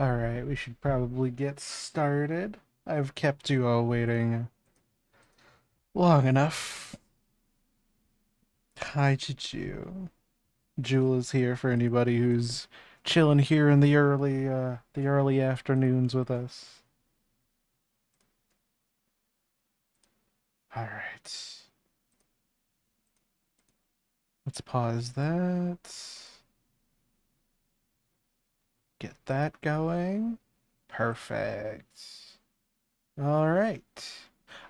Alright, we should probably get started. I've kept you all waiting long enough. Hi, Chichu. Jewel is here for anybody who's chilling here in the early afternoons with us. Alright. Let's pause that. Get that going. Perfect. Alright.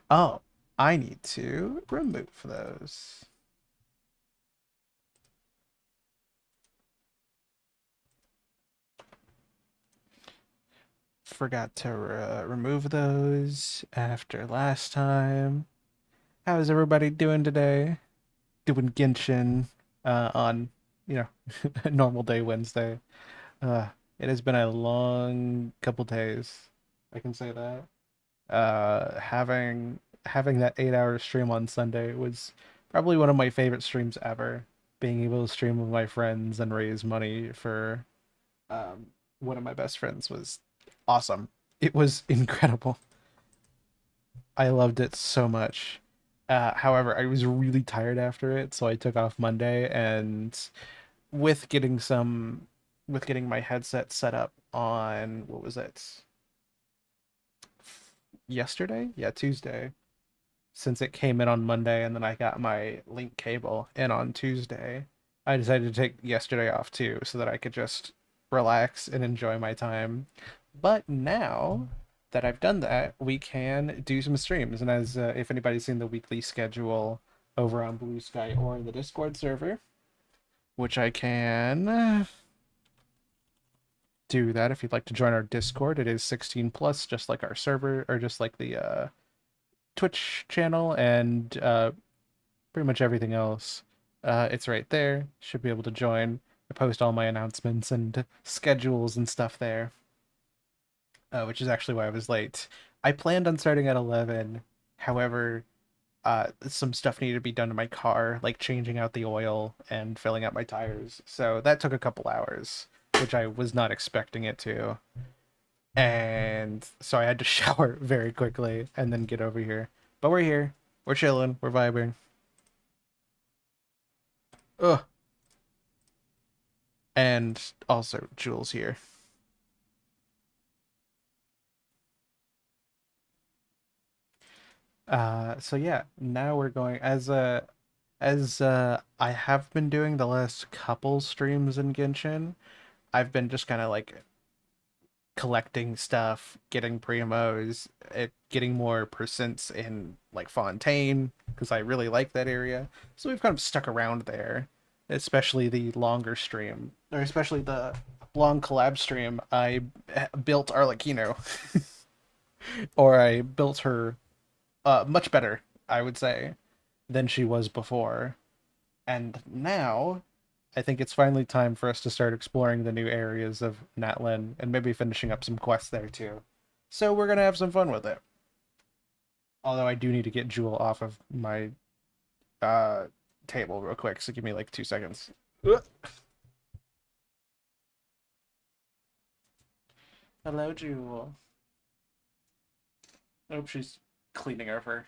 Oh, I need to remove those. Forgot to remove those after last time. How's everybody doing today? Doing Genshin on, you know, a normal day Wednesday. Uh, it has been a long couple days. I can say that. Having that 8 hour stream on Sunday was probably one of my favorite streams ever. Being able to stream with my friends and raise money for um, one of my best friends was awesome. It was incredible. I loved it so much. However, I was really tired after it, so I took off Monday and with getting some with getting my headset set up on what was it? Yesterday? Yeah, Tuesday. Since it came in on Monday and then I got my link cable in on Tuesday, I decided to take yesterday off too so that I could just relax and enjoy my time. But now that I've done that, we can do some streams. And as if anybody's seen the weekly schedule over on Blue Sky or in the Discord server, which I can do that if you'd like to join our Discord. It is 16 plus, just like our server, or just like the Twitch channel, and pretty much everything else. It's right there. Should be able to join. I post all my announcements and schedules and stuff there, which is actually why I was late. I planned on starting at 11. However, some stuff needed to be done to my car, like changing out the oil and filling out my tires. So that took a couple hours, which I was not expecting it to. And so I had to shower very quickly and then get over here. But we're here. We're chilling. We're vibing. Ugh. And also Jules here. So yeah, now we're going as I have been doing the last couple streams in Genshin. I've been just kind of like collecting stuff, getting primos, getting more percents in like Fontaine because I really like that area. So we've kind of stuck around there, especially the longer stream, or especially the long collab stream. I built Arlecchino, or I built her much better, I would say, than she was before. And now I think it's finally time for us to start exploring the new areas of Natlan and maybe finishing up some quests there too. So we're gonna have some fun with it. Although I do need to get Jewel off of my uh table real quick, so give me like 2 seconds. Ugh. Hello, Jewel. Oh, she's cleaning her fur.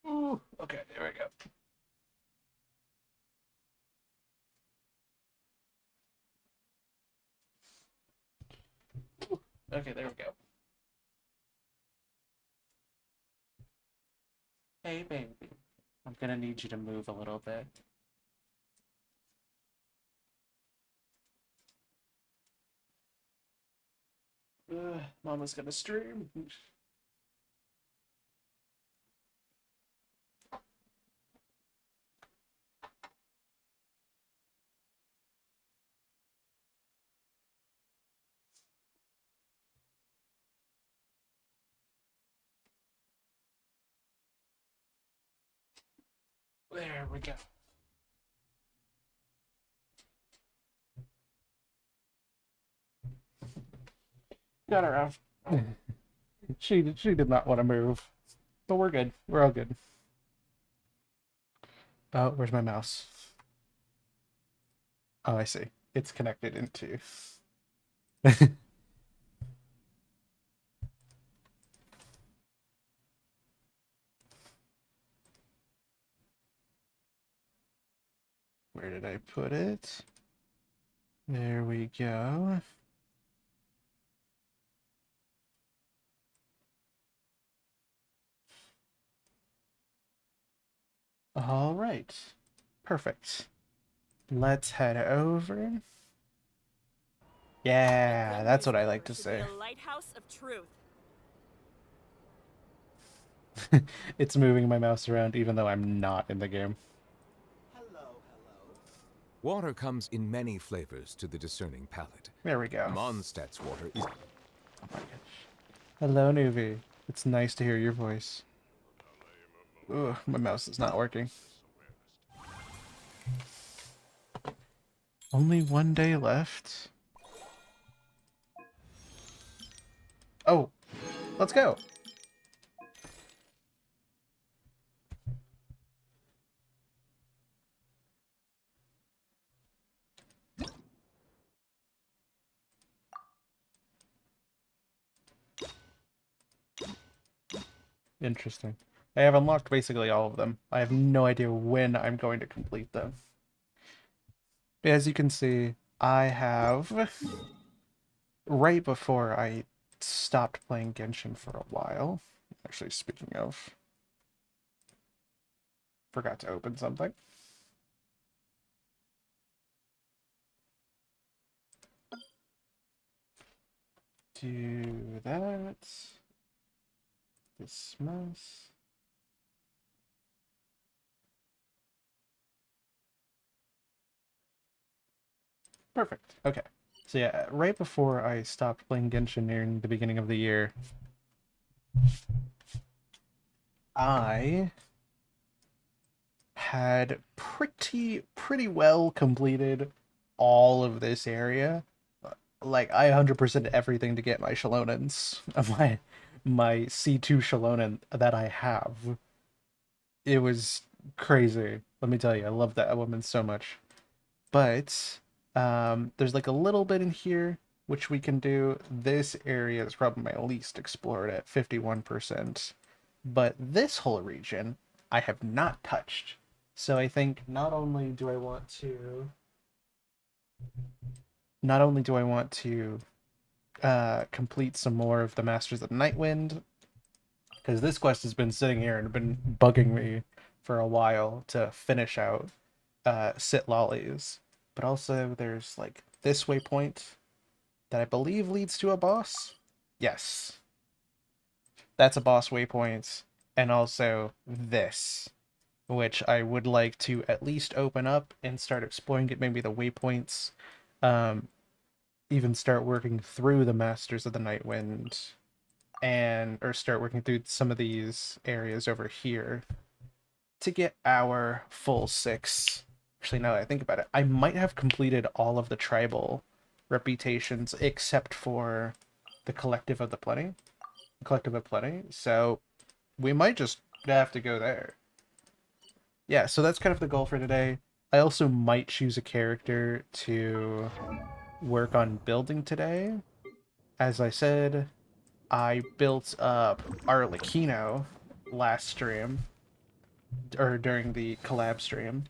Ooh, okay, there we go. Okay, there we go. Hey, baby. I'm gonna need you to move a little bit. Mama's gonna stream. There we go. Got her off. She did not want to move, but we're good. We're all good. Oh, where's my mouse? Oh, I see. It's connected into. Where did I put it? There we go. All right. Perfect. Let's head over. Yeah, that's what I like to say. A lighthouse of truth. It's moving my mouse around even though I'm not in the game. Water comes in many flavors to the discerning palate. There we go. Mondstadt's water is... Oh my gosh. Hello, Nuvi. It's nice to hear your voice. Ugh, my mouse is not working. Only one day left. Oh, let's go. Interesting. I have unlocked basically all of them. I have no idea when I'm going to complete them. As you can see, I have, right before I stopped playing Genshin for a while, actually speaking of, forgot to open something. Do that. This mouse. Perfect. Okay. So yeah, right before I stopped playing Genshin nearing the beginning of the year, I had pretty well completed all of this area. Like I 100% everything to get my Shalonans, my C2 Shalonan that I have. It was crazy. Let me tell you, I love that woman so much. But there's like a little bit in here which we can do. This area is probably my least explored at 51%. But this whole region I have not touched. So I think not only do I want to complete some more of the Masters of Nightwind, because this quest has been sitting here and been bugging me for a while to finish out Sit Lollies. But also there's like this waypoint that I believe leads to a boss. Yes, that's a boss waypoint, and also this, which I would like to at least open up and start exploring, get maybe the waypoints, um, even start working through the Masters of the Nightwind, and or start working through some of these areas over here to get our full 6. Actually, now that I think about it, I might have completed all of the tribal reputations except for the Collective of Plenty. So we might just have to go there. Yeah, so that's kind of the goal for today. I also might choose a character to work on building today. As I said, I built up Arlecchino last stream, or during the collab stream,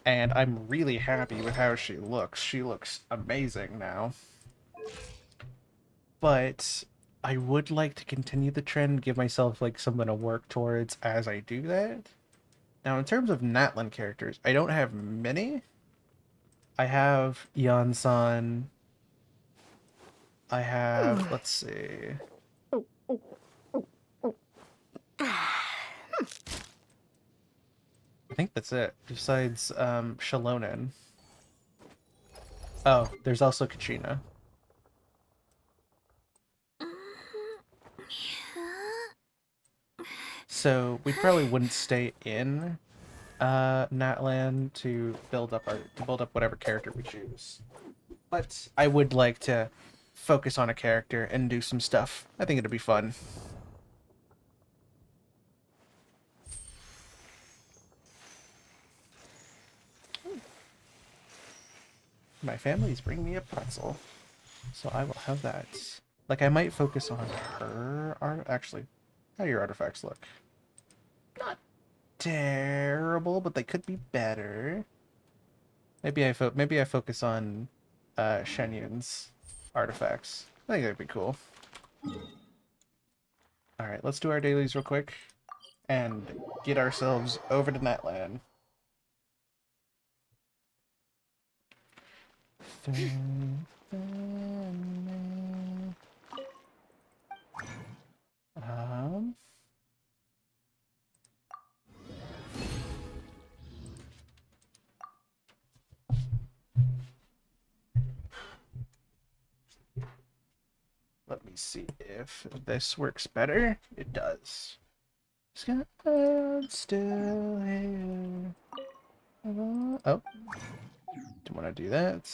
and I'm really happy with how she looks. She looks amazing now. But I would like to continue the trend, give myself like something to work towards as I do that. Now, in terms of Natlan characters, I don't have many. I have Yansan. I have, let's see. I think that's it. Besides Shalonen. Oh, there's also Kachina. So we probably wouldn't stay in Natlan to build up whatever character we choose. But I would like to focus on a character and do some stuff. I think it'd be fun. My family's bringing me a pretzel, so I will have that. Like, I might focus on her art. Actually, how do your artifacts look? Not terrible, but they could be better. Maybe I focus on Shenyun's artifacts. I think that'd be cool. All right, let's do our dailies real quick and get ourselves over to Natlan. Um, Let me see if this works better. It does. Scott still here. Oh, don't want to do that.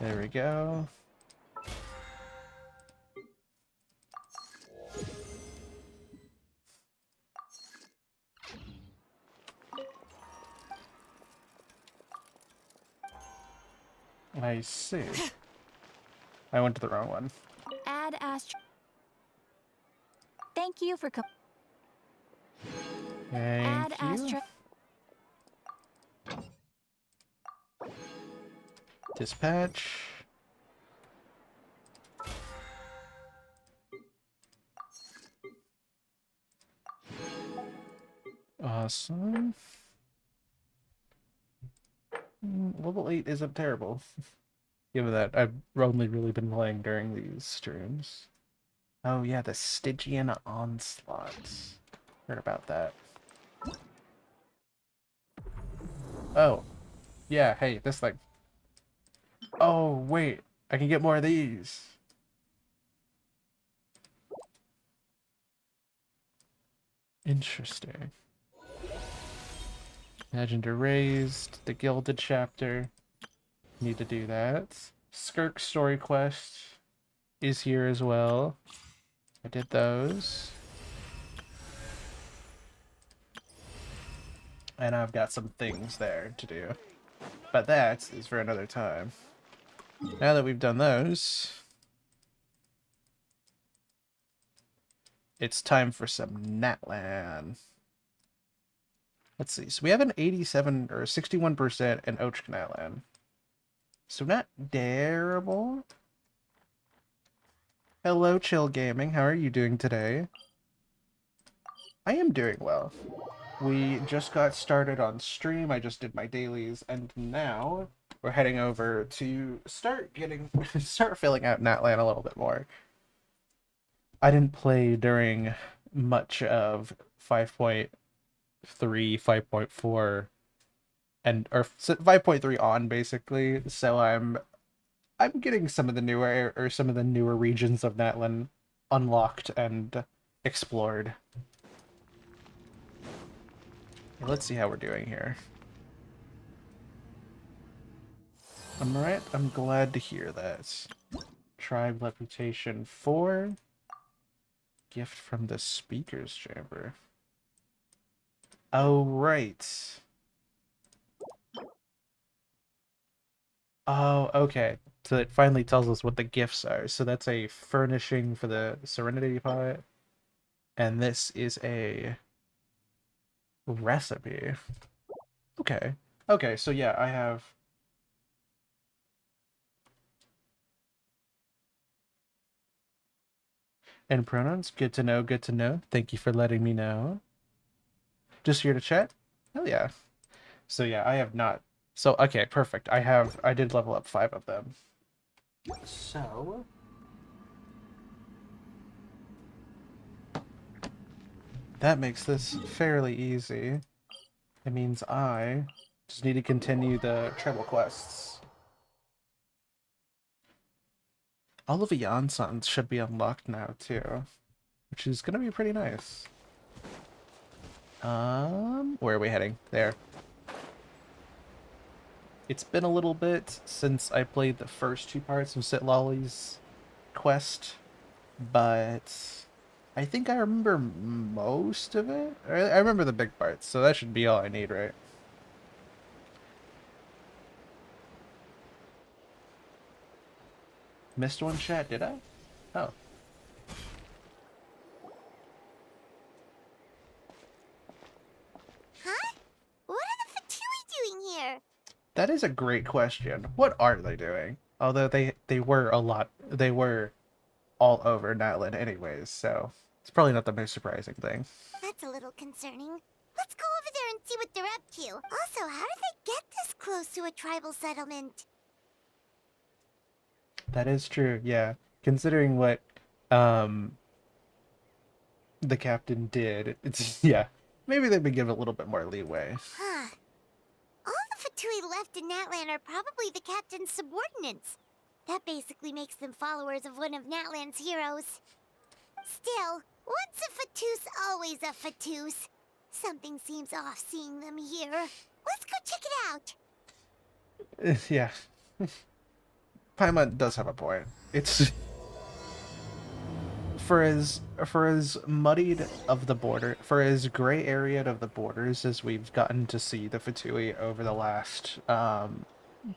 There we go. I see. I went to the wrong one. Add Astro. Thank you for add Thank you. Astro. Dispatch. Awesome. Level 8 isn't terrible. Given that I've only really been playing during these streams. Oh yeah, the Stygian Onslaught. Heard about that. Oh. Yeah, hey, this thing. Oh, wait. I can get more of these. Interesting. Imagined Erased, the Gilded chapter. Need to do that. Skirk story quest is here as well. I did those. And I've got some things there to do. But that is for another time. Now that we've done those, it's time for some Natlan. Let's see. So we have an 87 or 61% in Ochk Natlan. So not terrible. Hello, Chill Gaming. How are you doing today? I am doing well. We just got started on stream. I just did my dailies, and now we're heading over to start filling out Natlan a little bit more. I didn't play during much of 5.3, 5.4, and or 5.3 on basically. So I'm getting some of the newer regions of Natlan unlocked and explored. Let's see how we're doing here. Alright, I'm glad to hear that. Tribe reputation 4. Gift from the speaker's chamber. Oh, right. Oh, okay. So it finally tells us what the gifts are. So that's a furnishing for the Serenity Pot. And this is a recipe. Okay. Okay, so yeah, I have... And pronouns? Good to know, good to know. Thank you for letting me know. Just here to chat? Hell yeah. So yeah, I have not... So, okay, perfect. I did level up 5 of them. So... that makes this fairly easy. It means I just need to continue the treble quests. All of the Yansons should be unlocked now too, which is gonna be pretty nice. Where are we heading? There. It's been a little bit since I played the first two parts of Sitlolly's quest, but I think I remember most of it. I remember the big parts, so that should be all I need, right? Missed one chat, did I? Oh, Huh? What are the Fatui doing here? that is a great question. What are they doing? Although they were they were all over Natlan anyways, so it's probably not the most surprising thing. That's a little concerning. Let's go over there and see what they're up to. Also, how did they get this close to a tribal settlement? That is true, yeah. Considering what um the captain did, it's yeah. Maybe they would give it a little bit more leeway. Huh. All the Fatui left in Natlan are probably the captain's subordinates. That basically makes them followers of one of Natlan's heroes. Still, once a Fatus, always a Fatus. Something seems off seeing them here. Let's go check it out. Yeah. Paimon does have a point. It's for as muddied of the border, for as gray area of the borders as we've gotten to see the Fatui over the last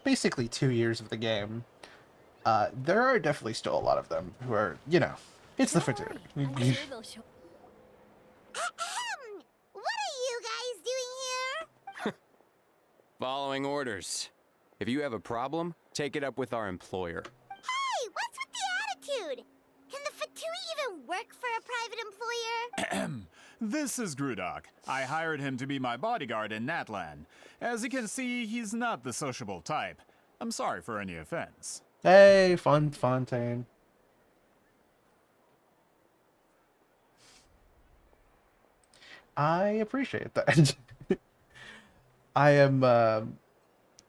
basically 2 years of the game, there are definitely still a lot of them who are, it's the Fatui. Ahem! What are you guys doing here? Following orders. If you have a problem, take it up with our employer. Hey, what's with the attitude? Can the Fatui even work for a private employer? This is Grudok. I hired him to be my bodyguard in Natlan. As you can see, he's not the sociable type. I'm sorry for any offense. Hey, Fontaine. I appreciate that. I am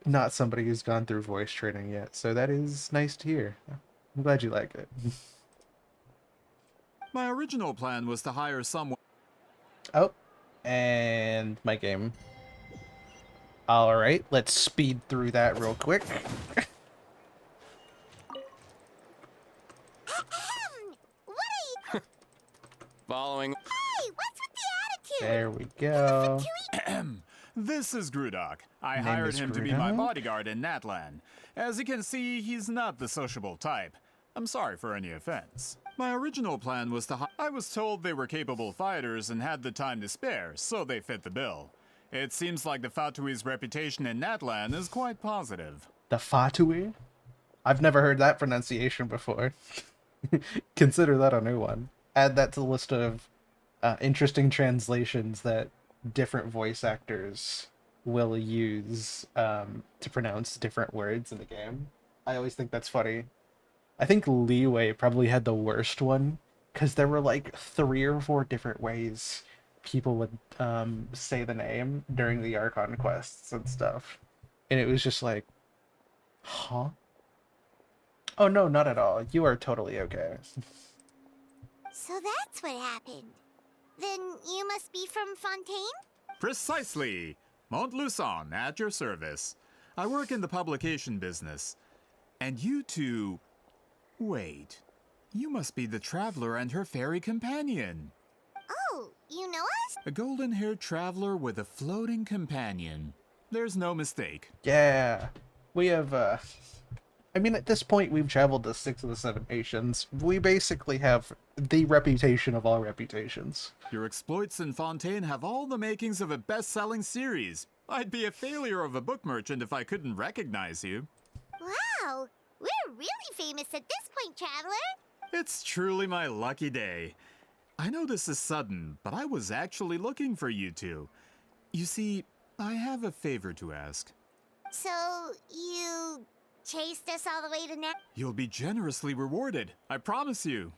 not somebody who's gone through voice training yet, so that is nice to hear. I'm glad you like it. My original plan was to hire someone. Oh, and my game. All right, let's speed through that real quick. Ahem! What are you... Following. Hey, what's with the attitude? There we Can the go. Fatui... This is Grudok. I Name hired is him to be my Grudok? bodyguard in Natlan. As you can see, he's not the sociable type. I'm sorry for any offense. My original plan was to I was told they were capable fighters and had the time to spare, so they fit the bill. It seems like the Fatui's reputation in Natlan is quite positive. The Fatui? I've never heard that pronunciation before. Consider that a new one. Add that to the list of interesting translations that different voice actors will use to pronounce different words in the game. I always think that's funny. I think Leeway probably had the worst one because there were like 3 or 4 different ways people would say the name during the Archon quests and stuff. And it was just like, huh? Oh no, not at all. You are totally okay. So that's what happened. Then you must be from Fontaine? Precisely! Montluçon, at your service. I work in the publication business. And you two... Wait. You must be the traveler and her fairy companion. Oh, you know us? A golden-haired traveler with a floating companion. There's no mistake. Yeah. We have I mean, at this point, we've traveled to 6 of the 7 nations. We basically have the reputation of all reputations. Your exploits in Fontaine have all the makings of a best-selling series. I'd be a failure of a book merchant if I couldn't recognize you. Wow, we're really famous at this point, traveler. It's truly my lucky day. I know this is sudden, but I was actually looking for you two. You see, I have a favor to ask. So, you chased us all the way to Nat? You'll be generously rewarded, I promise you.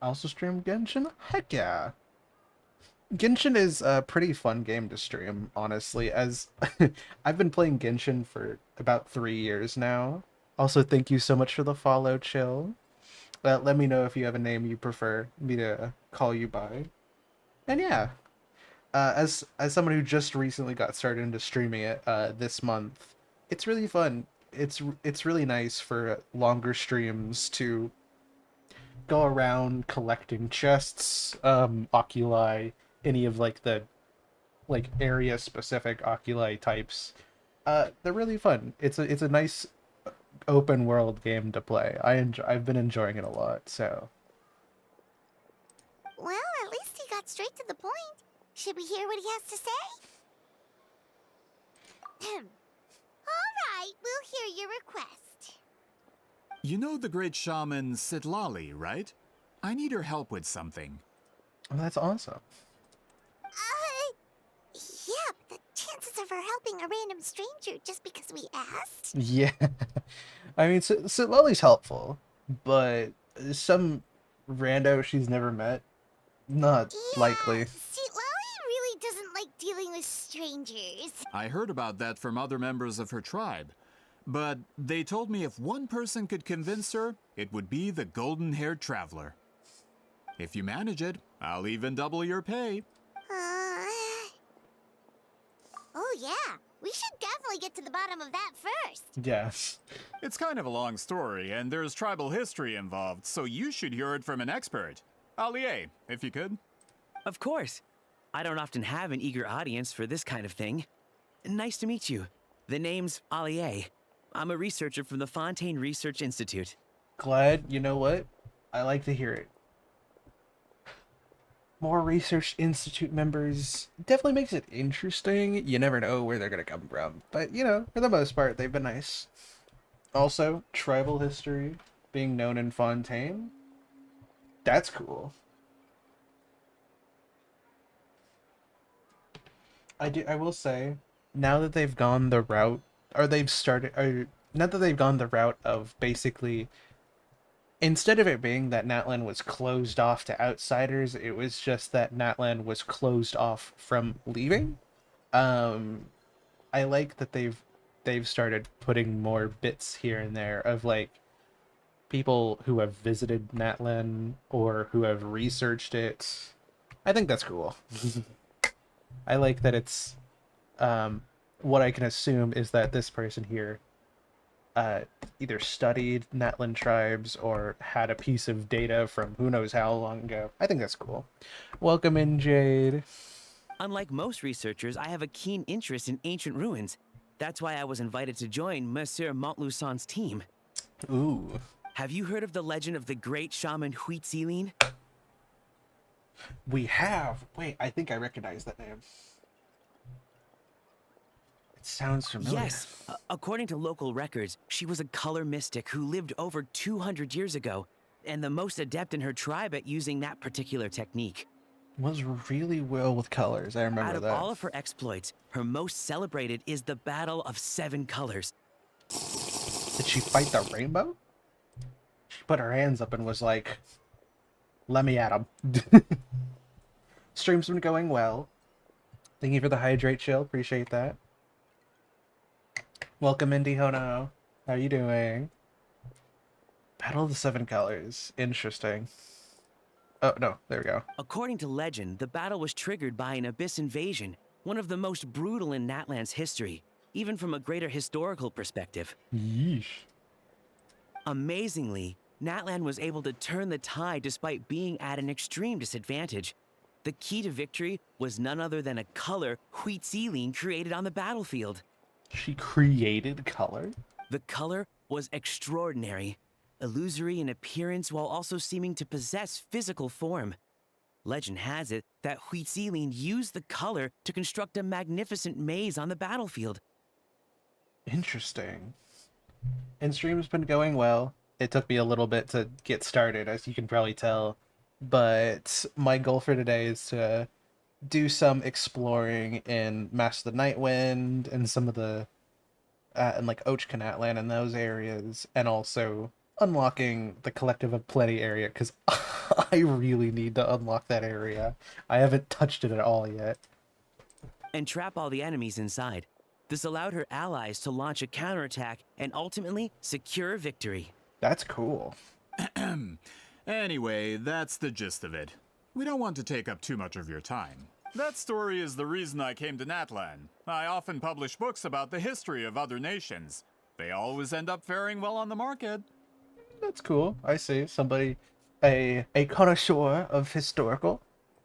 I also stream Genshin? Heck yeah. Genshin is a pretty fun game to stream, honestly, as I've been playing Genshin for about 3 years now. Also, thank you so much for the follow, Chill. Let me know if you have a name you prefer me to call you by. And yeah, as someone who just recently got started into streaming it this month, it's really fun. It's really nice for longer streams to go around collecting chests, oculi, any of like the like area specific oculi types. They're really fun. It's a nice open world game to play. I've been enjoying it a lot. So Well, at least he got straight to the point. Should we hear what he has to say? All right, we'll hear your request. You know the great shaman Sitlali, right? I need her help with something. oh, that's awesome. Yeah, but the chances of her helping a random stranger just because we asked? Yeah, I mean, so Lolly's helpful, but some rando she's never met, not Yeah, likely. see, Lolly really doesn't like dealing with strangers. I heard about that from other members of her tribe. But they told me if one person could convince her, it would be the golden-haired traveler. If you manage it, I'll even double your pay. Uh... Oh, yeah, we should definitely get to the bottom of that first. Yes. It's kind of a long story, and there's tribal history involved, so you should hear it from an expert. Allier, if you could. Of course. I don't often have an eager audience for this kind of thing. Nice to meet you. The name's Allier. I'm a researcher from the Fontaine Research Institute. Glad, you know what? I like to hear it. More research institute members definitely makes it interesting. You never know where they're gonna come from, but you know, for the most part, they've been nice. Also, tribal history being known in Fontaine. That's cool. I will say, now that they've gone the route, or they've started, or now that they've gone the route of basically, instead of it being that Natlan was closed off to outsiders, it was just that Natlan was closed off from leaving. Um, I like that they've started putting more bits here and there of like people who have visited Natlan or who have researched it. I think that's cool. I like that it's what I can assume is that this person here uh, either studied Natlan tribes or had a piece of data from who knows how long ago. I think that's cool. Welcome in, Jade. Unlike most researchers, I have a keen interest in ancient ruins. That's why I was invited to join Monsieur Montluçon's team. Ooh. Have you heard of the legend of the great shaman Huitzilin? We have. Wait, I think I recognize that name. It sounds familiar. Yes. According to local records, she was a color mystic who lived over 200 years ago, and the most adept in her tribe at using that particular technique. Was really well with colors. I remember Out of that. all of her exploits, her most celebrated is the Battle of Seven Colors. Did she fight the rainbow? She put her hands up and was like, let me at him. Stream's been going well. Thank you for the hydrate chill. Appreciate that. Welcome, Indy Hono. How are you doing? Battle of the Seven Colors. Interesting. Oh, no. There we go. According to legend, the battle was triggered by an abyss invasion, one of the most brutal in Natlan's history, even from a greater historical perspective. Yeesh. Amazingly, Natlan was able to turn the tide despite being at an extreme disadvantage. The key to victory was none other than a color Huitzilin created on the battlefield. She created color? The color was extraordinary, illusory in appearance while also seeming to possess physical form. Legend has it that Huitzilin used the color to construct a magnificent maze on the battlefield. Interesting. And stream's been going well. It took me a little bit to get started, as you can probably tell. But my goal for today is to do some exploring in Master of the Nightwind and some of the and like Ochkanatlan and those areas, and also unlocking the Collective of Plenty area, because I really need to unlock that area. I haven't touched it at all yet. and trap all the enemies inside. This allowed her allies to launch a counterattack and ultimately secure victory. That's cool. Anyway, that's the gist of it. We don't want to take up too much of your time. That story is the reason I came to Natlan. I often publish books about the history of other nations. They always end up faring well on the market. That's cool. I see. Somebody, a connoisseur of historical.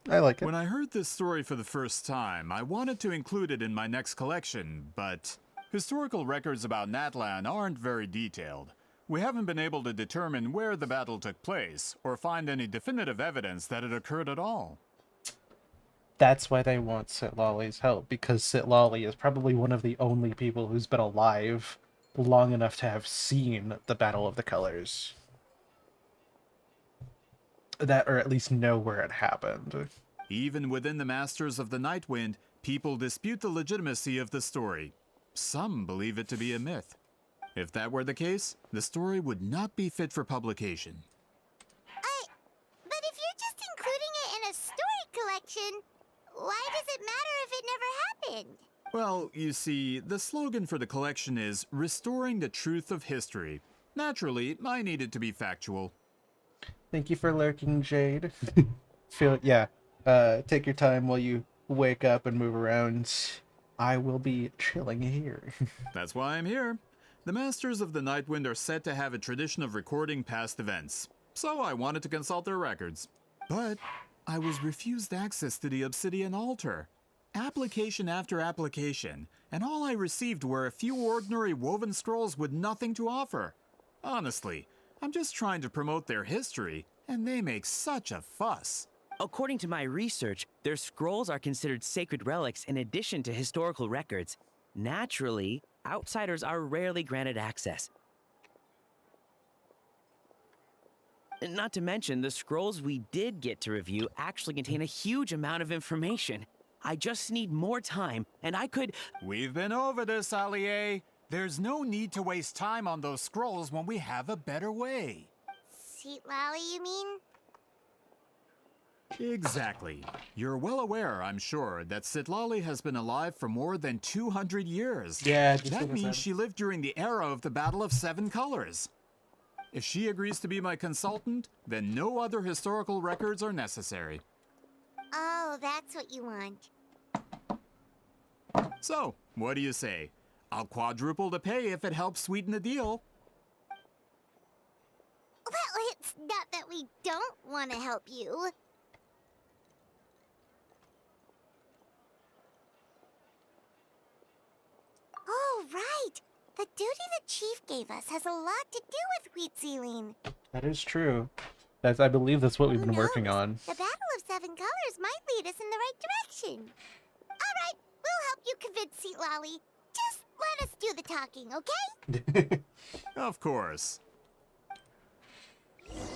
I like it. When I heard this story for the first time, I wanted to include it in my next collection, but historical records about Natlan aren't very detailed. We haven't been able to determine where the battle took place, or find any definitive evidence that it occurred at all. That's why they want Sitlali's help, because Sitlali is probably one of the only people who's been alive long enough to have seen the Battle of the Colors. That, or at least know where it happened. Even within the Masters of the Nightwind, people dispute the legitimacy of the story. Some believe it to be a myth. If that were the case, the story would not be fit for publication. But if you're just including it in a story collection, why does it matter if it never happened? Well, you see, the slogan for the collection is Restoring the Truth of History. Naturally, I need it to be factual. Thank you for lurking, Jade. Take your time while you wake up and move around. I will be chilling here. That's why I'm here. The Masters of the Nightwind are said to have a tradition of recording past events, so I wanted to consult their records. But I was refused access to the Obsidian Altar. Application after application, and all I received were a few ordinary woven scrolls with nothing to offer. Honestly, I'm just trying to promote their history, and they make such a fuss. According to my research, their scrolls are considered sacred relics in addition to historical records. Naturally, outsiders are rarely granted access. Not to mention, the scrolls we did get to review actually contain a huge amount of information. I just need more time, and I could... We've been over this, Allier. There's no need to waste time on those scrolls when we have a better way. Sitlali, you mean? Exactly. You're well aware, I'm sure, that Sitlali has been alive for more than 200 years. Yeah, just that what I means said. she lived during the era of the Battle of Seven Colors. If she agrees to be my consultant, then no other historical records are necessary. Oh, that's what you want. So, what do you say? I'll quadruple the pay if it helps sweeten the deal. Well, it's not that we don't want to help you. Oh, right! The duty the chief gave us has a lot to do with wheat sealing. That is true. I believe that's what we've Who been working knows? on. The Battle of Seven Colors might lead us in the right direction. All right, we'll help you convince Sitlali. Just let us do the talking, okay? Of course.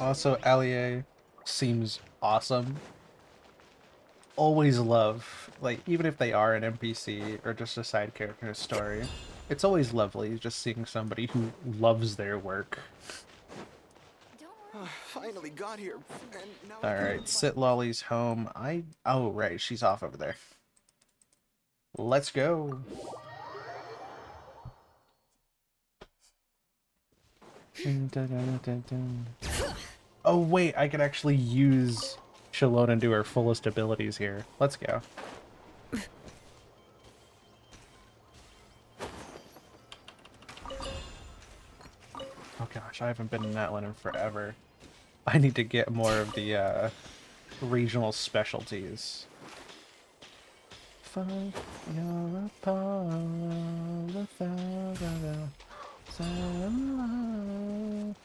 Also, Allier seems awesome. Always love, like, even if they are an NPC or just a side character in a story, it's always lovely just seeing somebody who loves their work. Finally got here. And now Alright, Sitlali's home. Oh, right, she's off over there. Let's go. Oh, wait, I can actually use Shalona to her fullest abilities here. Let's go. Oh gosh, I haven't been in Natlan in forever. I need to get more of the regional specialties. Find your Apollo without a sunlight.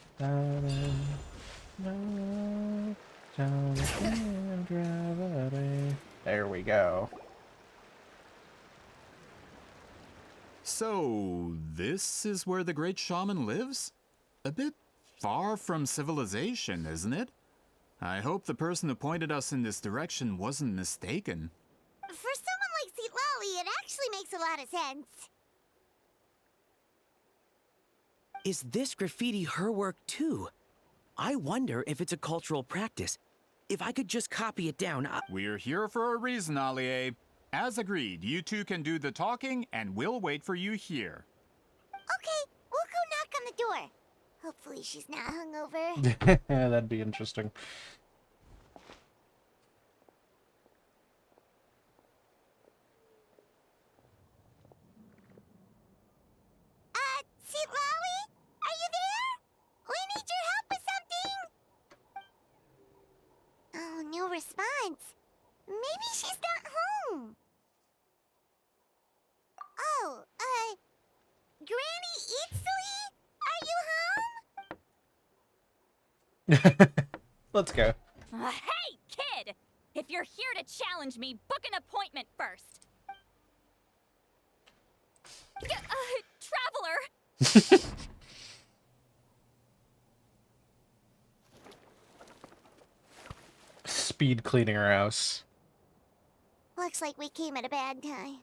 There we go. So, this is where the great shaman lives? A bit far from civilization, isn't it? I hope the person who pointed us in this direction wasn't mistaken. For someone like Sitlali, it actually makes a lot of sense. Is this graffiti her work too? I wonder if it's a cultural practice. if I could just copy it down, We're here for a reason, Alie. As agreed, you two can do the talking, and we'll wait for you here. Okay, we'll go knock on the door. Hopefully she's not hungover. That'd be interesting. Sitlawi? Are you there? We need your help with something. Oh, no response. Maybe she's not home. Oh, Granny Eatsley? Are you home? Let's go. Hey, kid! If you're here to challenge me, book an appointment first. Traveler! Speed cleaning her house. Looks like we came at a bad time.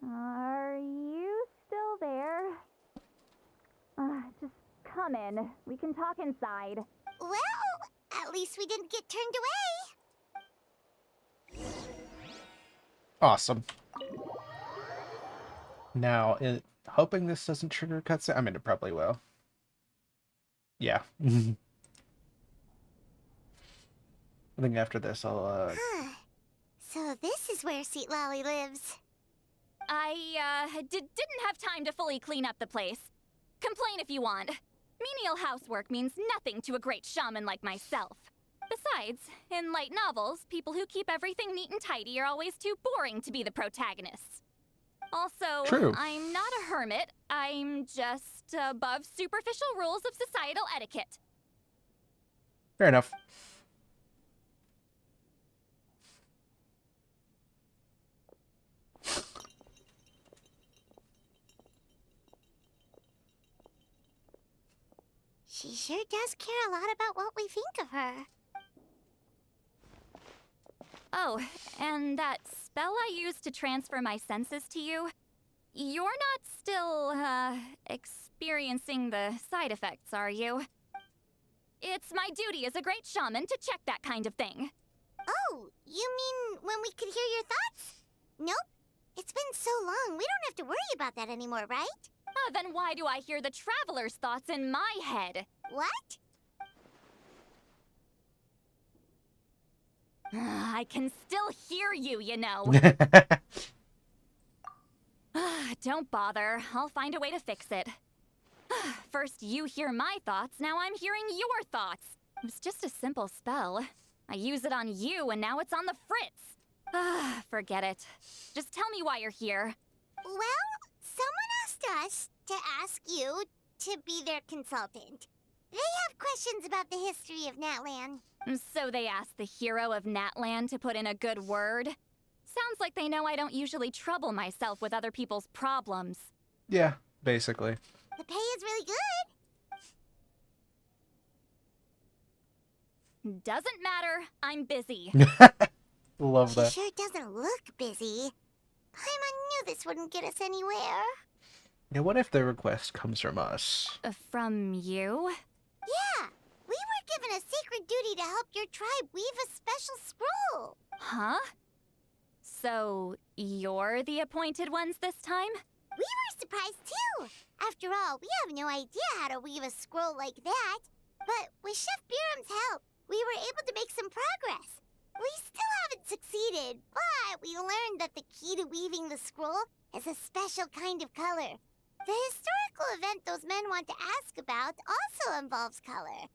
Are you still there? Just come in. We can talk inside. Well, at least we didn't get turned away. Awesome. Now, hoping this doesn't trigger a cutscene. I mean, it probably will. Yeah. I think after this, I'll, So this is where Sitlawi lives. I, didn't have time to fully clean up the place. Complain if you want. Menial housework means nothing to a great shaman like myself. Besides, in light novels, people who keep everything neat and tidy are always too boring to be the protagonists. Also, True. I'm not a hermit. I'm just above superficial rules of societal etiquette. fair enough. She sure does care a lot about what we think of her. Oh, and that spell I used to transfer my senses to you, you're not still, experiencing the side effects, are you? It's my duty as a great shaman to check that kind of thing. Oh, you mean when we could hear your thoughts? Nope. It's been so long, we don't have to worry about that anymore, right? Then why do I hear the traveler's thoughts in my head? What? I can still hear you, you know. Don't bother. I'll find a way to fix it. First you hear my thoughts, now I'm hearing your thoughts. It was just a simple spell. I use it on you, and now it's on the Fritz. Forget it. Just tell me why you're here. Well, someone asked us to ask you to be their consultant. They have questions about the history of Natlan. So they asked the hero of Natlan to put in a good word? Sounds like they know I don't usually trouble myself with other people's problems. Yeah, basically. The pay is really good. Doesn't matter. I'm busy. Love She that. sure doesn't look busy. Paimon knew this wouldn't get us anywhere. Now, what if the request comes from us? From you? Yeah, we were given a sacred duty to help your tribe weave a special scroll. Huh? So, you're the appointed ones this time? We were surprised too. After all, we have no idea how to weave a scroll like that. But with Chef Biram's help, we were able to make some progress. We still haven't succeeded, but we learned that the key to weaving the scroll is a special kind of color. The historical event those men want to ask about also involves color.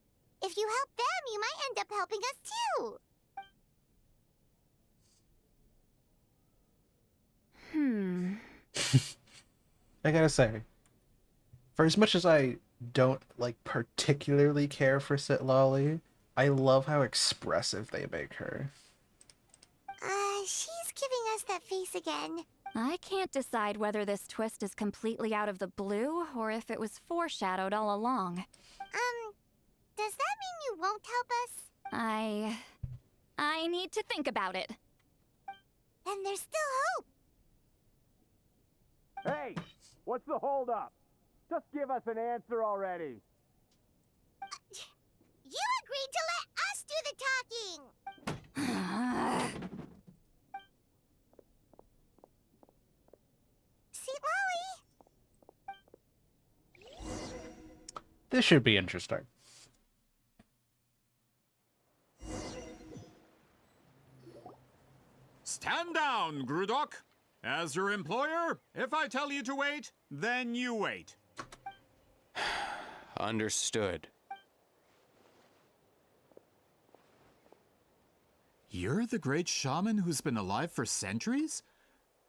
If you help them, you might end up helping us too. I gotta say, for as much as I don't, like, particularly care for Sitlali, I love how expressive they make her. She's giving us that face again. I can't decide whether this twist is completely out of the blue or if it was foreshadowed all along. Does that mean you won't help us? I need to think about it. Then there's still hope. Hey, what's the holdup? Just give us an answer already. This should be interesting. Stand down, Grudok. As your employer, if I tell you to wait, then you wait. Understood. You're the great shaman who's been alive for centuries?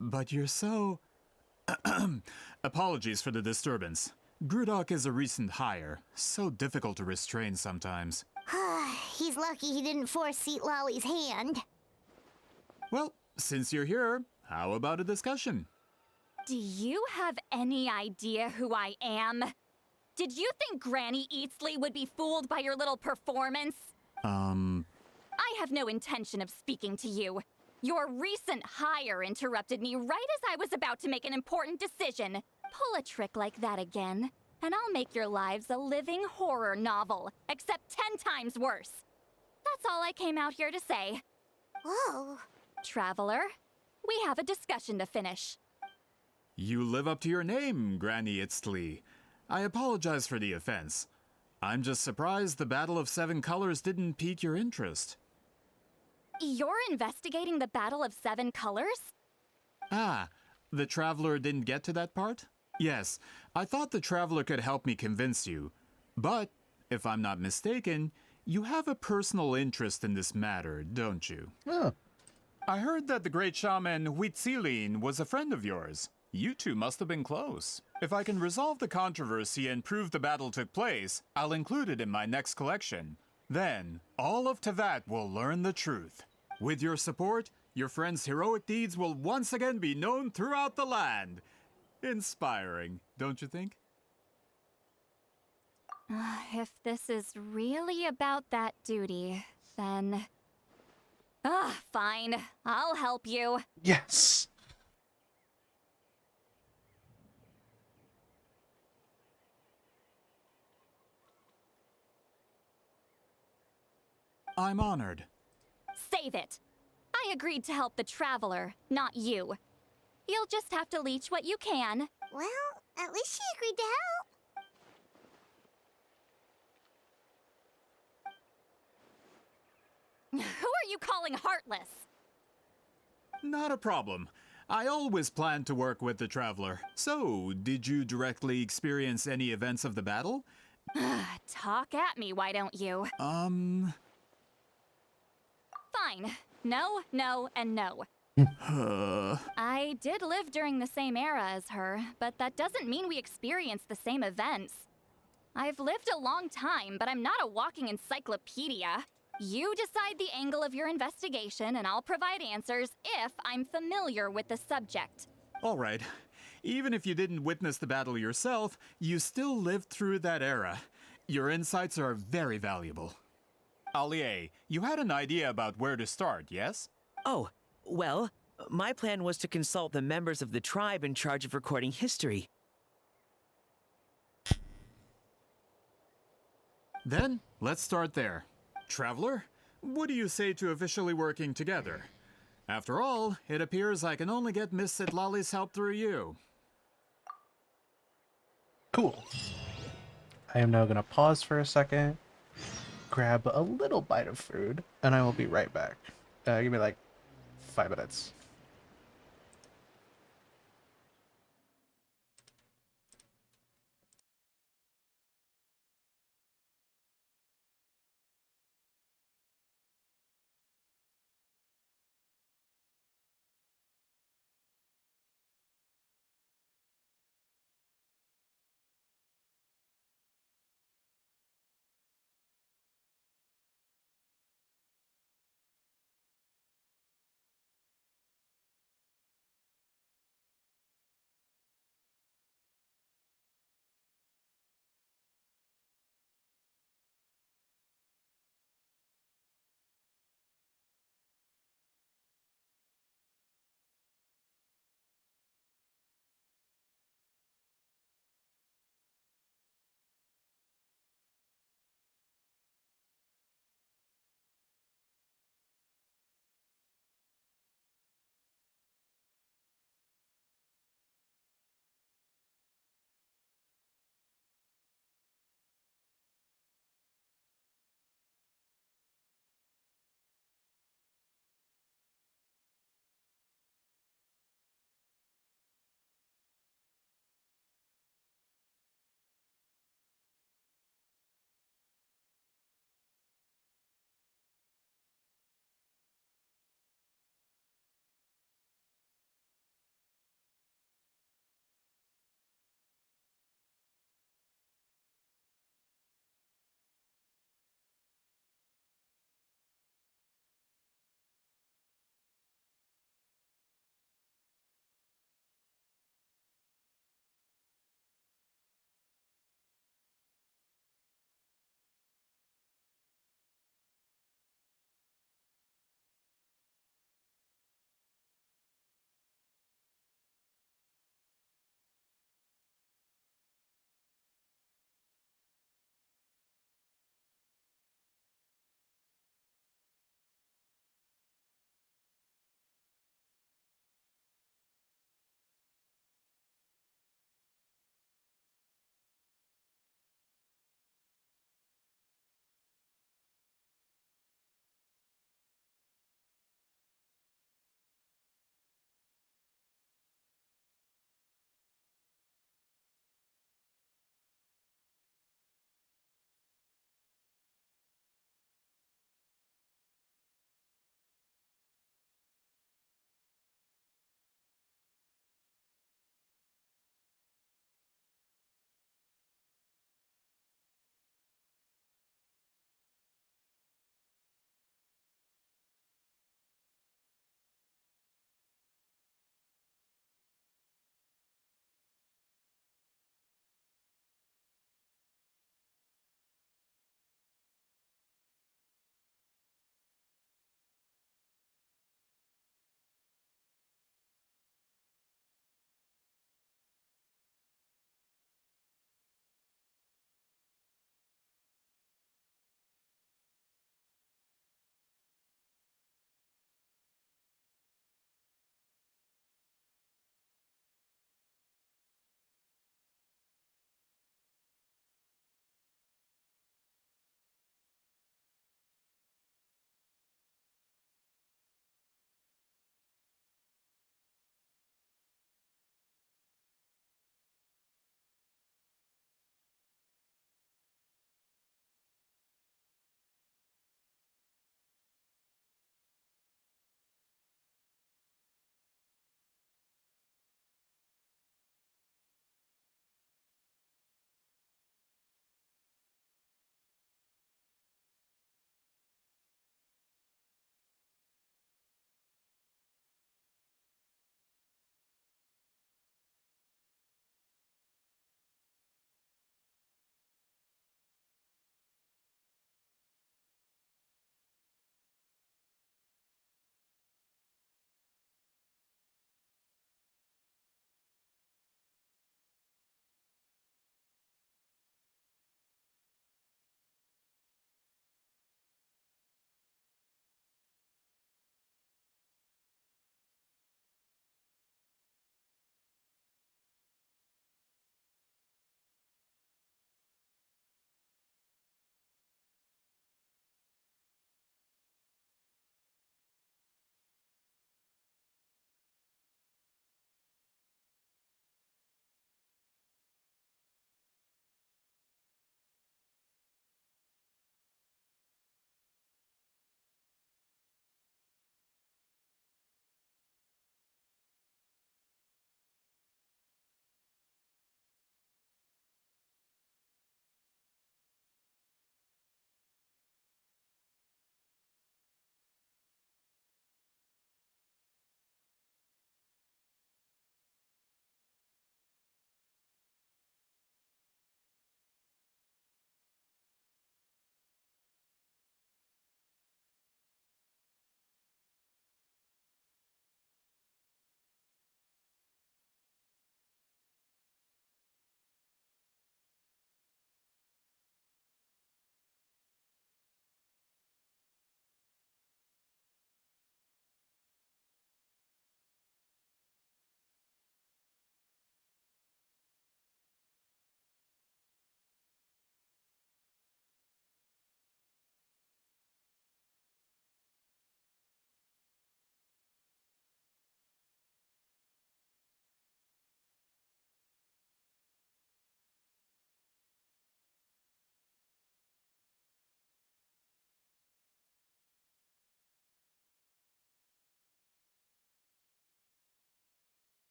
But you're so... Apologies for the disturbance. Grudok is a recent hire, so difficult to restrain sometimes. He's lucky he didn't force Seat Lolly's hand. Well, since you're here, how about a discussion? Do you have any idea who I am? Did you think Granny Eatsley would be fooled by your little performance? I have no intention of speaking to you. Your recent hire interrupted me right as I was about to make an important decision. Pull a trick like that again, and I'll make your lives a living horror novel, except 10 times worse. That's all I came out here to say. Whoa. Traveler, we have a discussion to finish. You live up to your name, Granny Itztli. I apologize for the offense. I'm just surprised the Battle of Seven Colors didn't pique your interest. You're investigating the Battle of Seven Colors? Ah, the Traveler didn't get to that part? Yes, I thought the Traveler could help me convince you. But, if I'm not mistaken, you have a personal interest in this matter, don't you? Oh. I heard that the great shaman Huitzilin was a friend of yours. You two must have been close. If I can resolve the controversy and prove the battle took place, I'll include it in my next collection. Then, all of Tevat will learn the truth. With your support, your friend's heroic deeds will once again be known throughout the land. Inspiring, don't you think? If this is really about that duty, then... fine. I'll help you. Yes. I'm honored. Save it. I agreed to help the Traveler, not you. You'll just have to leech what you can. Well, at least she agreed to help. Who are you calling heartless? Not a problem. I always planned to work with the Traveler. So, did you directly experience any events of the battle? Talk at me, why don't you? Fine. No, no, and no. I did live during the same era as her, but that doesn't mean we experienced the same events. I've lived a long time, but I'm not a walking encyclopedia. You decide the angle of your investigation, and I'll provide answers if I'm familiar with the subject. All right. Even if you didn't witness the battle yourself, you still lived through that era. Your insights are very valuable. Allie, you had an idea about where to start, yes? Oh, well, my plan was to consult the members of the tribe in charge of recording history. Then, let's start there. Traveler, what do you say to officially working together? After all, it appears I can only get Miss Sitlali's help through you. Cool. I am now going to pause for a second, grab a little bite of food, and I will be right back. Give me like 5 minutes.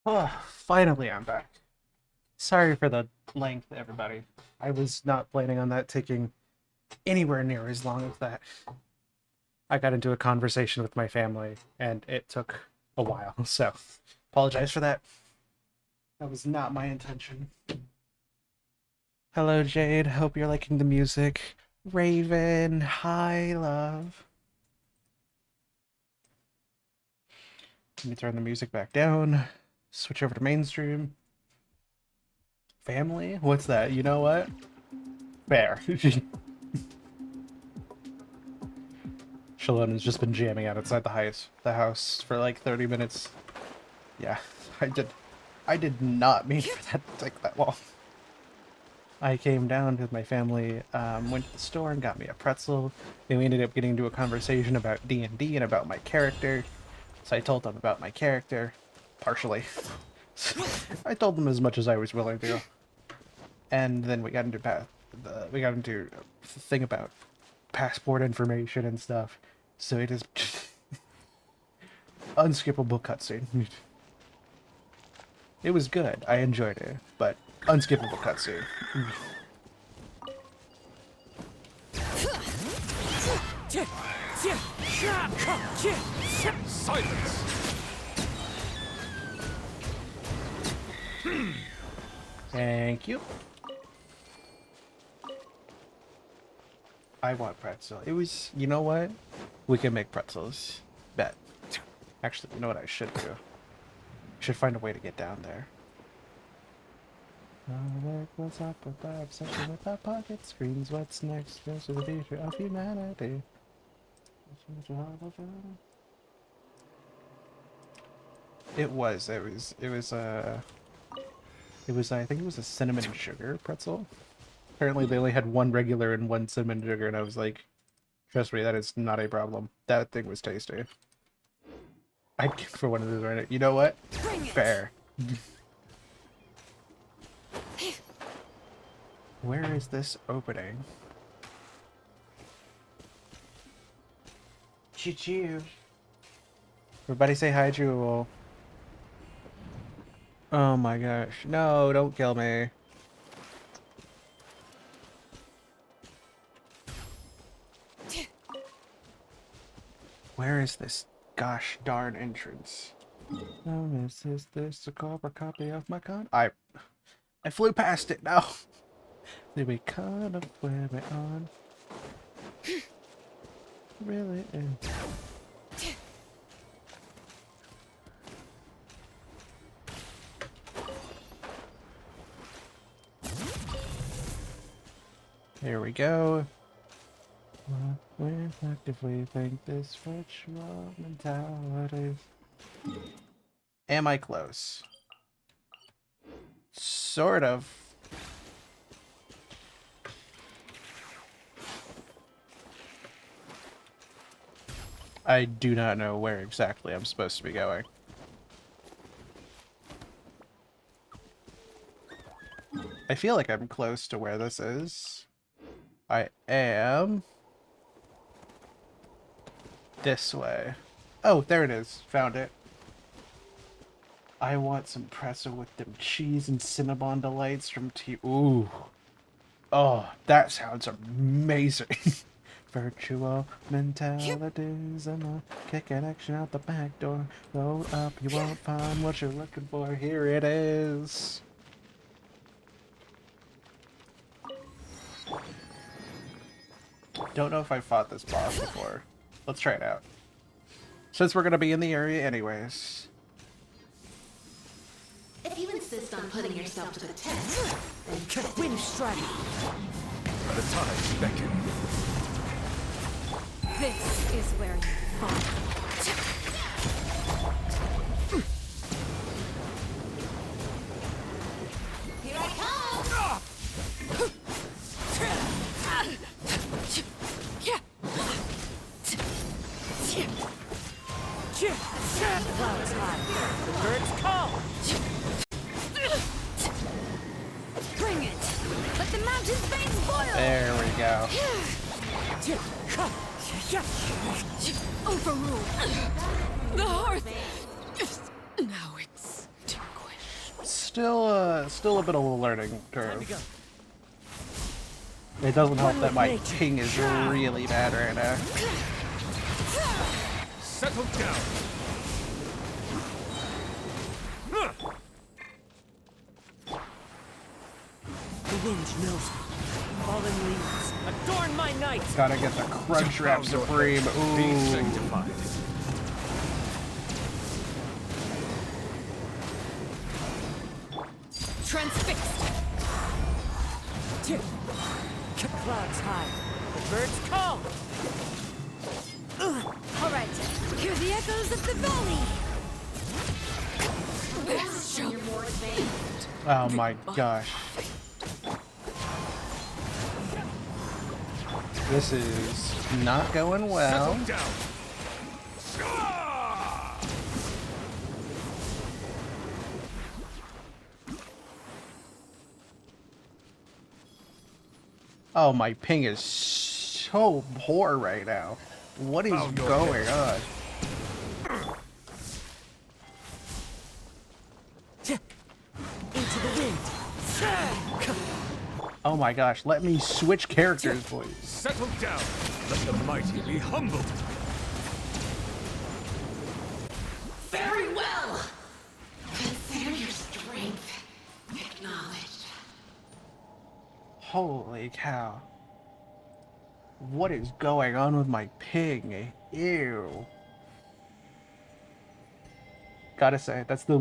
Oh, finally I'm back. Sorry for the length, everybody. I was not planning on that taking anywhere near as long as that. I got into a conversation with my family, and it took a while, so apologize for that. That was not my intention. Hello, Jade. Hope you're liking the music. Raven, hi, love. Let me turn the music back down. Switch over to mainstream. Family? What's that? You know what? Fair. Shalom has just been jamming out outside the house for like 30 minutes. Yeah, I did not mean for that to take that long. I came down because my family went to the store and got me a pretzel. Then we ended up getting into a conversation about D&D and about my character. So I told them about my character, partially. I told them as much as I was willing to. And then we got into the thing about passport information and stuff. So it is unskippable cutscene. It was good. I enjoyed it, but unskippable cutscene. Silence! Thank you. I want pretzel. It was, you know what? We can make pretzels. Bet. Actually, you know what I should do? Should find a way to get down there. What's up with our obsession with our pocket screens? What's next? This is the future of humanity. I think it was a cinnamon and sugar pretzel. Apparently they only had one regular and one cinnamon sugar, and I was like, trust me, that is not a problem. That thing was tasty. I'd get for one of those right now. You know what? Fair. Where is this opening? Choo-choo. Everybody say hi, Jewel. Oh my gosh. No, don't kill me. Where is this gosh darn entrance? Oh, is this a copper copy of my con? I flew past it now. Did we kind of wear it on? Really is. Here we go. We actively think this ritual mentality. Am I close? Sort of. I do not know where exactly I'm supposed to be going. I feel like I'm close to where this is. I am this way. Oh, there it is. Found it. I want some pretzel with them cheese and cinnamon delights from Ooh. Oh, that sounds amazing. Virtual mentalities and a kick action out the back door. Load up, you won't find what you're looking for. Here it is. Don't know if I fought this boss before. Let's try it out. Since we're gonna be in the area anyways. If you insist on putting yourself to the test, then win strike. The tides beckon. This is where you fall. Here I come! The cloud is high. The birds call. Bring it! Let the mountain's veins boil! There we go. Overruled. The hearth. Now it's too quiet. still a bit of a learning curve. It doesn't help that my ping is really bad right now. Settle down. The wind knows me. Fallen leaves adorn my night. Gotta get the crunch wrap supreme. Be Ooh. sanctified. Transfixed. Clouds high. The birds call. All right. Hear the echoes of the valley. Show you're more advanced. Oh my gosh. This is not going well. Settle down. Oh, my ping is so poor right now. What is going on? Into the wind. Oh my gosh, let me switch characters, please. Settle down. Let the mighty be humbled. Very well. Consider your strength acknowledged. Holy cow. What is going on with my ping? Ew. Gotta say, that's my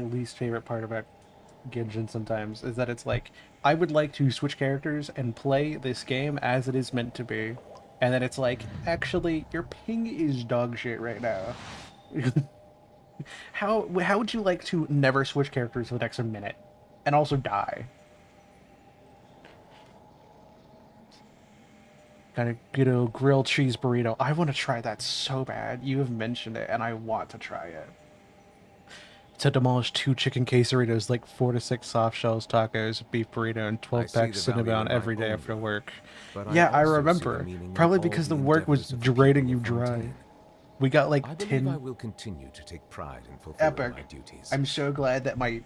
least favorite part about Genshin sometimes, is that it's like, I would like to switch characters and play this game as it is meant to be. And then it's like, actually, your ping is dog shit right now. How would you like to never switch characters for the next minute? And also die? Gotta get a grilled cheese burrito. I want to try that so bad. You have mentioned it, and I want to try it. To demolish 2 chicken quesadillas, like 4 to 6 soft shells, tacos, beef burrito, and 12 packs Cinnabon every day after work. Yeah, I remember. Probably because the work was draining you dry. We got like I believe 10 I will continue to take pride in fulfilling epic. my duties. I'm so glad that my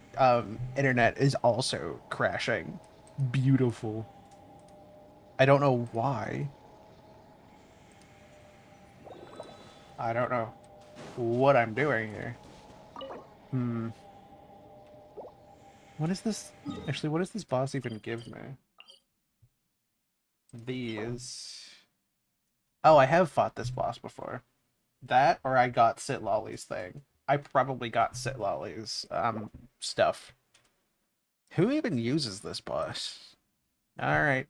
internet is also crashing. Beautiful. I don't know why. I don't know what I'm doing here. What is this? Actually, what does this boss even give me? These. Oh, I have fought this boss before. That, or I got Sitlolly's thing. I probably got Sitlolly's stuff. Who even uses this boss? Alright.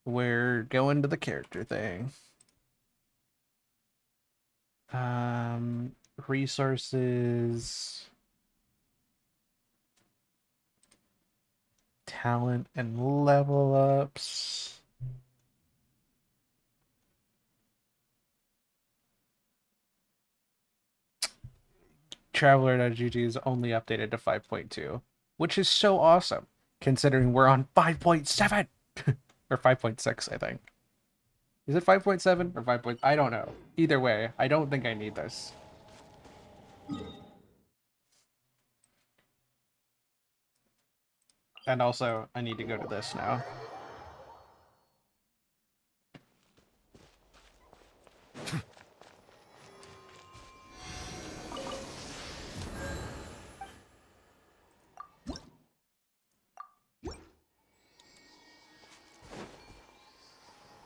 We're going to the character thing. Resources, talent, and level ups. Traveler.gg is only updated to 5.2, which is so awesome, considering we're on 5.7 or 5.6, I think. Is it 5.7 or 5. I don't know. Either way, I don't think I need this. And also, I need to go to this now.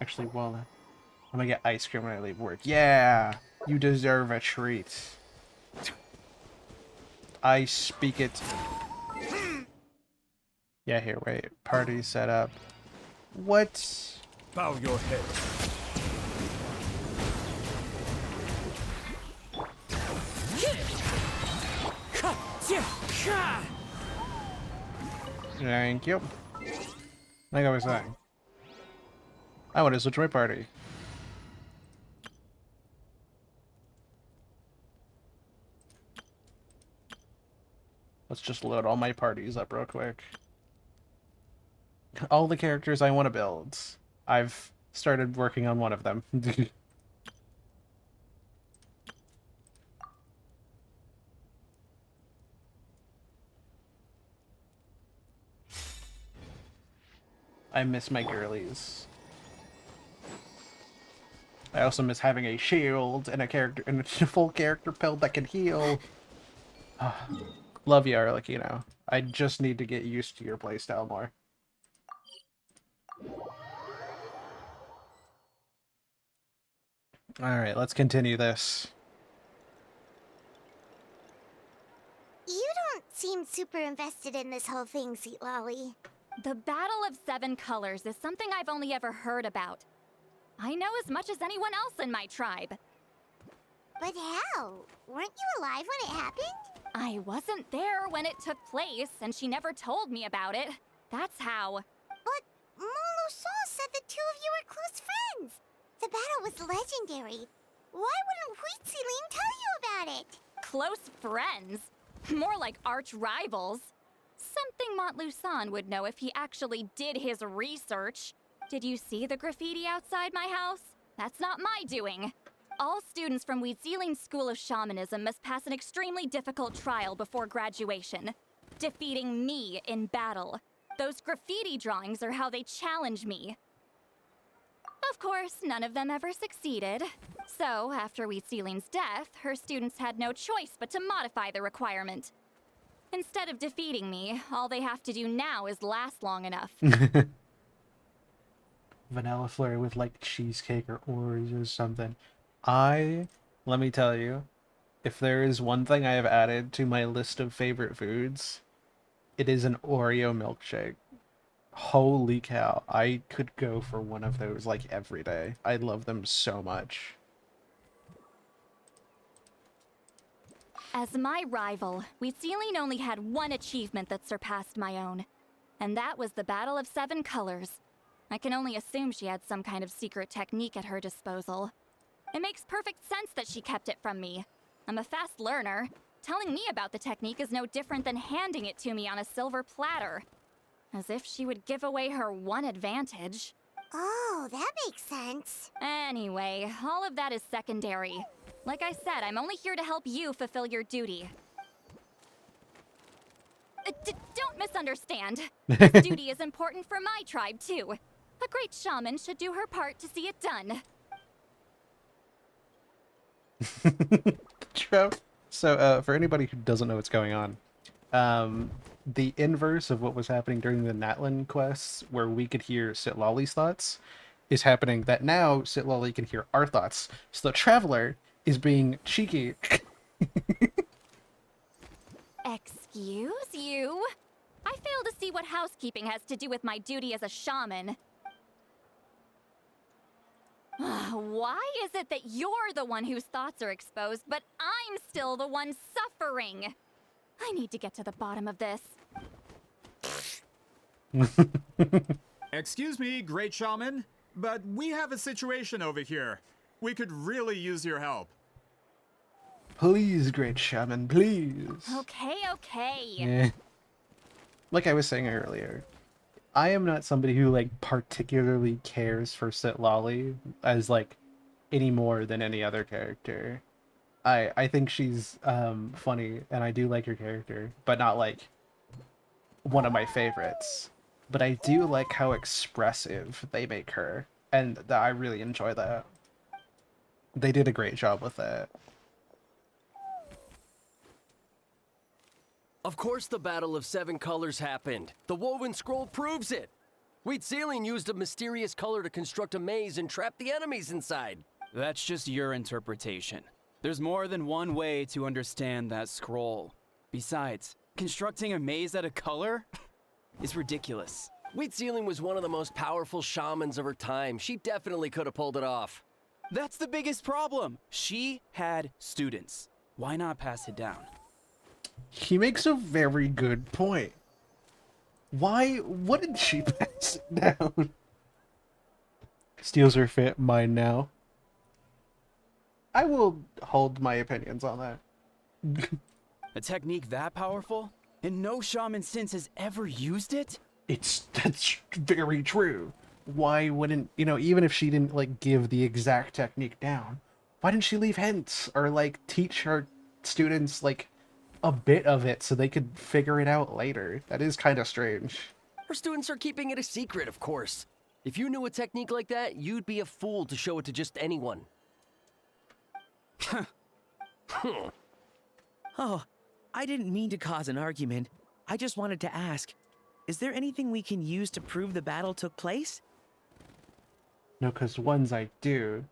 Actually, well, I'm gonna get ice cream when I leave work. Yeah! You deserve a treat. I speak it. Yeah, here, wait. Party set up. What? Bow your head. Thank you. Like I was saying, I want to switch my party. Let's just load all my parties up real quick. All the characters I want to build. I've started working on one of them. I miss my girlies. I also miss having a shield and a character and a full character build that can heal. Love you, Arlecchino. I just need to get used to your playstyle more. Alright, let's continue this. You don't seem super invested in this whole thing, Sweet Lolly. The Battle of Seven Colors is something I've only ever heard about. I know as much as anyone else in my tribe. But how? Weren't you alive when it happened? I wasn't there when it took place, and she never told me about it. That's how. But Molusaw said the two of you were close friends. The battle was legendary. Why wouldn't Huitziling tell you about it? Close friends? More like arch rivals. Something Montluçon would know if he actually did his research. Did you see the graffiti outside my house? That's not my doing. All students from Huitziling's School of Shamanism must pass an extremely difficult trial before graduation, defeating me in battle. Those graffiti drawings are how they challenge me. Of course, none of them ever succeeded. So, after Huitziling's death, her students had no choice but to modify the requirement. Instead of defeating me, all they have to do now is last long enough. Vanilla flurry with like cheesecake or Oreos or something. Let me tell you, if there is one thing I have added to my list of favorite foods, it is an Oreo milkshake. Holy cow, I could go for one of those like every day. I love them so much. As my rival, Huitziling only had one achievement that surpassed my own, and that was the Battle of Seven Colors. I can only assume she had some kind of secret technique at her disposal. It makes perfect sense that she kept it from me. I'm a fast learner. Telling me about the technique is no different than handing it to me on a silver platter. As if she would give away her one advantage. Oh, that makes sense. Anyway, all of that is secondary. Like I said, I'm only here to help you fulfill your duty. Don't misunderstand. This duty is important for my tribe, too. A great shaman should do her part to see it done. Trev. So, for anybody who doesn't know what's going on, the inverse of what was happening during the Natlan quests, where we could hear Sitlali's thoughts, is happening that now Sitlali can hear our thoughts. So the Traveler is being cheeky. Excuse you? I fail to see what housekeeping has to do with my duty as a shaman. Why is it that you're the one whose thoughts are exposed, but I'm still the one suffering? I need to get to the bottom of this. Excuse me, great shaman, but we have a situation over here. We could really use your help. Please, great shaman, please. Okay. Like I was saying earlier, I am not somebody who like particularly cares for Sitlali as like any more than any other character. I think she's funny and I do like her character, but not like one of my favorites. But I do like how expressive they make her, and I really enjoy that. They did a great job with that. Of course the Battle of Seven Colors happened. The woven scroll proves it. Huitziling used a mysterious color to construct a maze and trap the enemies inside. That's just your interpretation. There's more than one way to understand that scroll. Besides, constructing a maze out of color is ridiculous. Huitziling was one of the most powerful shamans of her time. She definitely could have pulled it off. That's the biggest problem. She had students. Why not pass it down? He makes a very good point. Why wouldn't she pass it down? Steals her fit, mine now. I will hold my opinions on that. A technique that powerful? And no shaman since has ever used it? That's very true. Why wouldn't, even if she didn't like give the exact technique down, why didn't she leave hints or like teach her students like a bit of it so they could figure it out later? That is kind of strange. Our students are keeping it a secret, of course. If you knew a technique like that, you'd be a fool to show it to just anyone. Oh, I didn't mean to cause an argument. I just wanted to ask, is there anything we can use to prove the battle took place? No, because ones I do.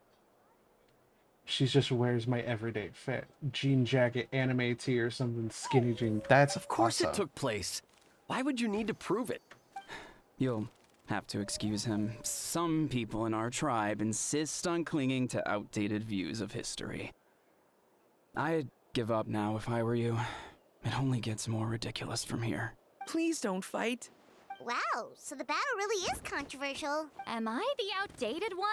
She just wears my everyday fit. Jean jacket, anime tee, or something skinny jean. That's Of course awesome. it took place. Why would you need to prove it? You'll have to excuse him. Some people in our tribe insist on clinging to outdated views of history. I'd give up now if I were you. It only gets more ridiculous from here. Please don't fight. Wow, so the battle really is controversial. Am I the outdated one?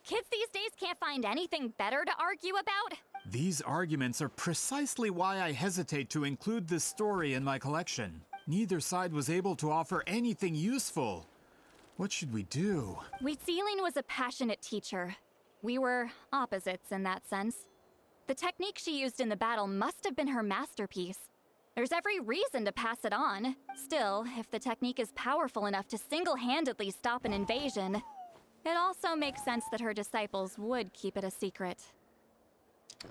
Kids these days can't find anything better to argue about? These arguments are precisely why I hesitate to include this story in my collection. Neither side was able to offer anything useful. What should we do? Wheatsealing was a passionate teacher. We were opposites in that sense. The technique she used in the battle must have been her masterpiece. There's every reason to pass it on. Still, if the technique is powerful enough to single-handedly stop an invasion, it also makes sense that her disciples would keep it a secret.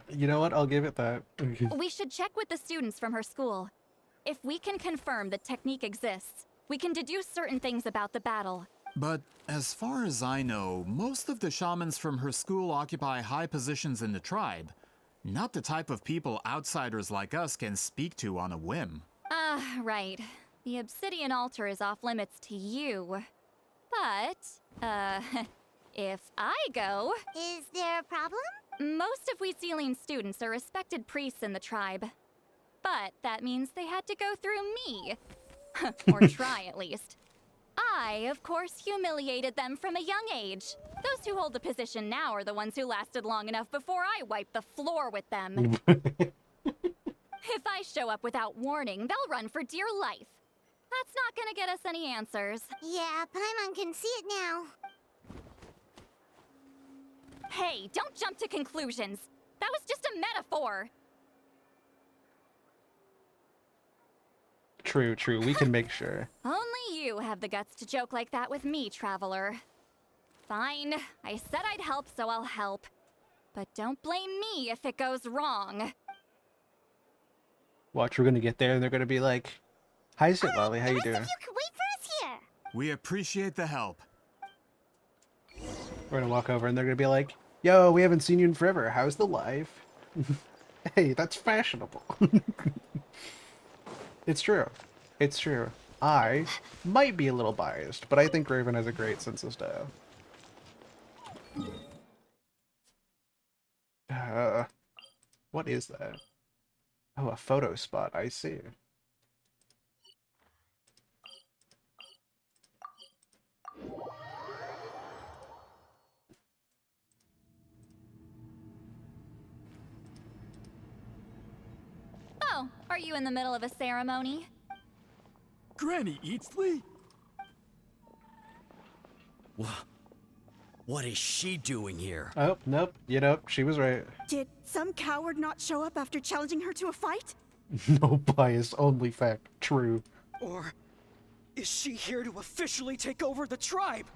You know what? I'll give it that. We should check with the students from her school. If we can confirm the technique exists, we can deduce certain things about the battle. But as far as I know, most of the shamans from her school occupy high positions in the tribe. Not the type of people outsiders like us can speak to on a whim. Right. The obsidian altar is off limits to you. But, if I go... Is there a problem? Most of Wheatsealing's students are respected priests in the tribe. But that means they had to go through me. Or try, at least. I, of course, humiliated them from a young age. Those who hold the position now are the ones who lasted long enough before I wiped the floor with them. If I show up without warning, they'll run for dear life. That's not gonna get us any answers. Yeah, Paimon can see it now. Hey, don't jump to conclusions. That was just a metaphor. True, true. We can make sure. Only you have the guts to joke like that with me, Traveler. Fine, I said I'd help, so I'll help. But don't blame me if it goes wrong. Watch, we're gonna get there and they're gonna be like, "Hi, Sit Lolly, how you doing?" You can wait for us here. We appreciate the help. We're gonna walk over and they're gonna be like, "Yo, we haven't seen you in forever. How's the life?" Hey, that's fashionable. It's true. It's true. I might be a little biased, but I think Raven has a great sense of style. What is that? Oh, a photo spot. I see. Oh, are you in the middle of a ceremony? Granny Eatsley? What is she doing here? Oh, nope. You know, she was right. Did some coward not show up after challenging her to a fight? No bias, only fact. True. Or is she here to officially take over the tribe?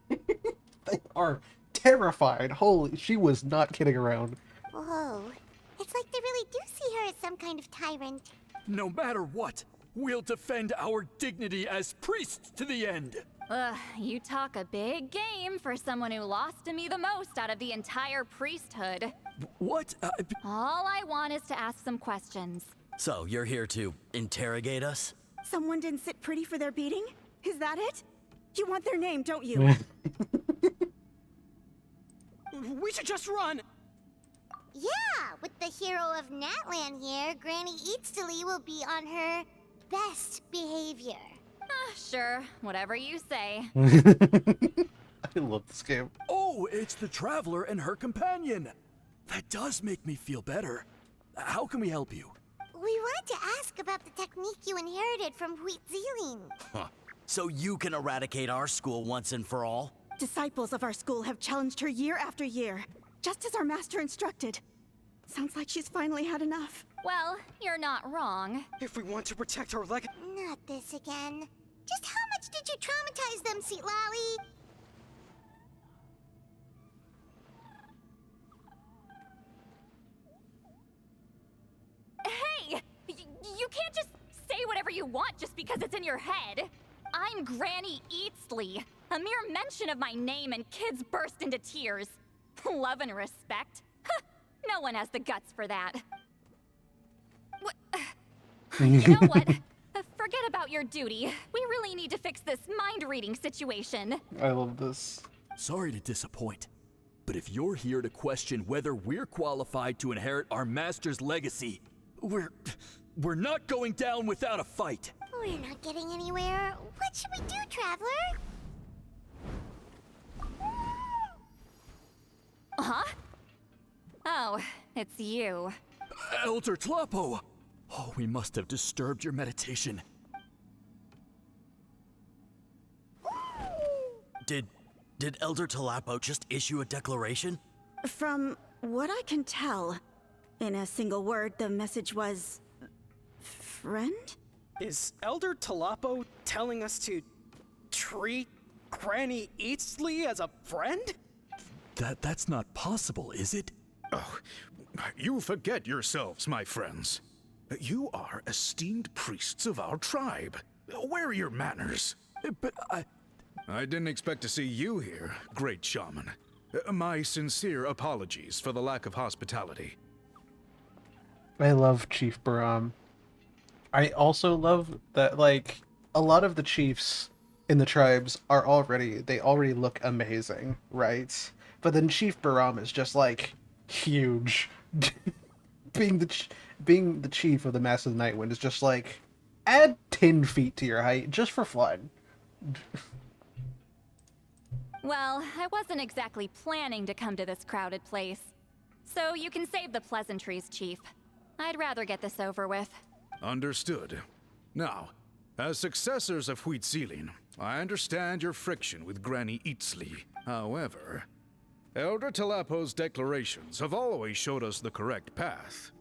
They are terrified. Holy, she was not kidding around. Whoa. It's like they really do see her as some kind of tyrant. No matter what, we'll defend our dignity as priests to the end. Ugh, you talk a big game for someone who lost to me the most out of the entire priesthood. What? All I want is to ask some questions. So, you're here to interrogate us? Someone didn't sit pretty for their beating? Is that it? You want their name, don't you? We should just run! Yeah, with the hero of Natlan here, Granny Eatsley will be on her best behavior. Sure, whatever you say. I love this game. Oh, it's the Traveler and her companion. That does make me feel better. How can we help you? We wanted to ask about the technique you inherited from Wheatsealing. Huh. So you can eradicate our school once and for all? Disciples of our school have challenged her year after year, just as our master instructed. Sounds like she's finally had enough. Well, you're not wrong. If we want to protect our legacy... Not this again. Just how much did you traumatize them, Sweet Lolly? Hey! You can't just say whatever you want just because it's in your head. I'm Granny Eatsley. A mere mention of my name and kids burst into tears. Love and respect? No one has the guts for that. You know what? Forget about your duty. We really need to fix this mind-reading situation. I love this. Sorry to disappoint, but if you're here to question whether we're qualified to inherit our master's legacy, we're not going down without a fight. We're not getting anywhere. What should we do, Traveler? Huh? Oh, it's you. Elder Tlapo! Oh, we must have disturbed your meditation. Did Elder Tlapo just issue a declaration? From what I can tell, in a single word, the message was... friend? Is Elder Tlapo telling us to treat Granny Eatsley as a friend? That's not possible, is it? Oh, you forget yourselves, my friends. You are esteemed priests of our tribe. Where are your manners? But I didn't expect to see you here, great shaman. My sincere apologies for the lack of hospitality. I love Chief Baram. I also love that, like, a lot of the chiefs in the tribes they already look amazing, right? But then Chief Baram is just, like, huge. being the chief of the Mass of the Nightwind is just like, add 10 feet to your height just for fun. Well, I wasn't exactly planning to come to this crowded place. So you can save the pleasantries, Chief. I'd rather get this over with. Understood. Now, as successors of Huitzilin, I understand your friction with Granny Eatsley. However, Elder Tlapo's declarations have always showed us the correct path.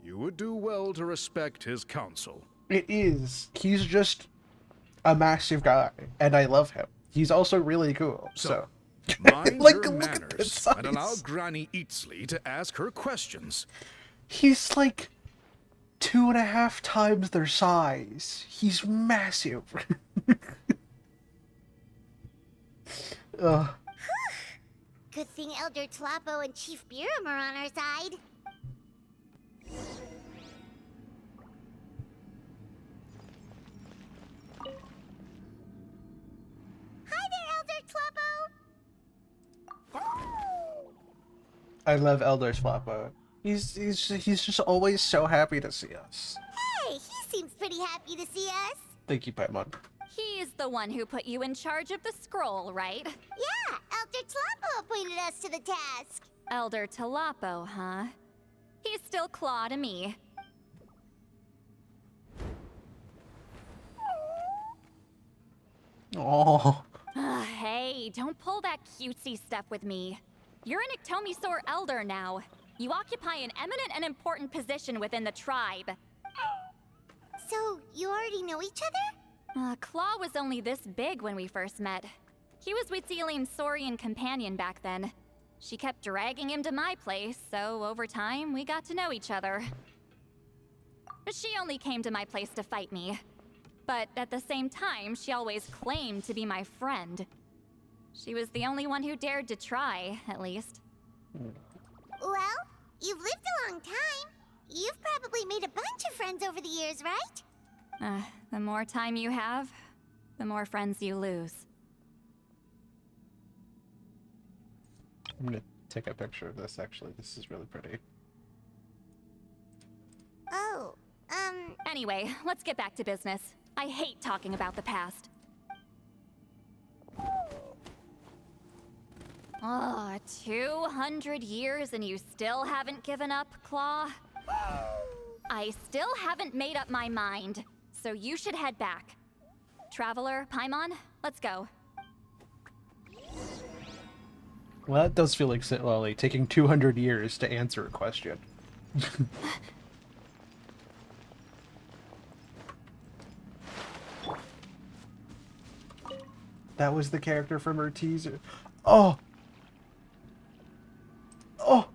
You would do well to respect his counsel. It is. He's just a massive guy, and I love him. He's also really cool, so. Mind like, your look at manners this size. and allow Granny Eatsley to ask her questions. He's like 2.5 times their size. He's massive. Ugh. Good thing Elder Tlapo and Chief Biram are on our side. Hi there, Elder Tlapo! I love Elder Tlapo. He's just always so happy to see us. Hey, he seems pretty happy to see us. Thank you, Paimon. He's the one who put you in charge of the scroll, right? Yeah, Elder Tlapo appointed us to the task. Elder Tlapo, huh? He's still Claw to me. Oh. Hey, don't pull that cutesy stuff with me. You're an Iktomi-Sor elder now. You occupy an eminent and important position within the tribe. So, you already know each other? Claw was only this big when we first met. He was Huitzilin's Saurian companion back then. She kept dragging him to my place, so over time, we got to know each other. She only came to my place to fight me. But at the same time, she always claimed to be my friend. She was the only one who dared to try, at least. Well, you've lived a long time. You've probably made a bunch of friends over the years, right? The more time you have, the more friends you lose. I'm gonna take a picture of this, actually. This is really pretty. Oh, Anyway, let's get back to business. I hate talking about the past. Oh, 200 years and you still haven't given up, Claw? I still haven't made up my mind, so you should head back. Traveler, Paimon, let's go. Well, that does feel like Sitlali taking 200 years to answer a question. That was the character from her teaser. Oh! Oh!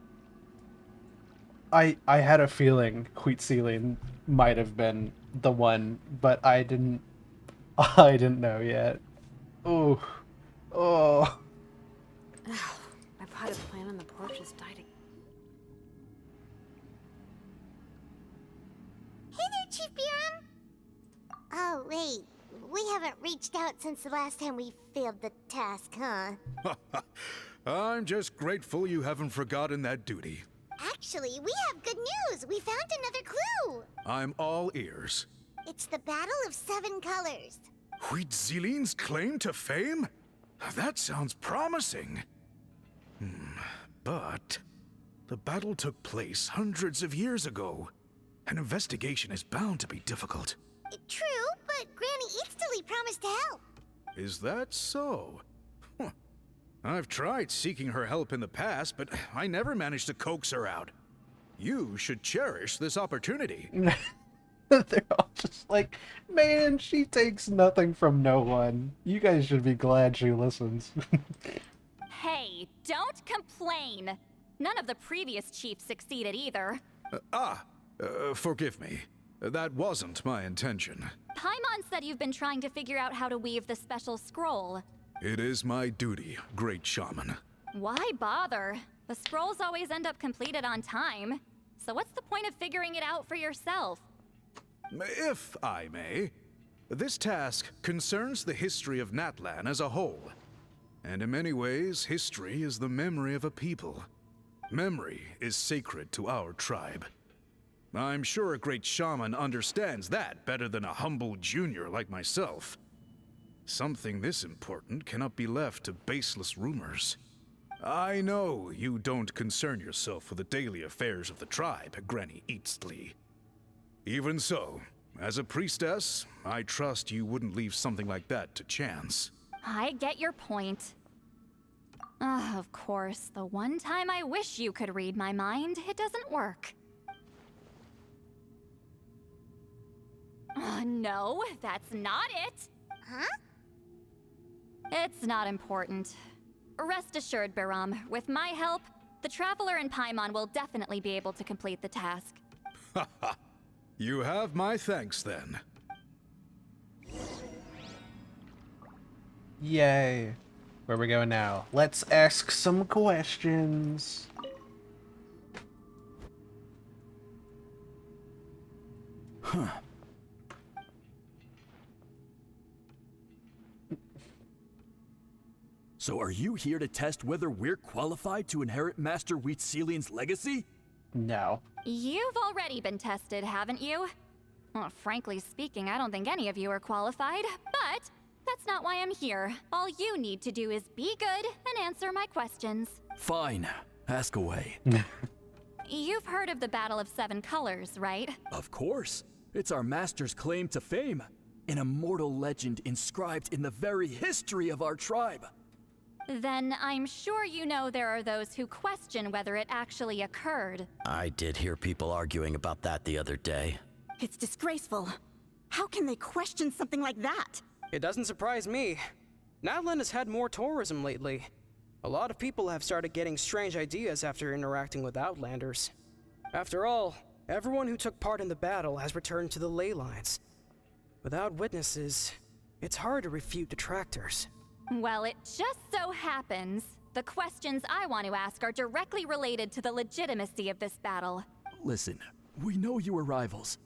I had a feeling Huitziling might have been the one, but I didn't know yet. Oh. Oh. My potted plant on the porch has died again. Hey there, Chief Biram! Oh, wait. We haven't reached out since the last time we failed the task, huh? I'm just grateful you haven't forgotten that duty. Actually, we have good news! We found another clue! I'm all ears. It's the Battle of Seven Colors. Huitziling's claim to fame? That sounds promising. But the battle took place hundreds of years ago. An investigation is bound to be difficult. True, but Granny Eatsterly promised to help. Is that so? Huh. I've tried seeking her help in the past, but I never managed to coax her out. You should cherish this opportunity. They're all just like, man, she takes nothing from no one. You guys should be glad she listens. Hey, don't complain. None of the previous chiefs succeeded either. Forgive me. That wasn't my intention. Paimon said you've been trying to figure out how to weave the special scroll. It is my duty, great shaman. Why bother? The scrolls always end up completed on time. So what's the point of figuring it out for yourself? If I may, this task concerns the history of Natlan as a whole. And in many ways, history is the memory of a people. Memory is sacred to our tribe. I'm sure a great shaman understands that better than a humble junior like myself. Something this important cannot be left to baseless rumors. I know you don't concern yourself with the daily affairs of the tribe, Granny Eatsterly. Even so, as a priestess, I trust you wouldn't leave something like that to chance. I get your point. Of course, the one time I wish you could read my mind, it doesn't work. No, that's not it. Huh? It's not important. Rest assured, Biram, with my help, the Traveler and Paimon will definitely be able to complete the task. Haha. You have my thanks then. Yay. Where we going now? Let's ask some questions. Huh. So are you here to test whether we're qualified to inherit Master Huitziling's legacy? No. You've already been tested, haven't you? Well, frankly speaking, I don't think any of you are qualified, but that's not why I'm here. All you need to do is be good and answer my questions. Fine. Ask away. You've heard of the Battle of Seven Colors, right? Of course. It's our master's claim to fame. An immortal legend inscribed in the very history of our tribe. Then I'm sure you know there are those who question whether it actually occurred. I did hear people arguing about that the other day. It's disgraceful. How can they question something like that? It doesn't surprise me. Natlan has had more tourism lately. A lot of people have started getting strange ideas after interacting with Outlanders. After all, everyone who took part in the battle has returned to the ley lines. Without witnesses, it's hard to refute detractors. Well, it just so happens the questions I want to ask are directly related to the legitimacy of this battle. Listen, we know you were rivals,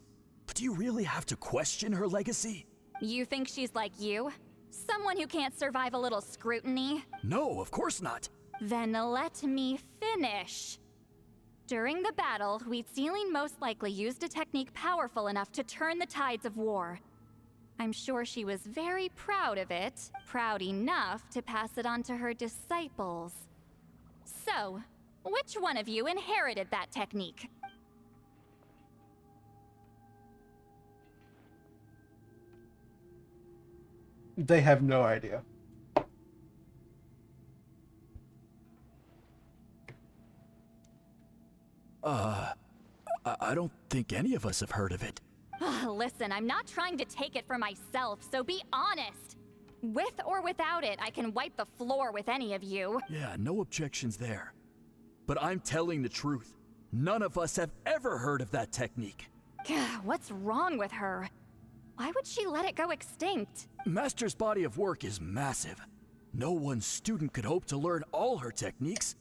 but do you really have to question her legacy? You think she's like you? Someone who can't survive a little scrutiny? No, of course not. Then let me finish. During the battle, Huitzilin most likely used a technique powerful enough to turn the tides of war. I'm sure she was very proud of it, proud enough to pass it on to her disciples. So, which one of you inherited that technique? They have no idea. I don't think any of us have heard of it. Listen, I'm not trying to take it for myself, so be honest. With or without it, I can wipe the floor with any of you. Yeah, no objections there. But I'm telling the truth. None of us have ever heard of that technique. Gah, what's wrong with her? Why would she let it go extinct? Master's body of work is massive. No one student could hope to learn all her techniques.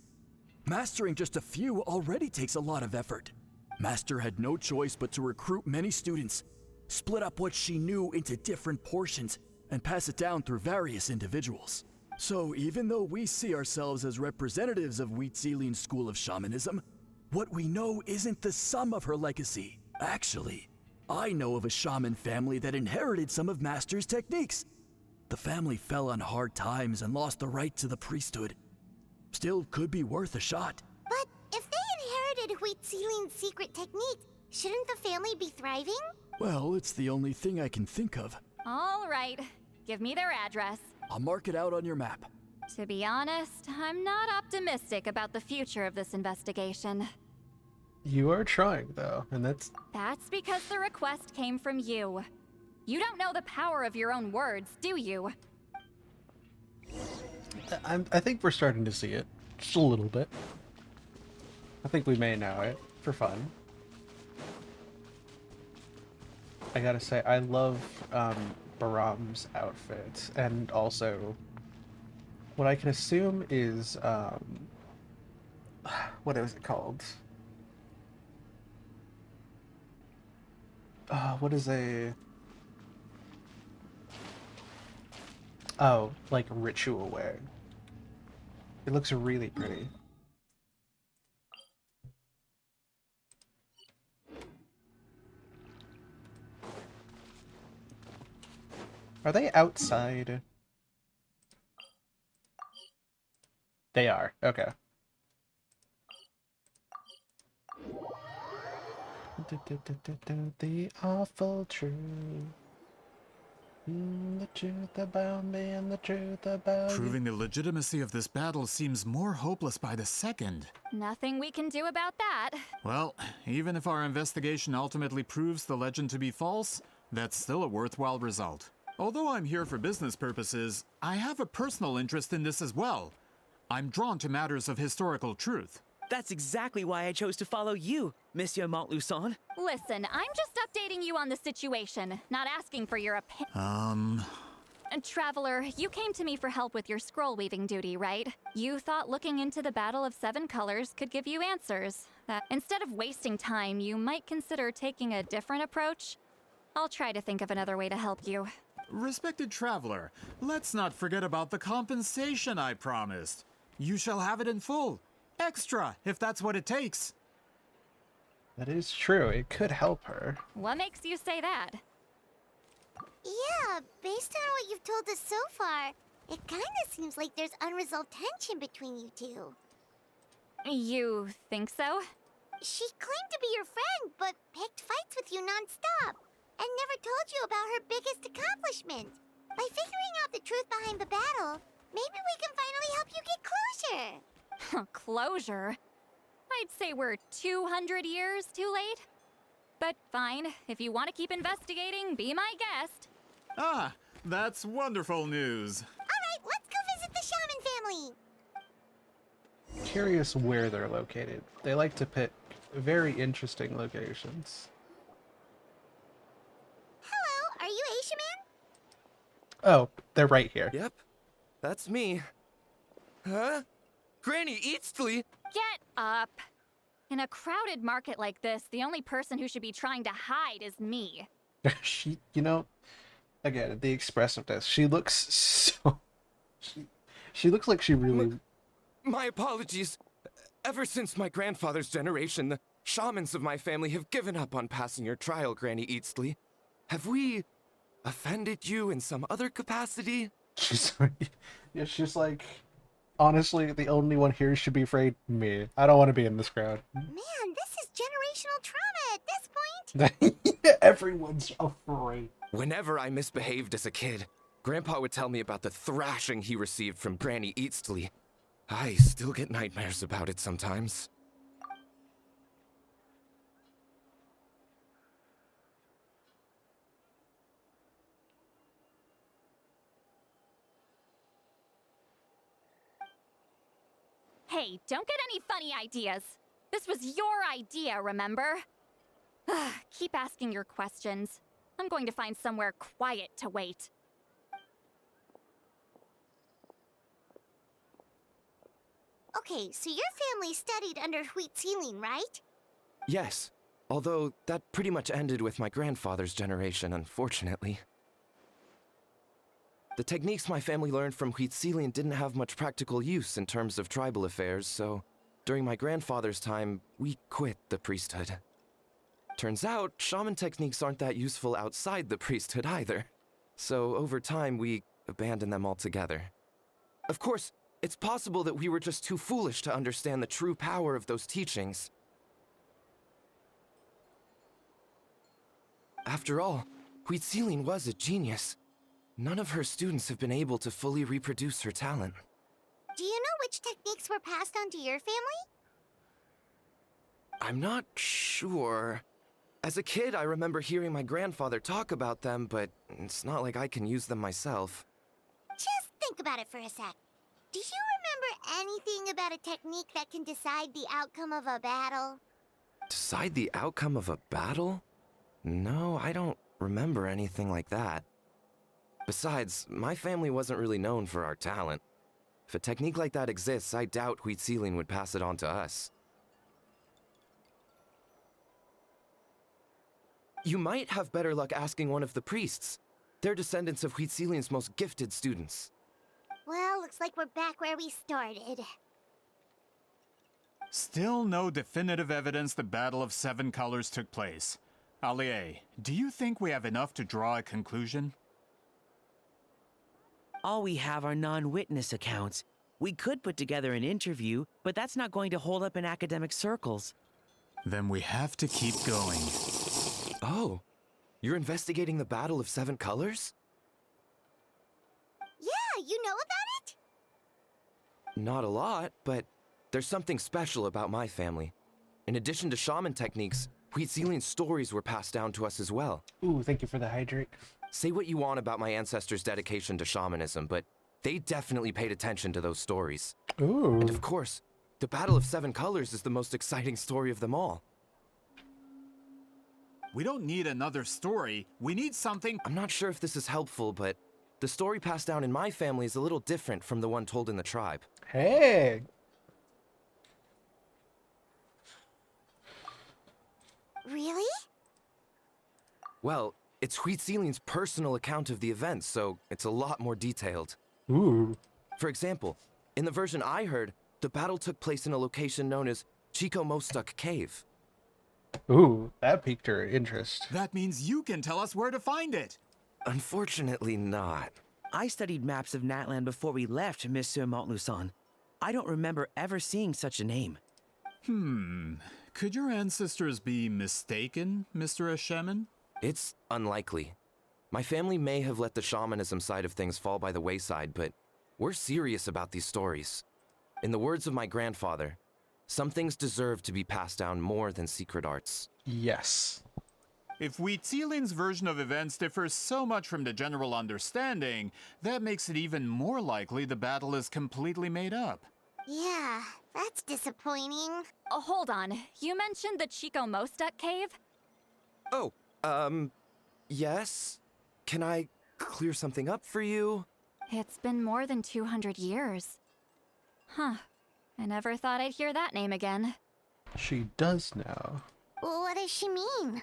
Mastering just a few already takes a lot of effort. Master had no choice but to recruit many students, split up what she knew into different portions, and pass it down through various individuals. So even though we see ourselves as representatives of Wheatzilian's school of shamanism, what we know isn't the sum of her legacy. Actually, I know of a shaman family that inherited some of Master's techniques. The family fell on hard times and lost the right to the priesthood. Still could be worth a shot. But if they inherited Wheatzilian's secret technique, shouldn't the family be thriving? Well, it's the only thing I can think of. All right, give me their address. I'll mark it out on your map. To be honest, I'm not optimistic about the future of this investigation. You are trying, though, and that's because the request came from you. You don't know the power of your own words, do you? I think we're starting to see it. Just a little bit. I think we may know it, for fun. I gotta say, I love Baram's outfit, and also what I can assume is, what is it called? What is a... Oh, like ritual wear. It looks really pretty. Are they outside? They are. Okay. The awful truth. The truth about me and the truth about Proving the legitimacy of this battle seems more hopeless by the second. Nothing we can do about that. Well, even if our investigation ultimately proves the legend to be false, that's still a worthwhile result. Although I'm here for business purposes, I have a personal interest in this as well. I'm drawn to matters of historical truth. That's exactly why I chose to follow you, Monsieur Montluçon. Listen, I'm just updating you on the situation, not asking for your opinion. Traveler, you came to me for help with your scroll weaving duty, right? You thought looking into the Battle of Seven Colors could give you answers. That instead of wasting time, you might consider taking a different approach. I'll try to think of another way to help you. Respected traveler, let's not forget about the compensation I promised. You shall have it in full. Extra, if that's what it takes. That is true. It could help her. What makes you say that? Yeah, based on what you've told us so far, it kinda seems like there's unresolved tension between you two. You think so? She claimed to be your friend, but picked fights with you non-stop, and never told you about her biggest accomplishment. By figuring out the truth behind the battle, maybe we can finally help you get closure. Closure? I'd say we're 200 years too late. But fine, if you want to keep investigating, be my guest. Ah, that's wonderful news. Alright, let's go visit the shaman family. Curious where they're located. They like to pick very interesting locations. Hello, are you Asia Man? Oh, they're right here. Yep, that's me. Huh? Granny Eatsley? Get up! In a crowded market like this, the only person who should be trying to hide is me. She, you know, again, the expressiveness. She looks so... She looks like she really... My apologies. Ever since my grandfather's generation, the shamans of my family have given up on passing your trial, Granny Eatsley. Have we offended you in some other capacity? She's like, honestly, the only one here should be afraid me. I don't want to be in this crowd. Man, this is generational trauma at this point. Everyone's afraid. Whenever I misbehaved as a kid, Grandpa would tell me about the thrashing he received from Granny Eatsley. I still get nightmares about it sometimes. Hey, don't get any funny ideas. This was your idea, remember? Keep asking your questions. I'm going to find somewhere quiet to wait. Okay, so your family studied under Huitzilin, right? Yes, although that pretty much ended with my grandfather's generation, unfortunately. The techniques my family learned from Huitzilin didn't have much practical use in terms of tribal affairs, so during my grandfather's time, we quit the priesthood. Turns out, shaman techniques aren't that useful outside the priesthood either. So over time, we abandoned them altogether. Of course, it's possible that we were just too foolish to understand the true power of those teachings. After all, Huitzilin was a genius. None of her students have been able to fully reproduce her talent. Do you know which techniques were passed on to your family? I'm not sure. As a kid, I remember hearing my grandfather talk about them, but it's not like I can use them myself. Just think about it for a sec. Do you remember anything about a technique that can decide the outcome of a battle? Decide the outcome of a battle? No, I don't remember anything like that. Besides, my family wasn't really known for our talent. If a technique like that exists, I doubt Huitzilin would pass it on to us. You might have better luck asking one of the priests. They're descendants of Huitzilin's most gifted students. Well, looks like we're back where we started. Still no definitive evidence the Battle of Seven Colors took place. Allie, do you think we have enough to draw a conclusion? All we have are non-witness accounts. We could put together an interview, but that's not going to hold up in academic circles. Then we have to keep going. Oh, you're investigating the Battle of Seven Colors? Yeah, you know about it? Not a lot, but there's something special about my family. In addition to shaman techniques, Huitzilin's stories were passed down to us as well. Ooh, thank you for the hydrate. Say what you want about my ancestors' dedication to shamanism, but they definitely paid attention to those stories. Ooh. And of course, the Battle of Seven Colors is the most exciting story of them all. We don't need another story. We need something. I'm not sure if this is helpful, but the story passed down in my family is a little different from the one told in the tribe. Hey! Really? Well, it's Huitzilin's personal account of the event, so it's a lot more detailed. Ooh. For example, in the version I heard, the battle took place in a location known as Chico Mostuk Cave. Ooh, that piqued her interest. That means you can tell us where to find it. Unfortunately not. I studied maps of Natlan before we left, Monsieur Montluçon. I don't remember ever seeing such a name. Could your ancestors be mistaken, Mr. Shaman? It's unlikely. My family may have let the shamanism side of things fall by the wayside, but we're serious about these stories. In the words of my grandfather, some things deserve to be passed down more than secret arts. Yes. If Huitzilin's version of events differs so much from the general understanding, that makes it even more likely the battle is completely made up. Yeah, that's disappointing. Oh, hold on. You mentioned the Chico Mostuk cave? Oh, yes? Can I clear something up for you? It's been more than 200 years. Huh. I never thought I'd hear that name again. She does now. Well, what does she mean?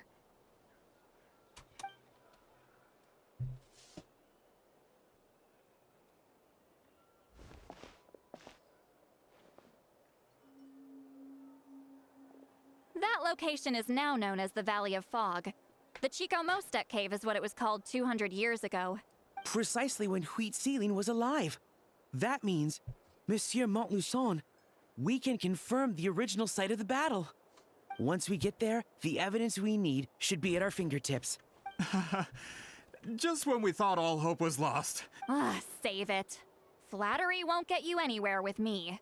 That location is now known as the Valley of Fog. The Chico Mostuk cave is what it was called 200 years ago. Precisely when Huitzilin was alive. That means, Monsieur Montluçon, we can confirm the original site of the battle. Once we get there, the evidence we need should be at our fingertips. Just when we thought all hope was lost. Save it. Flattery won't get you anywhere with me.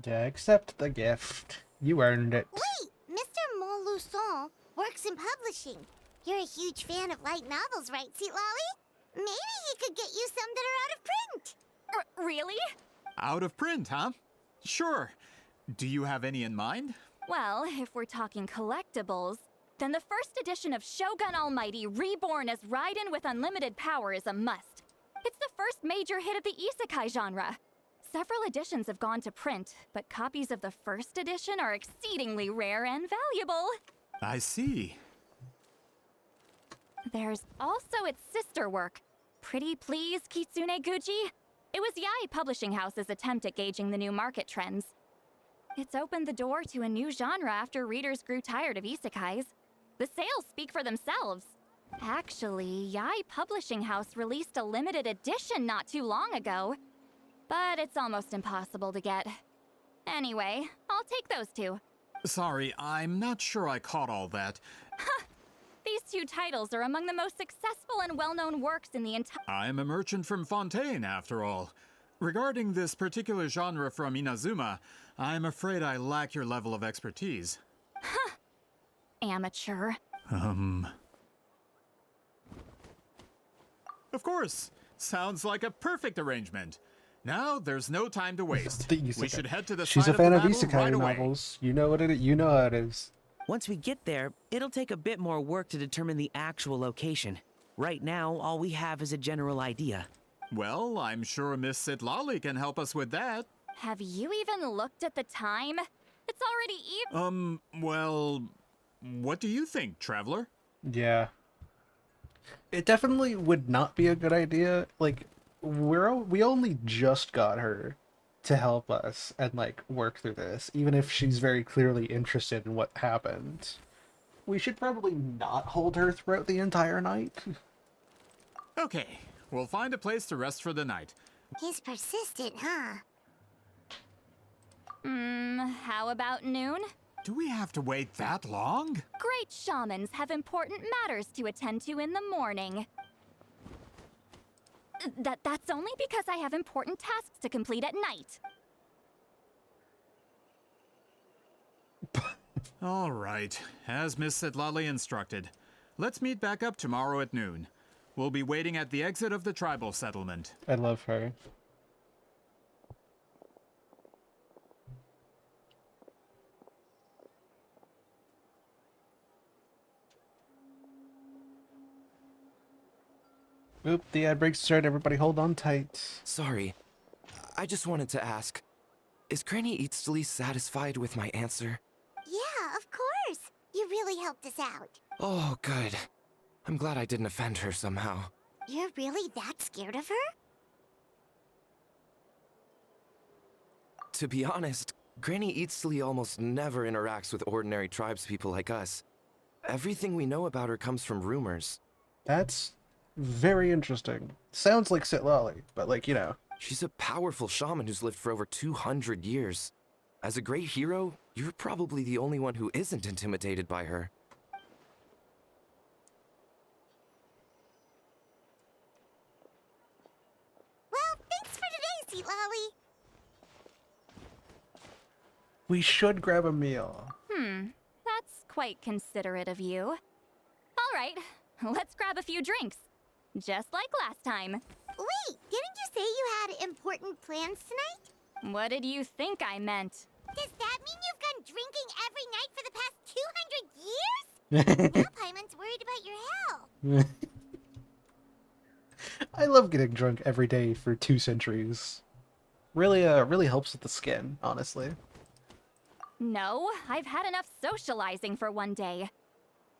Yeah, accept the gift. You earned it. Wait, Mr. Montluçon works in publishing. You're a huge fan of light novels, right, Sweet Lolly? Maybe he could get you some that are out of print. Really? Out of print, huh? Sure. Do you have any in mind? Well, if we're talking collectibles, then the first edition of Shogun Almighty Reborn as Raiden with unlimited power is a must. It's the first major hit of the isekai genre. Several editions have gone to print, but copies of the first edition are exceedingly rare and valuable. I see. There's also its sister work, Pretty Please Kitsune Guji. It was Yai Publishing House's attempt at gauging the new market trends. It's opened the door to a new genre after readers grew tired of isekais. The sales speak for themselves. Actually, Yai Publishing House released a limited edition not too long ago, but it's almost impossible to get. Anyway, I'll take those two. Sorry, I'm not sure I caught all that. These two titles are among the most successful and well-known works in the entire— I'm a merchant from Fontaine, after all. Regarding this particular genre from Inazuma, I'm afraid I lack your level of expertise. Amateur. Of course. Sounds like a perfect arrangement. Now, there's no time to waste. We should head to the She's site a fan of of the battle isekai right away. novels. You know what you know how it is. Once we get there, it'll take a bit more work to determine the actual location. Right now, all we have is a general idea. Well, I'm sure Miss Sitlali can help us with that. Have you even looked at the time? It's already evening. Well, what do you think, Traveler? Yeah. It definitely would not be a good idea. Like, we only just got her to help us and, like, work through this, even if she's very clearly interested in what happened. We should probably not hold her throughout the entire night. Okay, we'll find a place to rest for the night. He's persistent, huh? How about noon? Do we have to wait that long? Great shamans have important matters to attend to in the morning. That's only because I have important tasks to complete at night. All right, as Miss Sitlali instructed. Let's meet back up tomorrow at noon. We'll be waiting at the exit of the tribal settlement. I love her. Oop, the ad breaks start. Everybody hold on tight. Sorry, I just wanted to ask, is Granny Eatsley satisfied with my answer? Yeah, of course. You really helped us out. Oh, good. I'm glad I didn't offend her somehow. You're really that scared of her? To be honest, Granny Eatsley almost never interacts with ordinary tribespeople like us. Everything we know about her comes from rumors. That's very interesting. Sounds like Sitlali, but, like, you know. She's a powerful shaman who's lived for over 200 years. As a great hero, you're probably the only one who isn't intimidated by her. Well, thanks for today, Seatlolly. We should grab a meal. That's quite considerate of you. All right, let's grab a few drinks. Just like last time. Wait, didn't you say you had important plans tonight? What did you think I meant? Does that mean you've gone drinking every night for the past 200 years? Now Paimon's worried about your health. I love getting drunk every day for 2 centuries. Really helps with the skin, honestly. No, I've had enough socializing for one day.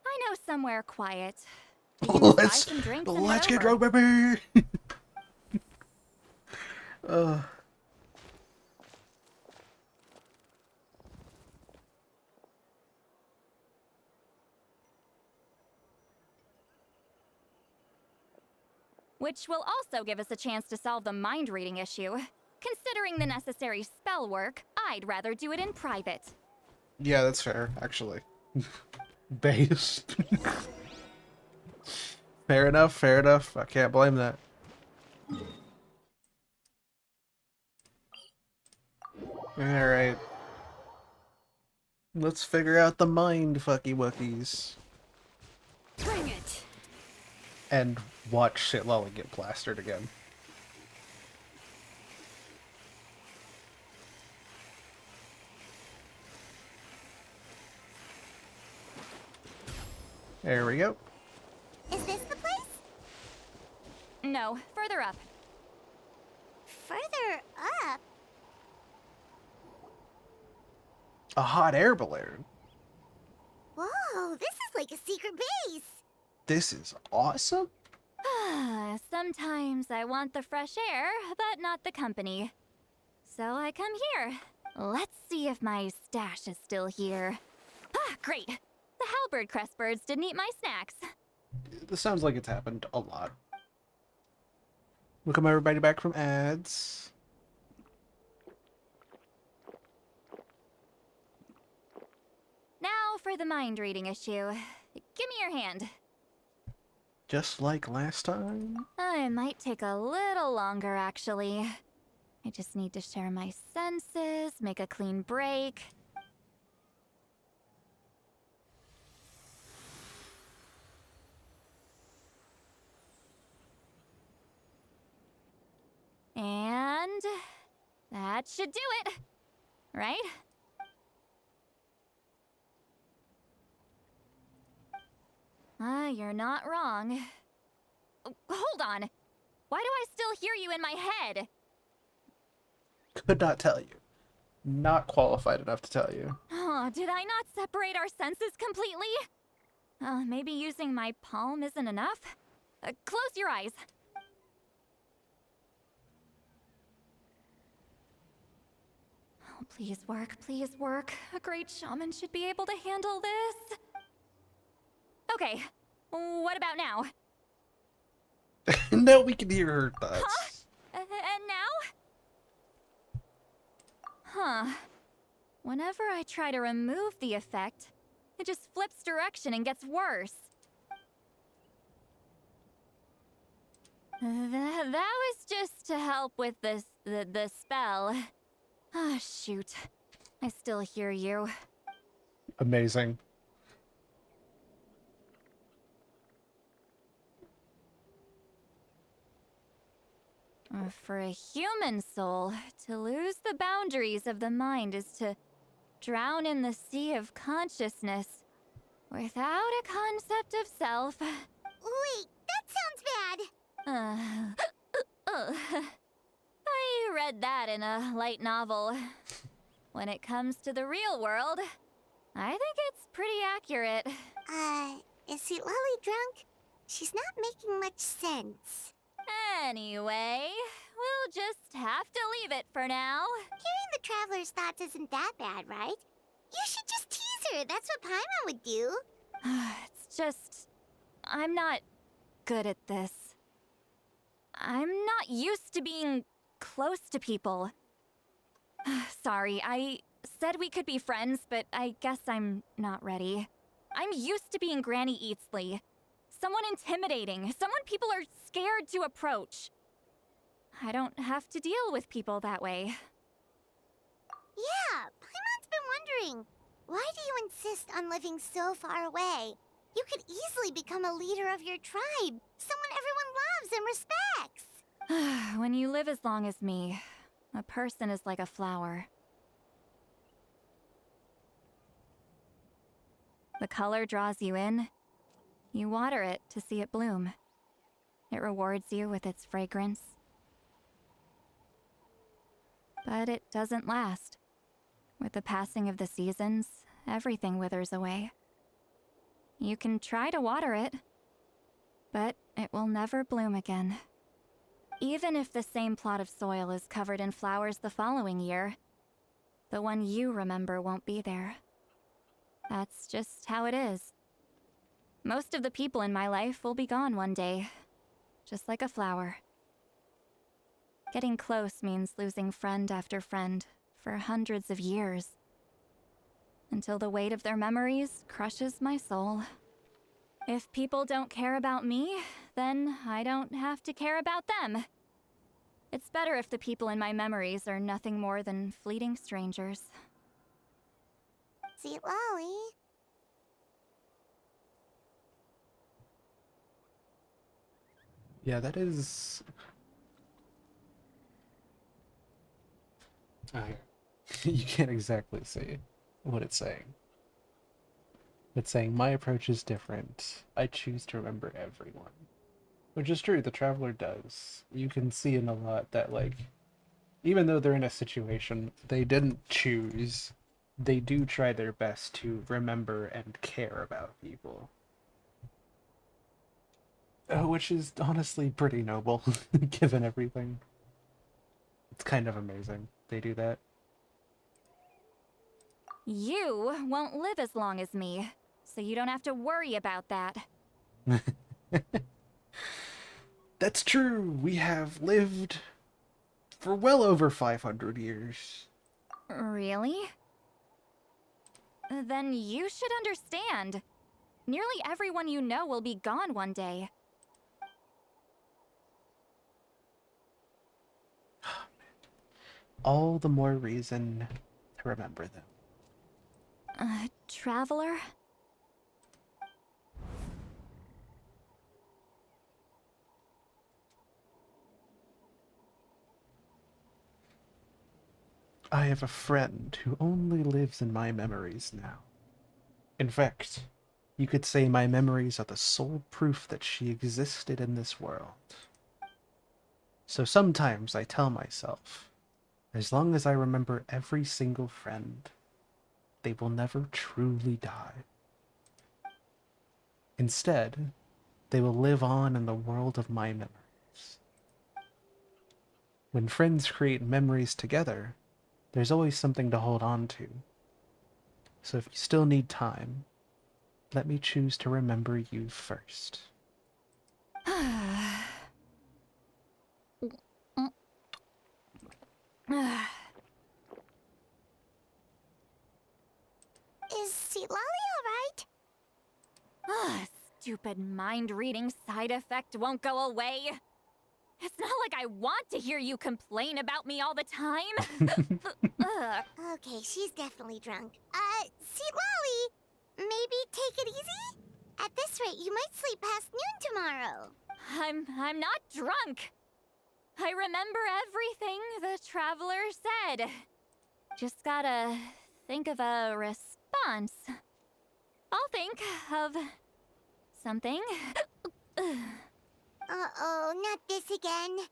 I know somewhere quiet. Let's Let's get drunk, baby. Which will also give us a chance to solve the mind reading issue. Considering the necessary spell work, I'd rather do it in private. Yeah, that's fair, actually. Base. Fair enough, fair enough. I can't blame that. Alright. Let's figure out the mind fucky wuckies. Bring it. And watch Sitlali get plastered again. There we go. Is this the place? No, further up. Further up? A hot air balloon. Whoa, this is like a secret base. This is awesome. Sometimes I want the fresh air, but not the company. So I come here. Let's see if my stash is still here. Ah, great. The halberd crest birds didn't eat my snacks. This sounds like it's happened a lot. Welcome everybody back from ads. Now for the mind reading issue. Give me your hand. Just like last time. It might take a little longer, actually. I just need to share my senses, make a clean break. And that should do it, right? You're not wrong. Hold on. Why do I still hear you in my head? Could not tell you. Not qualified enough to tell you. Oh, did I not separate our senses completely? Maybe using my palm isn't enough? Close your eyes. Oh, please work, please work. A great shaman should be able to handle this. Okay, what about now? No, we can hear her thoughts. Huh? And now? Huh. Whenever I try to remove the effect, it just flips direction and gets worse. That was just to help with the spell. Ah, shoot. I still hear you. Amazing. For a human soul, to lose the boundaries of the mind is to drown in the sea of consciousness without a concept of self. Wait, that sounds bad. I read that in a light novel. When it comes to the real world, I think it's pretty accurate. Is Sweet Lolly drunk? She's not making much sense. Anyway, we'll just have to leave it for now. Hearing the Traveler's thoughts isn't that bad, right? You should just tease her. That's what Paimon would do. It's just... I'm not good at this. I'm not used to being close to people. Sorry, I said we could be friends, but I guess I'm not ready. I'm used to being Granny Eatsley. Someone intimidating, someone people are scared to approach. I don't have to deal with people that way. Yeah, Paimon's been wondering. Why do you insist on living so far away? You could easily become a leader of your tribe. Someone everyone loves and respects. When you live as long as me, a person is like a flower. The color draws you in. You water it to see it bloom. It rewards you with its fragrance. But it doesn't last. With the passing of the seasons, everything withers away. You can try to water it, but it will never bloom again. Even if the same plot of soil is covered in flowers the following year, the one you remember won't be there. That's just how it is. Most of the people in my life will be gone one day, just like a flower. Getting close means losing friend after friend for hundreds of years, until the weight of their memories crushes my soul. If people don't care about me, then I don't have to care about them. It's better if the people in my memories are nothing more than fleeting strangers. Sweet Lolly. Yeah, that is... You can't exactly see what it's saying. It's saying my approach is different. I choose to remember everyone. Which is true, the Traveler does. You can see in a lot that, like, even though they're in a situation they didn't choose, they do try their best to remember and care about people. Which is honestly pretty noble, given everything. It's kind of amazing they do that. You won't live as long as me, so you don't have to worry about that. That's true, we have lived for well over 500 years. Really? Then you should understand. Nearly everyone you know will be gone one day. All the more reason to remember them. Traveler? I have a friend who only lives in my memories now. In fact, you could say my memories are the sole proof that she existed in this world. So sometimes I tell myself, as long as I remember every single friend, they will never truly die. Instead, they will live on in the world of my memories. When friends create memories together, there's always something to hold on to. So if you still need time, let me choose to remember you first. Is Seatlolly alright? Stupid mind-reading side effect won't go away. It's not like I want to hear you complain about me all the time. Okay, she's definitely drunk. Seatlolly, maybe take it easy? At this rate, you might sleep past noon tomorrow. I'm not drunk. I remember everything the Traveler said. Just gotta think of a response. I'll think of something. Uh-oh, not this again.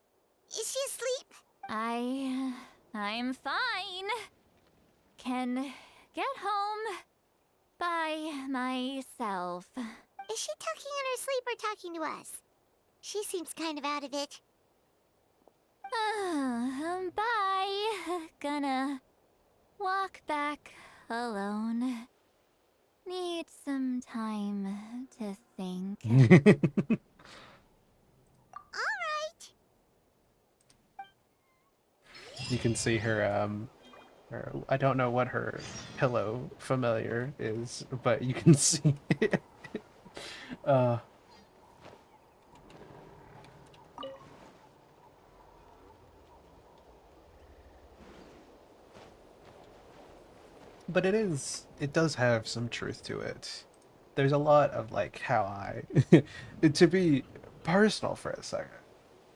Is she asleep? I'm fine. Can get home by myself. Is she talking in her sleep or talking to us? She seems kind of out of it. Bye. Gonna walk back alone. Need some time to think. Alright. You can see her, I don't know what her pillow familiar is, but you can see but it does have some truth to it. There's a lot of like how I, to be personal for a second,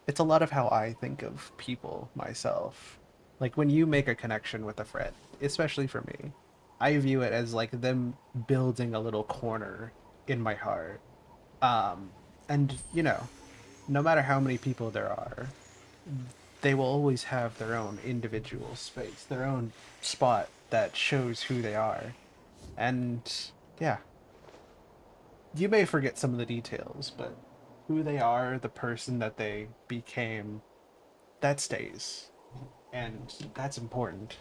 it's a lot of how I think of people myself. Like when you make a connection with a friend, especially for me, I view it as like them building a little corner in my heart. And you know, no matter how many people there are, they will always have their own individual space, their own spot that shows who they are. And yeah, you may forget some of the details, but who they are, the person that they became, that stays. And that's important.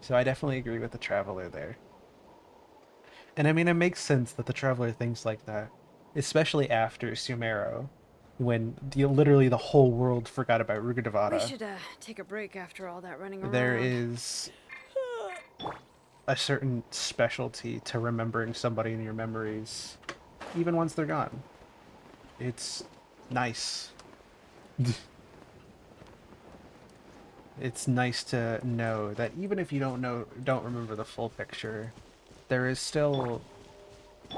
So I definitely agree with the Traveler there. And I mean, it makes sense that the Traveler thinks like that, especially after Sumero, when literally the whole world forgot about We Rugadavada. should take a break after all that running around. There is a certain specialty to remembering somebody in your memories, even once they're gone. It's nice. It's nice to know that even if you don't remember the full picture, there is still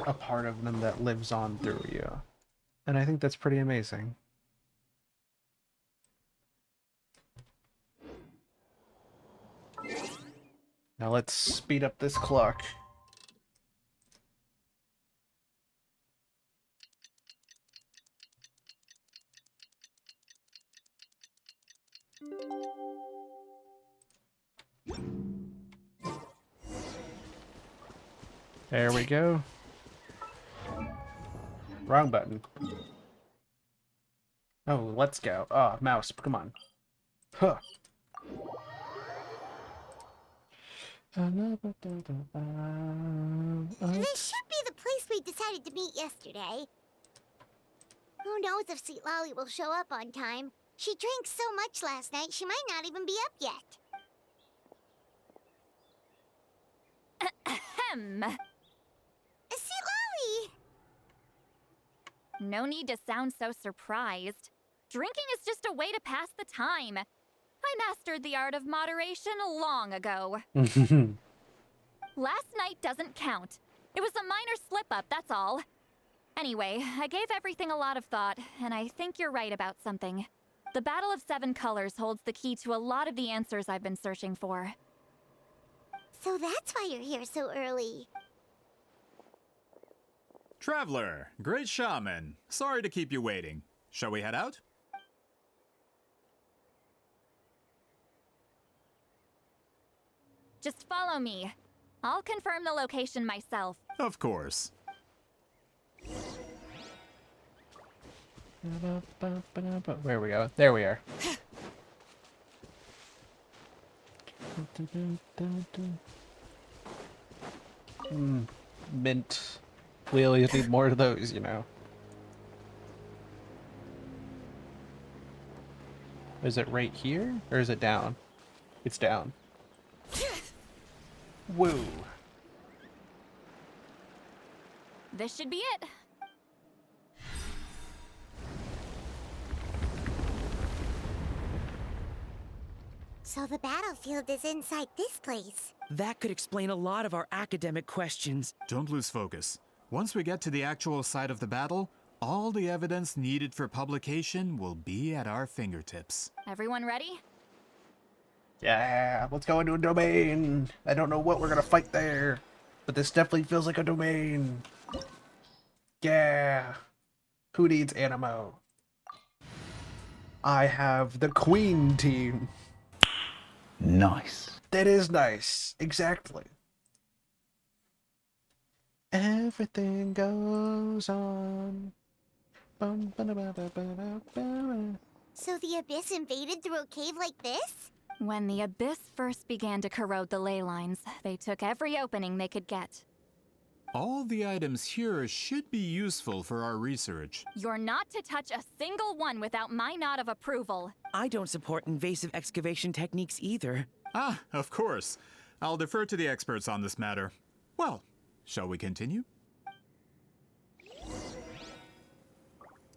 a part of them that lives on through you. And I think that's pretty amazing. Now let's speed up this clock. There we go. Wrong button. Oh, let's go. Oh, mouse, come on. Huh. This should be the place we decided to meet yesterday. Who knows if Sweet Lolly will show up on time? She drank so much last night, she might not even be up yet. Ahem. Sweet Lolly! No need to sound so surprised. Drinking is just a way to pass the time. I mastered the art of moderation long ago. Last night doesn't count. It was a minor slip-up, that's all. Anyway, I gave everything a lot of thought, and I think you're right about something. The Battle of Seven Colors holds the key to a lot of the answers I've been searching for. So that's why you're here so early. Traveler, great shaman. Sorry to keep you waiting. Shall we head out? Just follow me. I'll confirm the location myself. Of course. Where we go? There we are. Mint. We always need more of those, you know. Is it right here? Or is it down? It's down. Woo. This should be it. So the battlefield is inside this place. That could explain a lot of our academic questions. Don't lose focus. Once we get to the actual site of the battle, all the evidence needed for publication will be at our fingertips. Everyone ready? Yeah, let's go into a domain. I don't know what we're gonna fight there, but this definitely feels like a domain. Yeah. Who needs Animo? I have the Queen team. Nice. That is nice. Exactly. Everything goes on. So the Abyss invaded through a cave like this? When the Abyss first began to corrode the ley lines, they took every opening they could get. All the items here should be useful for our research. You're not to touch a single one without my nod of approval. I don't support invasive excavation techniques either. Ah, of course. I'll defer to the experts on this matter. Well, shall we continue?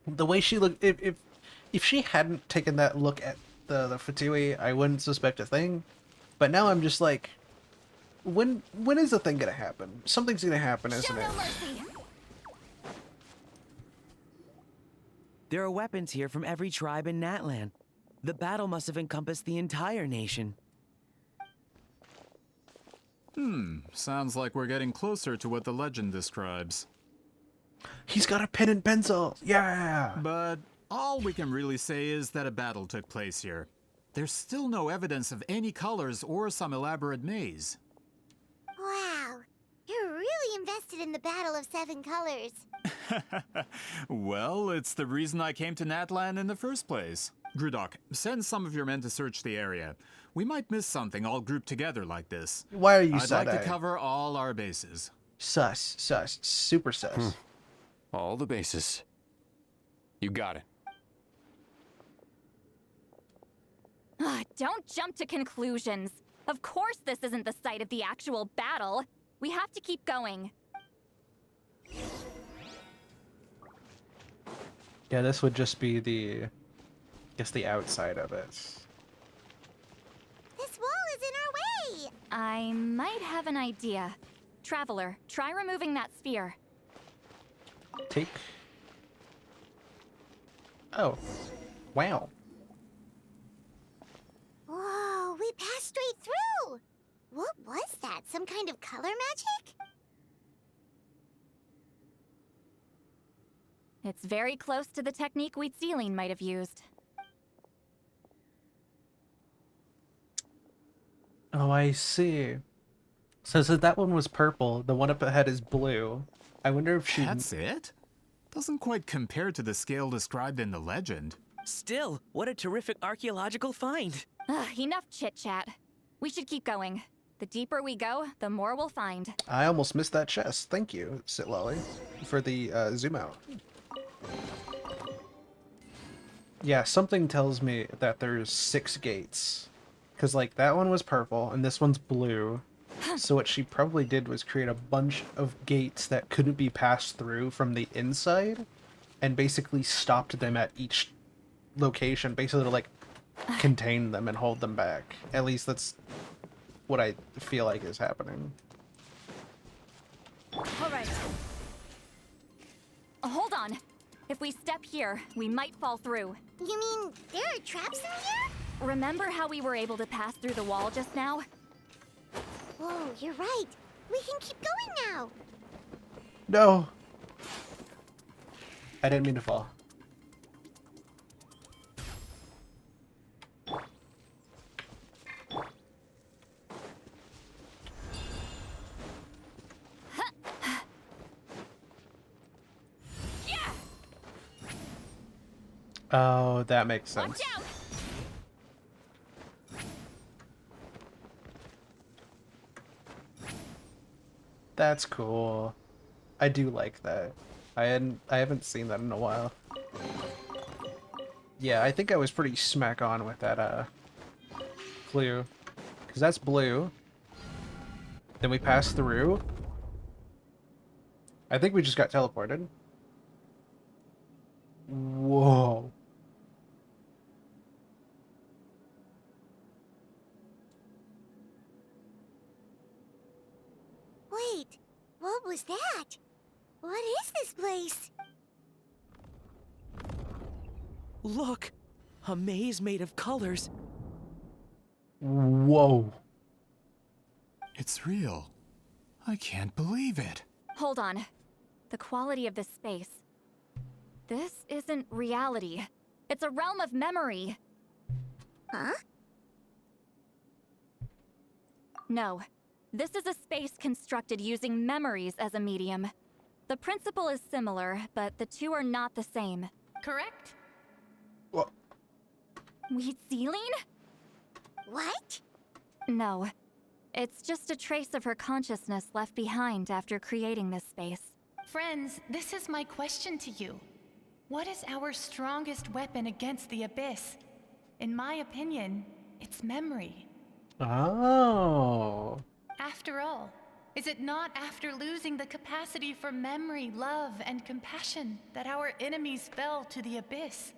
The way she looked, if she hadn't taken that look at the Fatui, I wouldn't suspect a thing. But now I'm just like, when is the thing gonna happen? Something's gonna happen, isn't it? There are weapons here from every tribe in Natlan. The battle must have encompassed the entire nation. Sounds like we're getting closer to what the legend describes. He's got a pen and pencil! Yeah! But all we can really say is that a battle took place here. There's still no evidence of any colors or some elaborate maze. Wow, you're really invested in the Battle of Seven Colors. Well, it's the reason I came to Natlan in the first place. Grudok, send some of your men to search the area. We might miss something all grouped together like this. Why are you I'd like to side-eyeing? cover all our bases. Sus, super sus. All the bases. You got it. Don't jump to conclusions. Of course this isn't the site of the actual battle. We have to keep going. Yeah, this would just be the, I guess, the outside of it. This wall is in our way! I might have an idea. Traveler, try removing that sphere. Take. Oh. Wow. Whoa, we passed straight through! What was that? Some kind of color magic? It's very close to the technique Wheatsealing might have used. Oh, I see. So that one was purple. The one up ahead is blue. I wonder if she... That's it? Doesn't quite compare to the scale described in the legend. Still, what a terrific archaeological find. Enough chit-chat. We should keep going. The deeper we go, the more we'll find. I almost missed that chest. Thank you, Sit Lolly, for the zoom out. Yeah, something tells me that there's 6 gates. Because, like, that one was purple, and this one's blue. So what she probably did was create a bunch of gates that couldn't be passed through from the inside, and basically stopped them at each location, basically to, like, contain them and hold them back. At least that's what I feel like is happening. All right. Hold on. If we step here, we might fall through. You mean there are traps in here? Remember how we were able to pass through the wall just now? Whoa, you're right. We can keep going now. No! I didn't mean to fall. Oh, that makes sense. Watch out! That's cool. I do like that. I haven't seen that in a while. Yeah, I think I was pretty smack on with that clue. Cause that's blue. Then we pass through. I think we just got teleported. Whoa. Wait, what was that? What is this place? Look! A maze made of colors. Whoa. It's real. I can't believe it. Hold on. The quality of this space. This isn't reality. It's a realm of memory. Huh? No. This is a space constructed using memories as a medium. The principle is similar, but the two are not the same. Correct? What? Wheatzealing? What? No. It's just a trace of her consciousness left behind after creating this space. Friends, this is my question to you. What is our strongest weapon against the Abyss? In my opinion, it's memory. Oh. After all, is it not after losing the capacity for memory, love, and compassion that our enemies fell to the Abyss?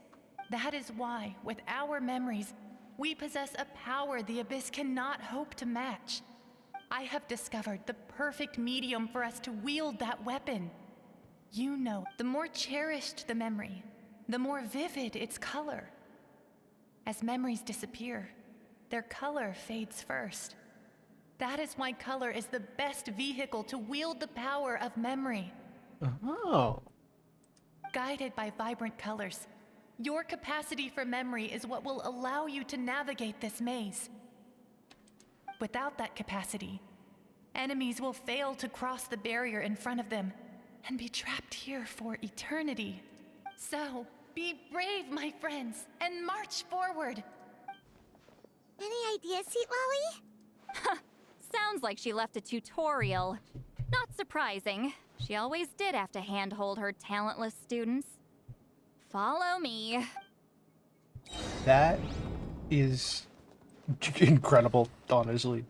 That is why, with our memories, we possess a power the Abyss cannot hope to match. I have discovered the perfect medium for us to wield that weapon. You know, the more cherished the memory, the more vivid its color. As memories disappear, their color fades first. That is why color is the best vehicle to wield the power of memory. Oh. Guided by vibrant colors, your capacity for memory is what will allow you to navigate this maze. Without that capacity, enemies will fail to cross the barrier in front of them and be trapped here for eternity. So, be brave, my friends, and march forward. Any ideas, Seat Lolly? Sounds like she left a tutorial. Not surprising. She always did have to handhold her talentless students. Follow me. That is incredible, honestly.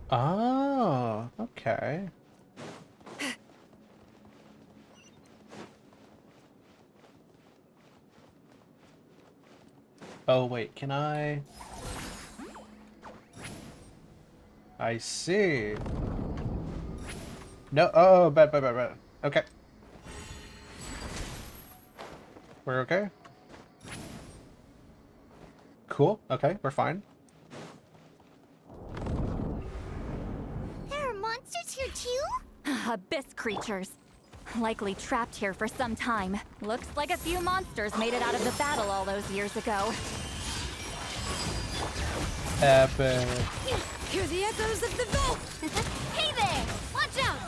Oh, okay. Oh, wait, can I see. No, oh, bad. Okay. We're okay? Cool, okay, we're fine. There are monsters here too? Abyss creatures. Likely trapped here for some time. Looks like a few monsters made it out of the battle all those years ago. Epic. Hear the echoes of the vault! Hey there! Watch out!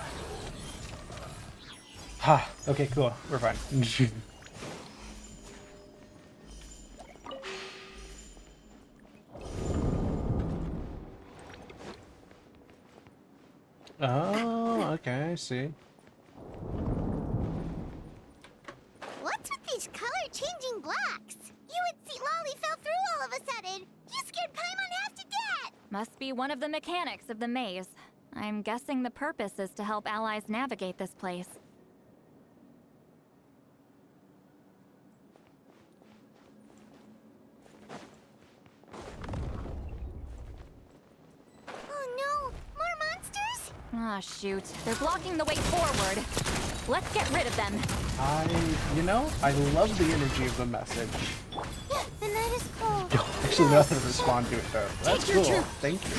Ha. Okay, cool. We're fine. Oh, okay, I see. What's with these color-changing blocks? You would see Lolly fell through all of a sudden. You scared Paimon half to death! Must be one of the mechanics of the maze. I'm guessing the purpose is to help allies navigate this place. Oh no! More monsters? Ah, shoot. They're blocking the way forward. Let's get rid of them. I love the energy of the message. Yeah, the night is cold. Don't actually know how to respond to it though. That's Take your cool. troop. Thank you.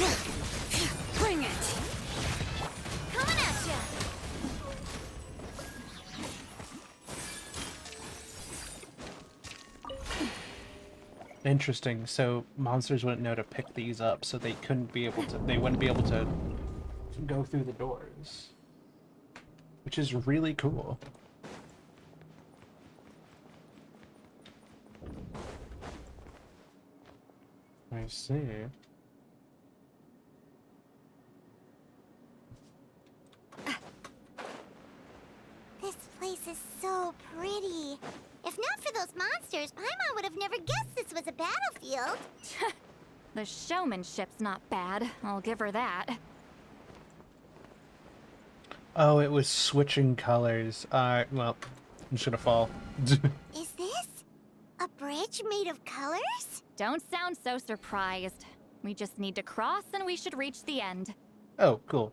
Bring it! Coming at ya! Interesting. So monsters wouldn't know to pick these up, so they wouldn't be able to go through the doors. Which is really cool. I see. This place is so pretty. If not for those monsters, Paimon would have never guessed this was a battlefield. The showmanship's not bad, I'll give her that. Oh, it was switching colors. Well, I'm just gonna fall. Is this a bridge made of colors? Don't sound so surprised. We just need to cross and we should reach the end. Oh, cool.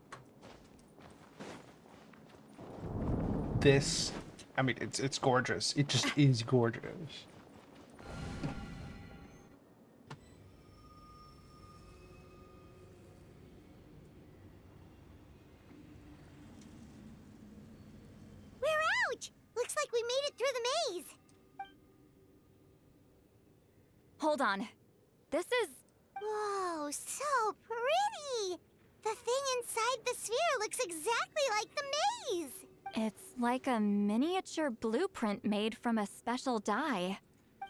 This, I mean, it's gorgeous. It just is gorgeous. We're out! Looks like we made it through the maze. Hold on. This is... Whoa, so pretty! The thing inside the sphere looks exactly like the maze! It's like a miniature blueprint made from a special dye.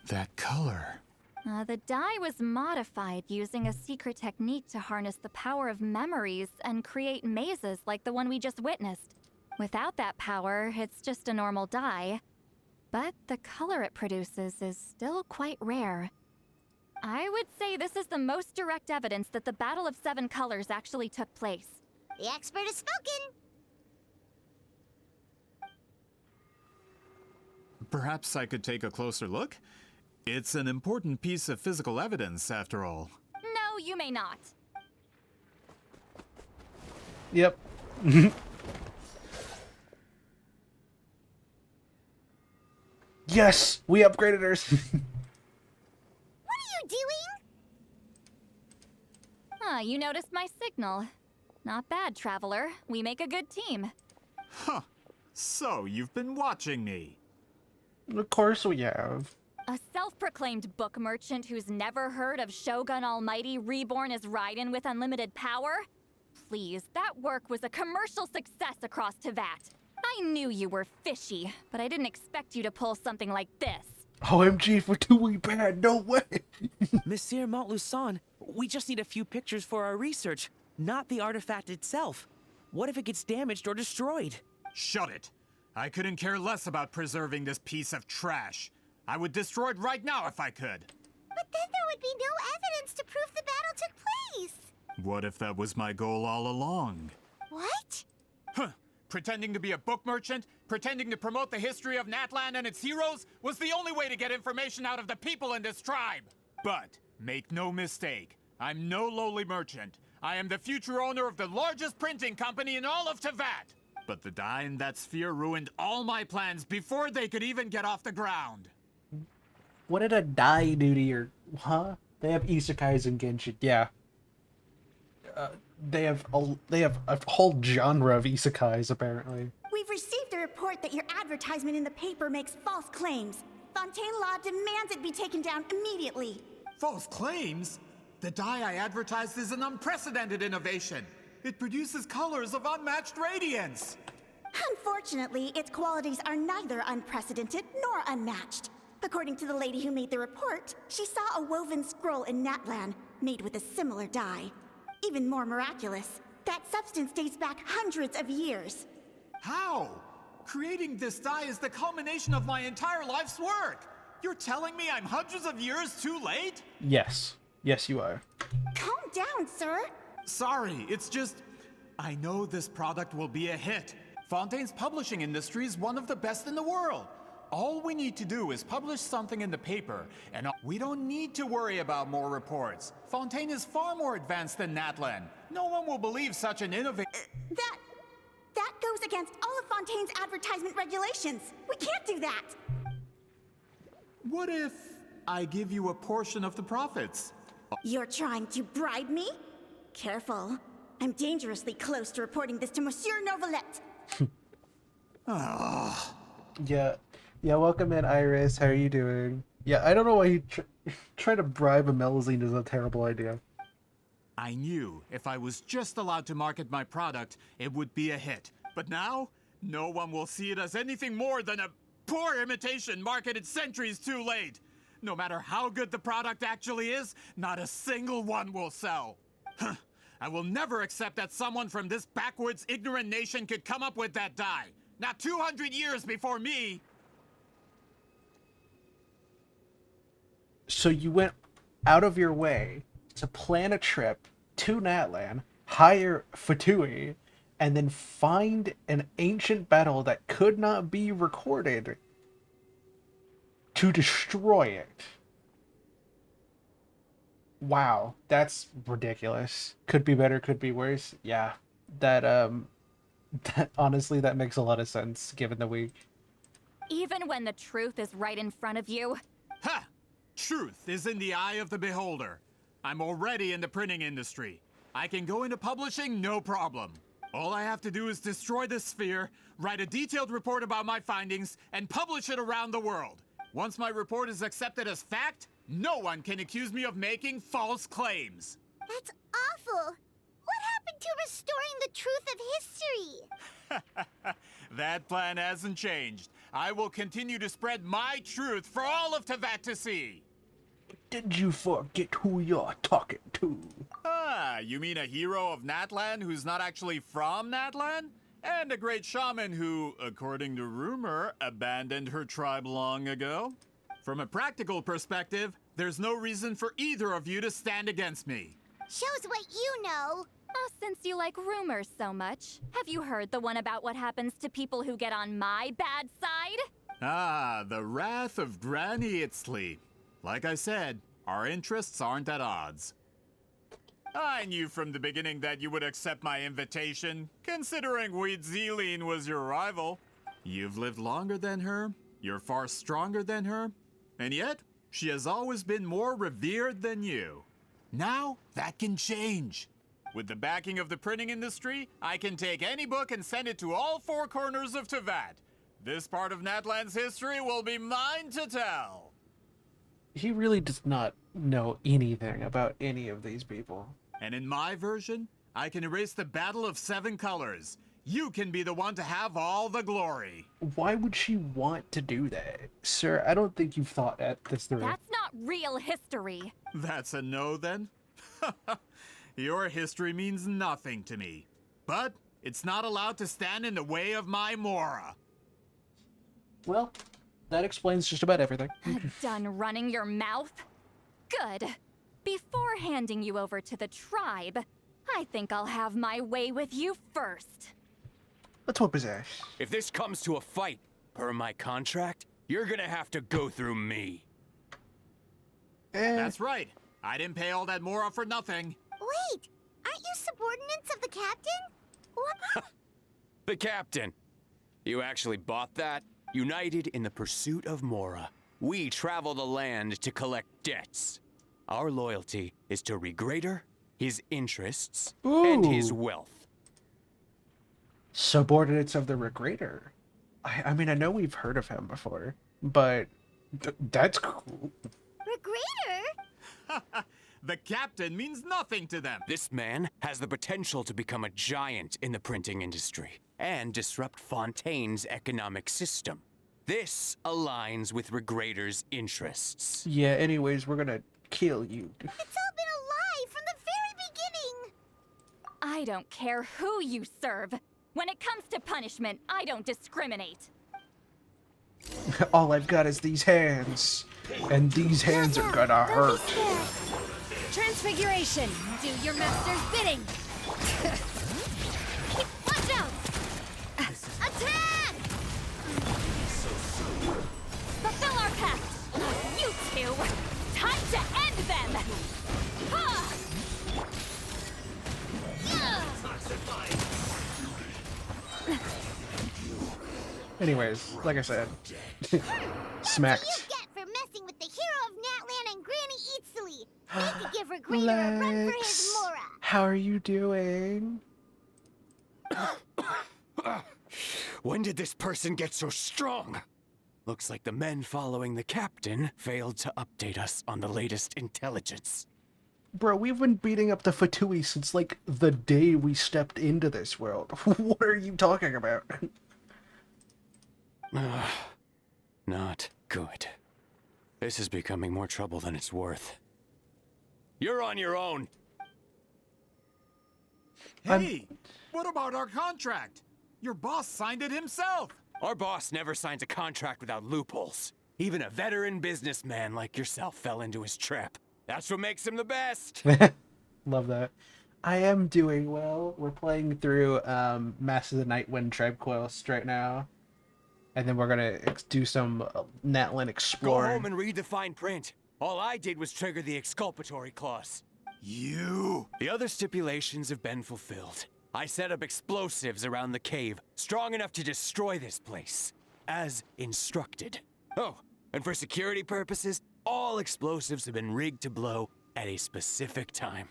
That color. The dye was modified using a secret technique to harness the power of memories and create mazes like the one we just witnessed. Without that power, it's just a normal dye. But the color it produces is still quite rare. I would say this is the most direct evidence that the Battle of Seven Colors actually took place. The expert has spoken! Perhaps I could take a closer look? It's an important piece of physical evidence, after all. No, you may not. Yep. Yes, we upgraded ours. What are you doing? Ah, you noticed my signal. Not bad, Traveler. We make a good team. Huh. So, you've been watching me. Of course we have. A self-proclaimed book merchant who's never heard of Shogun Almighty reborn as Raiden with unlimited power? Please, that work was a commercial success across Tevat. I knew you were fishy, but I didn't expect you to pull something like this. OMG for doing bad, no way! Monsieur Montluçon, we just need a few pictures for our research, not the artifact itself. What if it gets damaged or destroyed? Shut it! I couldn't care less about preserving this piece of trash. I would destroy it right now if I could. But then there would be no evidence to prove the battle took place. What if that was my goal all along? What? Huh. Pretending to be a book merchant, pretending to promote the history of Natlan and its heroes, was the only way to get information out of the people in this tribe. But, make no mistake, I'm no lowly merchant. I am the future owner of the largest printing company in all of Tevat. But the dye in that sphere ruined all my plans before they could even get off the ground. What did a dye do to your... Huh? They have isekais in Genshin, yeah. They have a whole genre of isekais, apparently. We've We've received a report that your advertisement in the paper makes false claims. Fontaine Law demands it be taken down immediately. False claims? The dye I advertised is an unprecedented innovation. It produces colors of unmatched radiance. Unfortunately, its qualities are neither unprecedented nor unmatched. According to the lady who made the report, she saw a woven scroll in Natlan made with a similar dye. Even more miraculous, that substance dates back hundreds of years. How? Creating this dye is the culmination of my entire life's work. You're telling me I'm hundreds of years too late? Yes. Yes, you are. Calm down, sir. Sorry, it's just... I know this product will be a hit. Fontaine's publishing industry is one of the best in the world. All we need to do is publish something in the paper, and we don't need to worry about more reports. Fontaine is far more advanced than Natlan. No one will believe such an innovation. That goes against all of Fontaine's advertisement regulations. We can't do that. What if I give you a portion of the profits? You're trying to bribe me? Careful. I'm dangerously close to reporting this to Monsieur Novelette. Yeah, welcome in, Iris. How are you doing? Yeah, I don't know why you try to bribe a Melazine is a terrible idea. I knew if I was just allowed to market my product, it would be a hit. But now, no one will see it as anything more than a poor imitation marketed centuries too late. No matter how good the product actually is, not a single one will sell. I will never accept that someone from this backwards, ignorant nation could come up with that dye. Not 200 years before me! So you went out of your way to plan a trip to Natlan, hire Fatui, and then find an ancient battle that could not be recorded to destroy it. Wow, that's ridiculous. Could be better, could be worse. Yeah, that honestly, that makes a lot of sense given the week. Even when the truth is right in front of you. Ha! Truth is in the eye of the beholder. I'm already in the printing industry. I can go into publishing, no problem. All I have to do is destroy this sphere, write a detailed report about my findings, and publish it around the world. Once my report is accepted as fact, no one can accuse me of making false claims. That's awful. What happened to restoring the truth of history? That plan hasn't changed. I will continue to spread my truth for all of Tevat to see. Did you forget who you're talking to? Ah, you mean a hero of Natlan who's not actually from Natlan? And a great shaman who, according to rumor, abandoned her tribe long ago? From a practical perspective, there's no reason for either of you to stand against me. Shows what you know. Oh, since you like rumors so much, have you heard the one about what happens to people who get on my bad side? Ah, the wrath of Granny Itzley. Like I said, our interests aren't at odds. I knew from the beginning that you would accept my invitation, considering Huitziline was your rival. You've lived longer than her, you're far stronger than her, and yet, she has always been more revered than you. Now, that can change. With the backing of the printing industry, I can take any book and send it to all four corners of Tevat. This part of Natlan's history will be mine to tell. He really does not know anything about any of these people. And in my version, I can erase the Battle of Seven Colors. You can be the one to have all the glory. Why would she want to do that? Sir, I don't think you've thought this through. That's not real history. That's a no, then? Your history means nothing to me. But it's not allowed to stand in the way of my Mora. Well, that explains just about everything. Done running your mouth? Good. Before handing you over to the tribe, I think I'll have my way with you first. Let's hope his ass. If this comes to a fight, per my contract, you're gonna have to go through me. That's right. I didn't pay all that Mora for nothing. Wait, aren't you subordinates of the captain? What? The captain. You actually bought that? United in the pursuit of Mora, we travel the land to collect debts. Our loyalty is to Regreater, his interests, and his wealth. Subordinates of the Regrator. I mean, I know we've heard of him before, but that's cool. Regrator? The captain means nothing to them. This man has the potential to become a giant in the printing industry and disrupt Fontaine's economic system. This aligns with Regrator's interests. Yeah, anyways, we're gonna kill you. It's all been a lie from the very beginning! I don't care who you serve. When it comes to punishment, I don't discriminate. All I've got is these hands, and these hands are gonna hurt. Transfiguration! Do your master's bidding! Watch out! Attack! Fulfill our pact! You two! Time to end them! Ha! Anyways, like I said, smacked. What do you get for messing with the hero of Natlan and Granny Eatsley? They could give Regrator a run for his Mora. How are you doing? When did this person get so strong? Looks like the men following the captain failed to update us on the latest intelligence. Bro, we've been beating up the Fatui since, like, the day we stepped into this world. What are you talking about? Not good. This is becoming more trouble than it's worth. You're on your own! Hey! What about our contract? Your boss signed it himself! Our boss never signs a contract without loopholes. Even a veteran businessman like yourself fell into his trap. That's what makes him the best! Love that. I am doing well. We're playing through Mass of the Nightwind Tribe Quest right now. And then we're gonna do some Natlan exploring. Go home and read the fine print. All I did was trigger the exculpatory clause. You! The other stipulations have been fulfilled. I set up explosives around the cave, strong enough to destroy this place, as instructed. Oh, and for security purposes, all explosives have been rigged to blow at a specific time.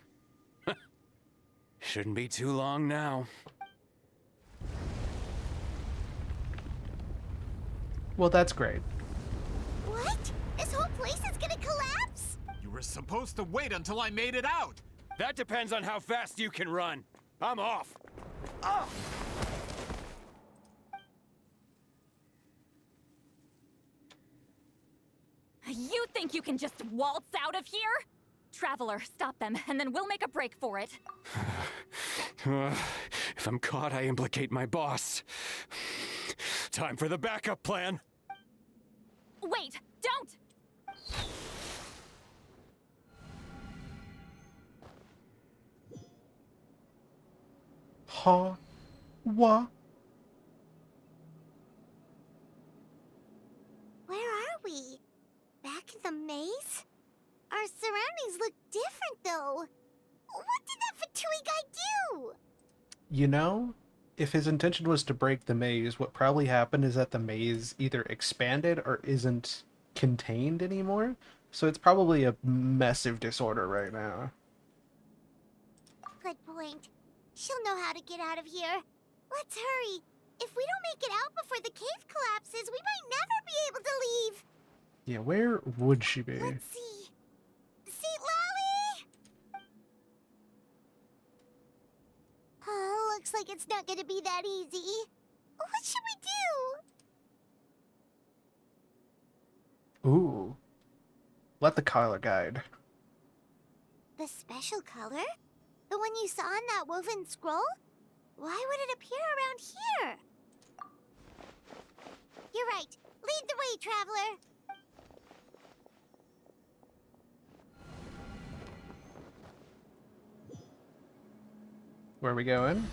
Shouldn't be too long now. Well, that's great. What? This whole place is gonna collapse? You were supposed to wait until I made it out! That depends on how fast you can run. I'm off. Oh! You think you can just waltz out of here? Traveler, stop them, and then we'll make a break for it. If I'm caught, I implicate my boss. Time for the backup plan. Wait, don't! Huh? What? Where are we? Back in the maze? Our surroundings look different, though. What did that Fatui guy do? You know, if his intention was to break the maze, what probably happened is that the maze either expanded or isn't contained anymore. So it's probably a massive disorder right now. Good point. She'll know how to get out of here. Let's hurry. If we don't make it out before the cave collapses, we might never be able to leave. Yeah, where would she be? Let's see. Seat Lolly! Oh, looks like it's not gonna be that easy. What should we do? Ooh. Let the color guide. The special color? The one you saw in that woven scroll? Why would it appear around here? You're right. Lead the way, traveler. Where are we going?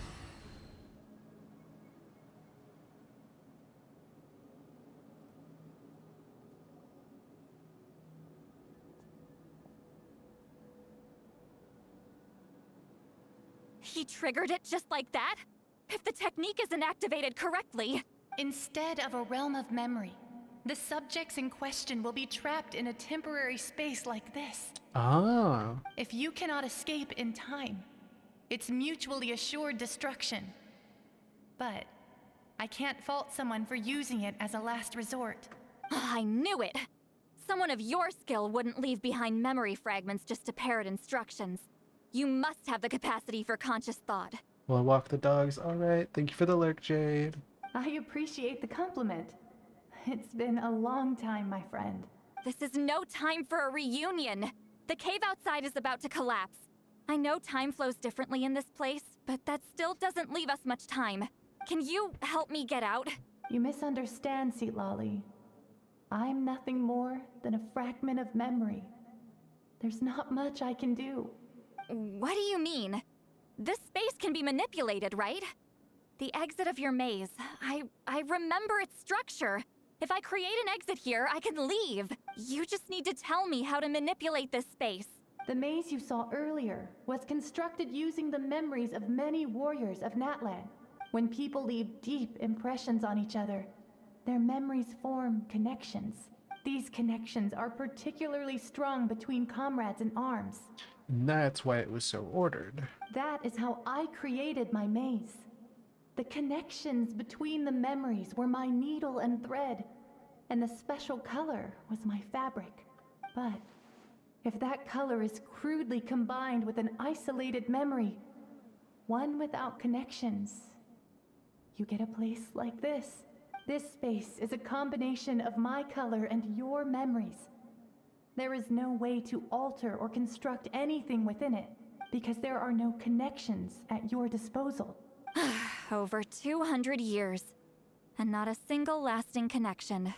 He triggered it just like that? If the technique isn't activated correctly... Instead of a realm of memory, the subjects in question will be trapped in a temporary space like this. Ah. If you cannot escape in time, it's mutually assured destruction. but I can't fault someone for using it as a last resort. I knew it! Someone of your skill wouldn't leave behind memory fragments just to parrot instructions. You must have the capacity for conscious thought. Will I walk the dogs? Alright, thank you for the lurk, Jade. I appreciate the compliment. It's been a long time, my friend. This is no time for a reunion. The cave outside is about to collapse. I know time flows differently in this place, but that still doesn't leave us much time. Can you help me get out? You misunderstand, Lolly. I'm nothing more than a fragment of memory. There's not much I can do. What do you mean? This space can be manipulated, right? The exit of your maze. I remember its structure. If I create an exit here, I can leave. You just need to tell me how to manipulate this space. The maze you saw earlier was constructed using the memories of many warriors of Natlan. When people leave deep impressions on each other, their memories form connections. These connections are particularly strong between comrades in arms. And that's why it was so ordered. That is how I created my maze. The connections between the memories were my needle and thread, and the special color was my fabric. But if that color is crudely combined with an isolated memory, one without connections, you get a place like this. This space is a combination of my color and your memories. There is no way to alter or construct anything within it, because there are no connections at your disposal. Over 200 years, and not a single lasting connection.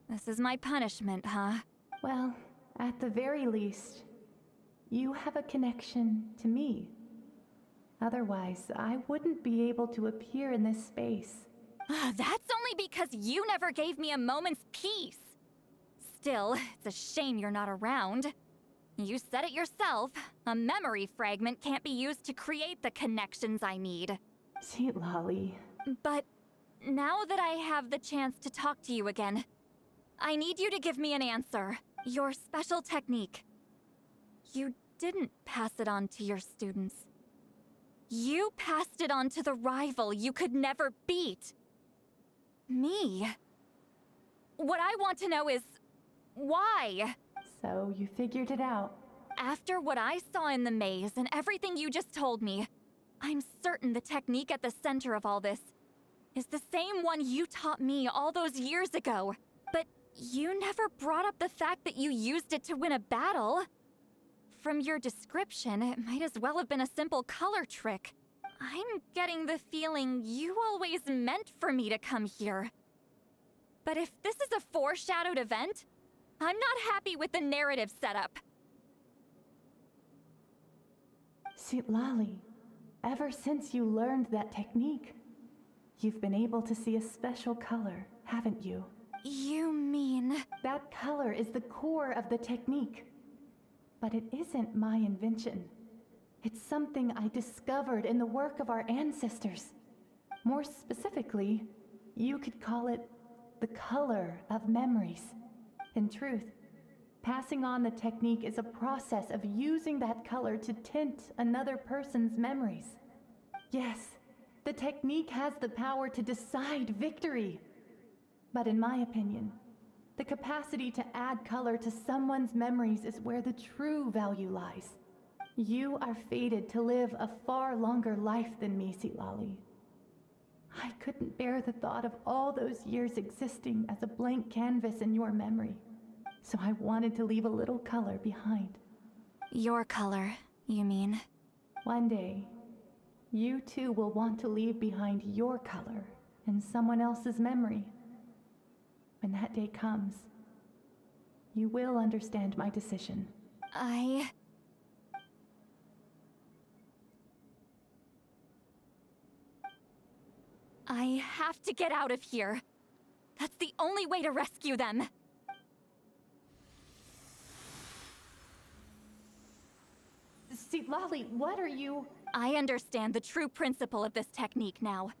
This is my punishment, huh? Well, at the very least, you have a connection to me. Otherwise, I wouldn't be able to appear in this space. That's only because you never gave me a moment's peace. Still, it's a shame you're not around. You said it yourself. A memory fragment can't be used to create the connections I need. Sweet Lolly. But now that I have the chance to talk to you again, I need you to give me an answer. Your special technique. You didn't pass it on to your students. You passed it on to the rival you could never beat. Me. What I want to know is, why? So you figured it out. After what I saw in the maze and everything you just told me, I'm certain the technique at the center of all this is the same one you taught me all those years ago. But you never brought up the fact that you used it to win a battle. From your description, it might as well have been a simple color trick. I'm getting the feeling you always meant for me to come here. But if this is a foreshadowed event, I'm not happy with the narrative setup. Sweet Lolly, ever since you learned that technique, you've been able to see a special color, haven't you? You mean... That color is the core of the technique. But it isn't my invention. It's something I discovered in the work of our ancestors. More specifically, you could call it the color of memories. In truth, passing on the technique is a process of using that color to tint another person's memories. Yes, the technique has the power to decide victory. But in my opinion, the capacity to add color to someone's memories is where the true value lies. You are fated to live a far longer life than me, Lolly. I couldn't bear the thought of all those years existing as a blank canvas in your memory. So I wanted to leave a little color behind. Your color, you mean? One day, you too will want to leave behind your color in someone else's memory. When that day comes, you will understand my decision. I have to get out of here. That's the only way to rescue them. Lolly, what are you... I understand the true principle of this technique now.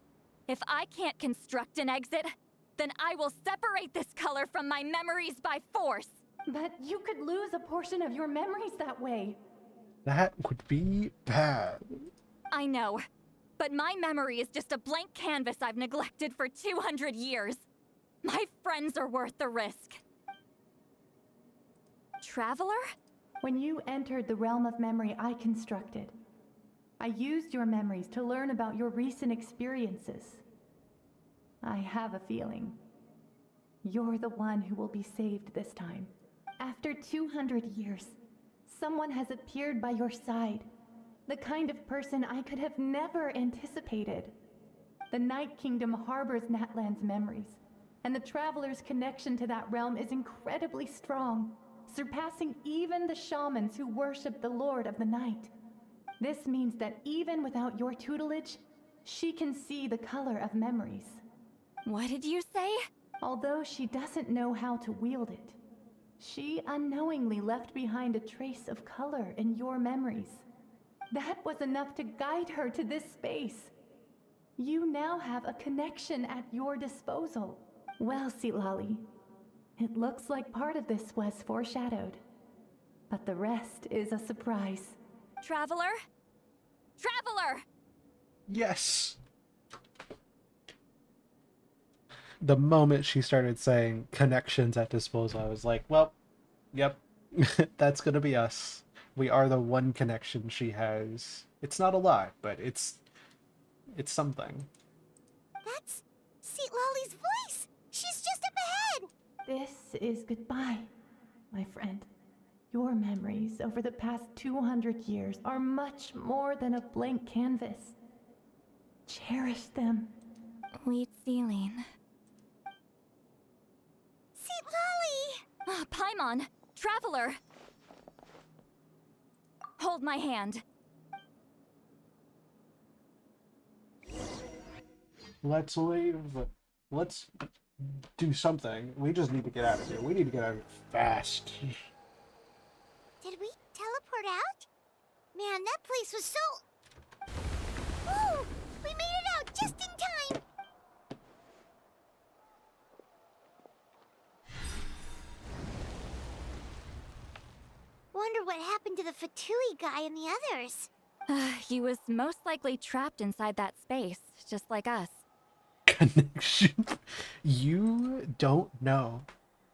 If I can't construct an exit, then I will separate this color from my memories by force. But you could lose a portion of your memories that way. That would be bad. I know. But my memory is just a blank canvas I've neglected for 200 years. My friends are worth the risk. Traveler? When you entered the realm of memory I constructed, I used your memories to learn about your recent experiences. I have a feeling you're the one who will be saved this time. After 200 years, someone has appeared by your side. The kind of person I could have never anticipated. The Night Kingdom harbors Natlan's memories, and the Traveler's connection to that realm is incredibly strong, surpassing even the shamans who worship the Lord of the Night. This means that even without your tutelage, she can see the color of memories. What did you say? Although she doesn't know how to wield it, she unknowingly left behind a trace of color in your memories. That was enough to guide her to this space. You now have a connection at your disposal. Well, Sitlali, it looks like part of this was foreshadowed, but the rest is a surprise. Traveler? Traveler! Yes. The moment she started saying connections at disposal, I was like, well, yep, that's gonna be us. We are the one connection she has. It's not a lot, but it's something. That's Sitlali's voice! She's just up ahead! This is goodbye, my friend. Your memories over the past 200 years are much more than a blank canvas. Cherish them. Wheatsealing. Sitlali! Paimon! Traveler! Hold my hand. Let's leave. Let's do something. We just need to get out of here. We need to get out of here fast. Did we teleport out? Man, that place was so... Woo! We made it out just in time! Wonder what happened to the Fatui guy and the others. He was most likely trapped inside that space, just like us. Connection. You don't know.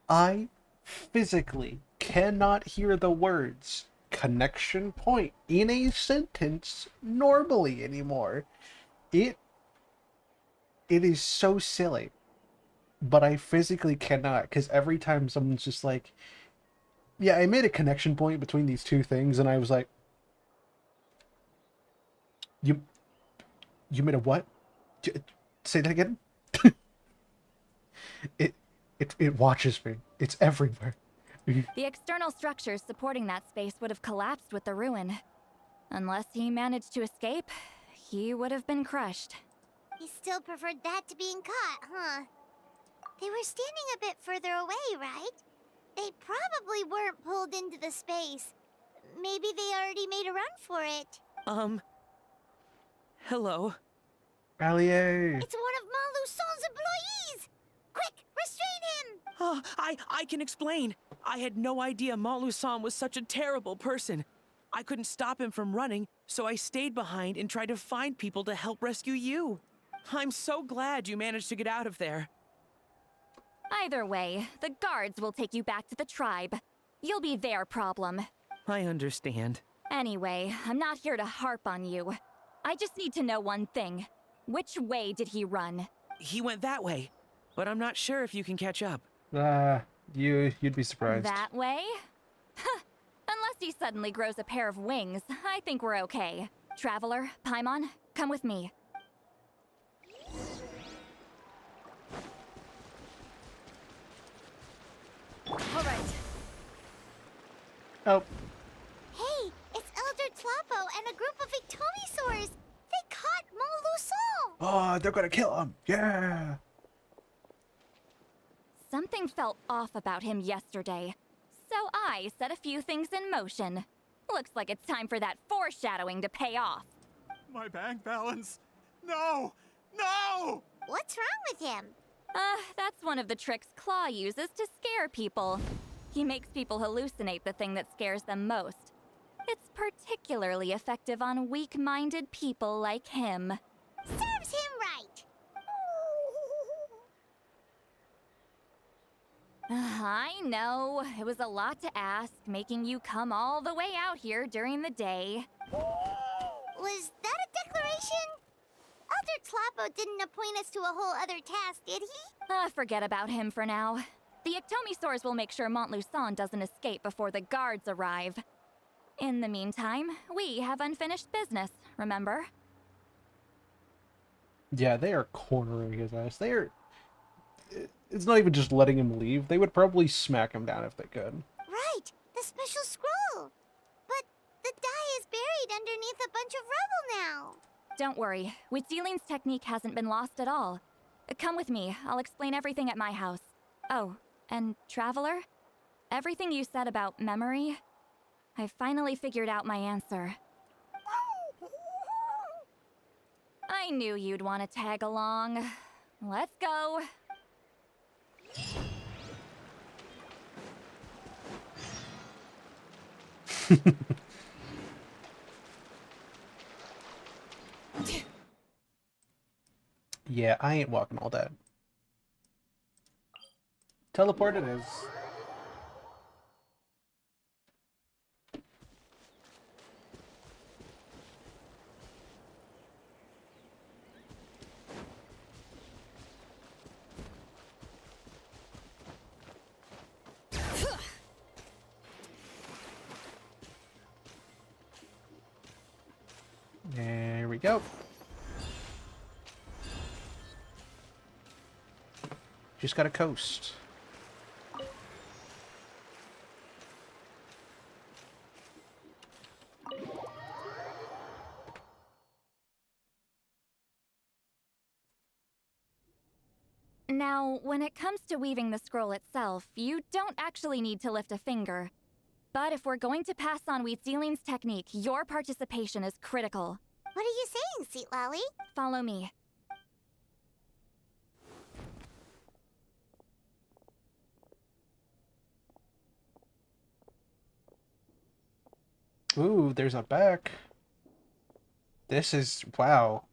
I physically cannot hear the words connection point in a sentence normally anymore. It is so silly. But I physically cannot, because every time someone's just like, yeah, I made a connection point between these two things, and I was like, You made a what? Say that again? It watches me. It's everywhere. The external structures supporting that space would have collapsed with the ruin. Unless he managed to escape, he would have been crushed. He still preferred that to being caught, huh? They were standing a bit further away, right? They probably weren't pulled into the space. Maybe they already made a run for it. Hello? Allier! It's one of Maluson's employees! Quick, restrain him! Oh, I can explain. I had no idea Malusan was such a terrible person. I couldn't stop him from running, so I stayed behind and tried to find people to help rescue you. I'm so glad you managed to get out of there. Either way, the guards will take you back to the tribe. You'll be their problem. I understand. Anyway, I'm not here to harp on you. I just need to know one thing. Which way did he run? He went that way, but I'm not sure if you can catch up. You'd be surprised. That way? Huh. Unless he suddenly grows a pair of wings, I think we're okay. Traveler, Paimon, come with me. All right. Oh. Hey, it's Elder Tlapo and a group of Victomisaurs! They caught Maluson! Oh, they're gonna kill him! Yeah! Something felt off about him yesterday, so I set a few things in motion. Looks like it's time for that foreshadowing to pay off. My bank balance! No! No! What's wrong with him? That's one of the tricks Claw uses to scare people. He makes people hallucinate the thing that scares them most. It's particularly effective on weak-minded people like him. I know. It was a lot to ask, making you come all the way out here during the day. Was that a declaration? Elder Tlapo didn't appoint us to a whole other task, did he? Forget about him for now. The Ectomisaurs will make sure Montluçon doesn't escape before the guards arrive. In the meantime, we have unfinished business, remember? Yeah, they are cornering his ass. They are... It's not even just letting him leave. They would probably smack him down if they could. Right, the special scroll. But the die is buried underneath a bunch of rubble now. Don't worry, Witzeline's technique hasn't been lost at all. Come with me, I'll explain everything at my house. Oh, and Traveler? Everything you said about memory, I finally figured out my answer. I knew you'd want to tag along. Let's go. Yeah, I ain't walking all that. Teleport it is. There we go. Just gotta coast. Now, when it comes to weaving the scroll itself, you don't actually need to lift a finger. But if we're going to pass on Witzeline's technique, your participation is critical. What are you saying, Seat Lolly? Follow me. Ooh, there's a back. This is... wow.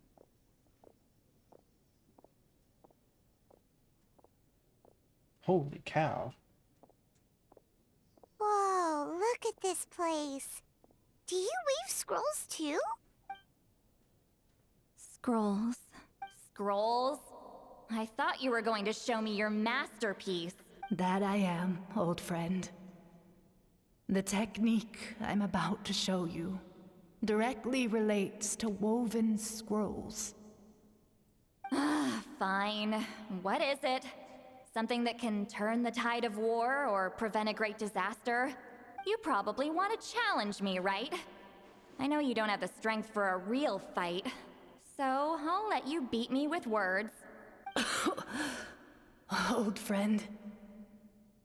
Holy cow. Whoa, look at this place. Do you weave scrolls too? Scrolls. Scrolls? I thought you were going to show me your masterpiece. That I am, old friend. The technique I'm about to show you directly relates to woven scrolls. Fine. What is it? Something that can turn the tide of war or prevent a great disaster? You probably want to challenge me, right? I know you don't have the strength for a real fight, so I'll let you beat me with words. Old friend,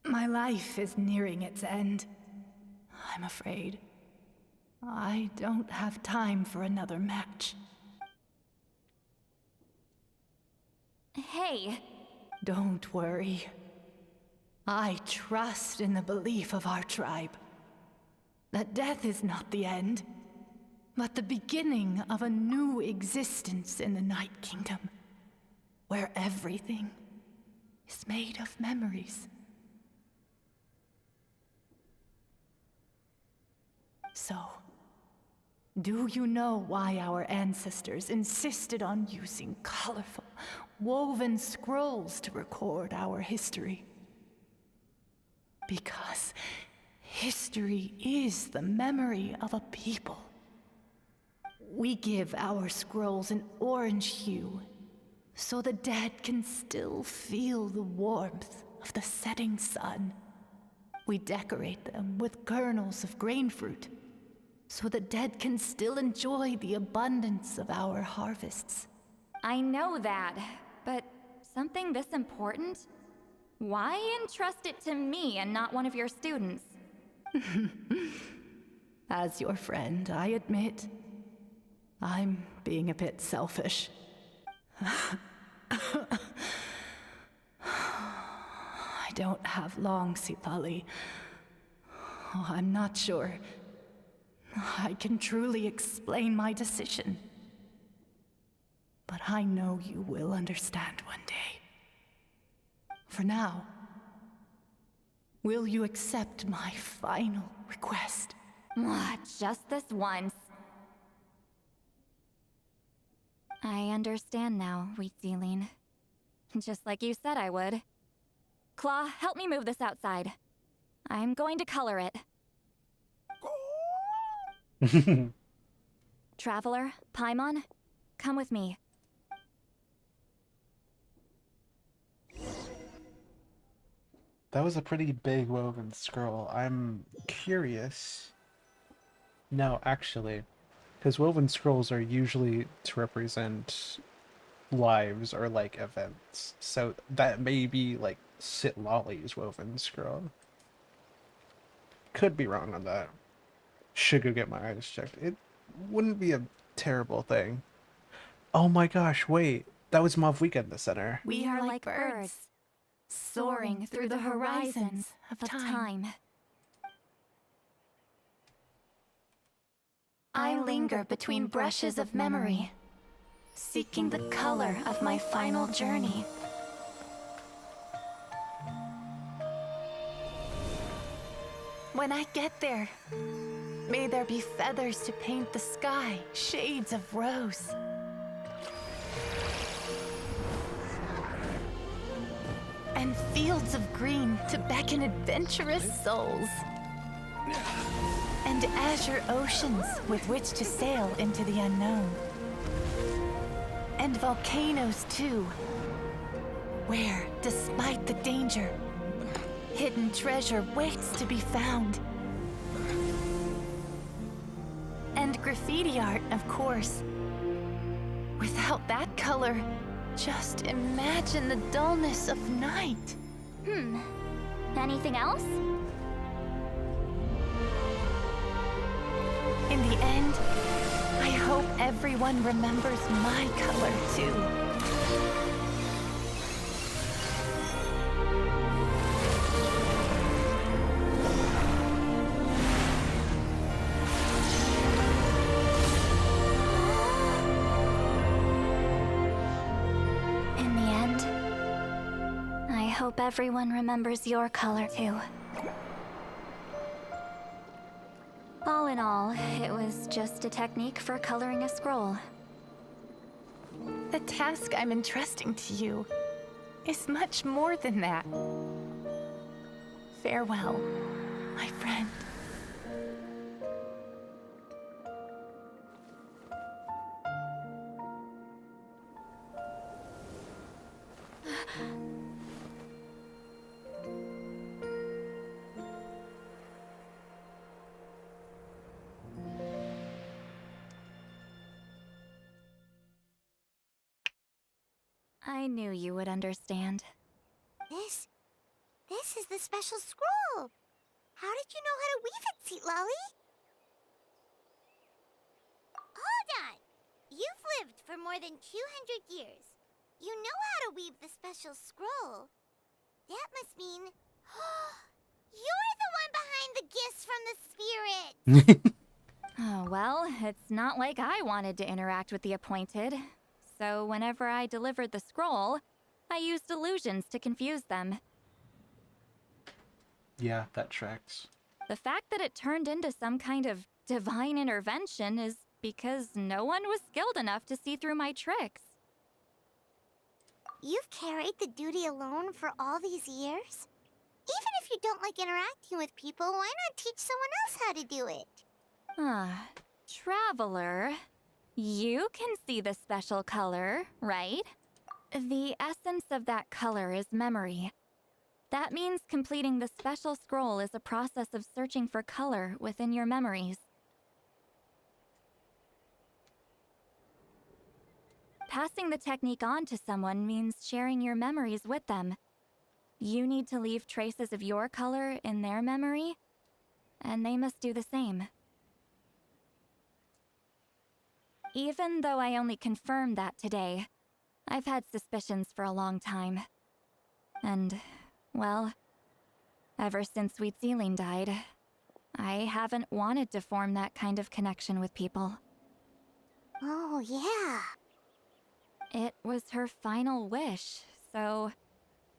my life is nearing its end. I'm afraid I don't have time for another match. Hey. Don't worry. I trust in the belief of our tribe that death is not the end, but the beginning of a new existence in the Night Kingdom, where everything is made of memories. So, do you know why our ancestors insisted on using colorful, woven scrolls to record our history? Because history is the memory of a people. We give our scrolls an orange hue, so the dead can still feel the warmth of the setting sun. We decorate them with kernels of grain fruit, so the dead can still enjoy the abundance of our harvests. I know that, but something this important? Why entrust it to me and not one of your students? As your friend, I admit, I'm being a bit selfish. I don't have long, Sitali. Oh, I'm not sure I can truly explain my decision. But I know you will understand one day. For now, Will you accept my final request? Just this once. I understand now, Wheatsealing. Just like you said I would. Claw, help me move this outside. I'm going to color it. Traveler, Paimon, come with me. That was a pretty big woven scroll. I'm curious. No, actually, because woven scrolls are usually to represent lives or like events. So that may be like Sitlolly's woven scroll. Could be wrong on that. Should go get my eyes checked. It wouldn't be a terrible thing. Oh my gosh, wait. That was Mauve Weekend the center. We are like birds, soaring through the horizons of time. I linger between brushes of memory, seeking the color of my final journey. When I get there, may there be feathers to paint the sky, shades of rose. And fields of green to beckon adventurous souls. And azure oceans with which to sail into the unknown. And volcanoes too, where, despite the danger, hidden treasure waits to be found. And graffiti art, of course. Without that color, just imagine the dullness of night. Anything else? In the end, I hope everyone remembers my color too. In the end, I hope everyone remembers your color too. All in all, it was just a technique for coloring a scroll. The task I'm entrusting to you is much more than that. Farewell, my friend. I knew you would understand. This is the special scroll. How did you know how to weave it, Seat Lolly? Hold on. You've lived for more than 200 years. You know how to weave the special scroll. That must mean you're the one behind the gifts from the spirit. Oh, well, it's not like I wanted to interact with the appointed. So whenever I delivered the scroll, I used illusions to confuse them. Yeah, that tracks. The fact that it turned into some kind of divine intervention is because no one was skilled enough to see through my tricks. You've carried the duty alone for all these years? Even if you don't like interacting with people, why not teach someone else how to do it? Traveler, you can see the special color, right? The essence of that color is memory. That means completing the special scroll is a process of searching for color within your memories. Passing the technique on to someone means sharing your memories with them. You need to leave traces of your color in their memory, and they must do the same. Even though I only confirmed that today, I've had suspicions for a long time. And, well, ever since Wheatsealing died, I haven't wanted to form that kind of connection with people. Oh, yeah. It was her final wish, so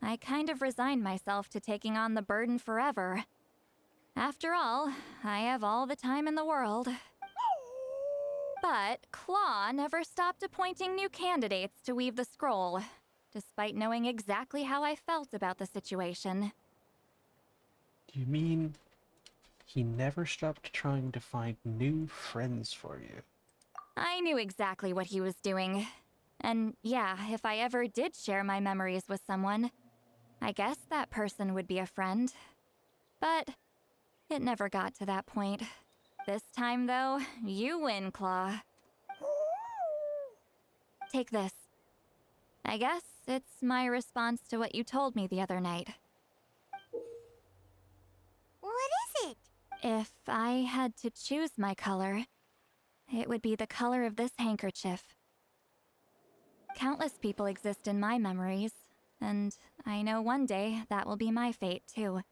I kind of resigned myself to taking on the burden forever. After all, I have all the time in the world. But Claw never stopped appointing new candidates to weave the scroll, despite knowing exactly how I felt about the situation. You mean he never stopped trying to find new friends for you? I knew exactly what he was doing. And yeah, if I ever did share my memories with someone, I guess that person would be a friend. But it never got to that point. This time, though, you win, Claw. Take this. I guess it's my response to what you told me the other night. What is it? If I had to choose my color, it would be the color of this handkerchief. Countless people exist in my memories, and I know one day that will be my fate, too.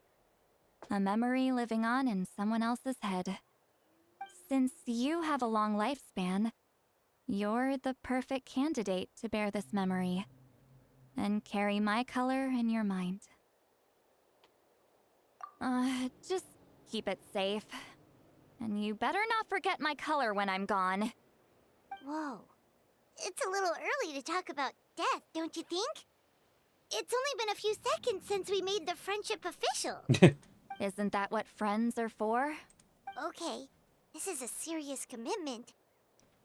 A memory living on in someone else's head. Since you have a long lifespan, you're the perfect candidate to bear this memory and carry my color in your mind. Just keep it safe. And you better not forget my color when I'm gone. Whoa. It's a little early to talk about death, don't you think? It's only been a few seconds since we made the friendship official. Isn't that what friends are for? Okay, this is a serious commitment.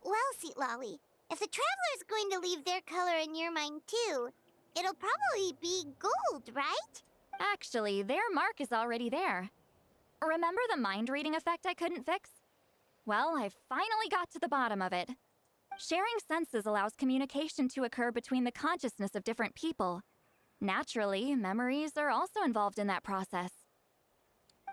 Well, Seat Lolly, if the Traveler's going to leave their color in your mind too, it'll probably be gold, right? Actually, their mark is already there. Remember the mind reading effect I couldn't fix? Well, I finally got to the bottom of it. Sharing senses allows communication to occur between the consciousness of different people. Naturally, memories are also involved in that process.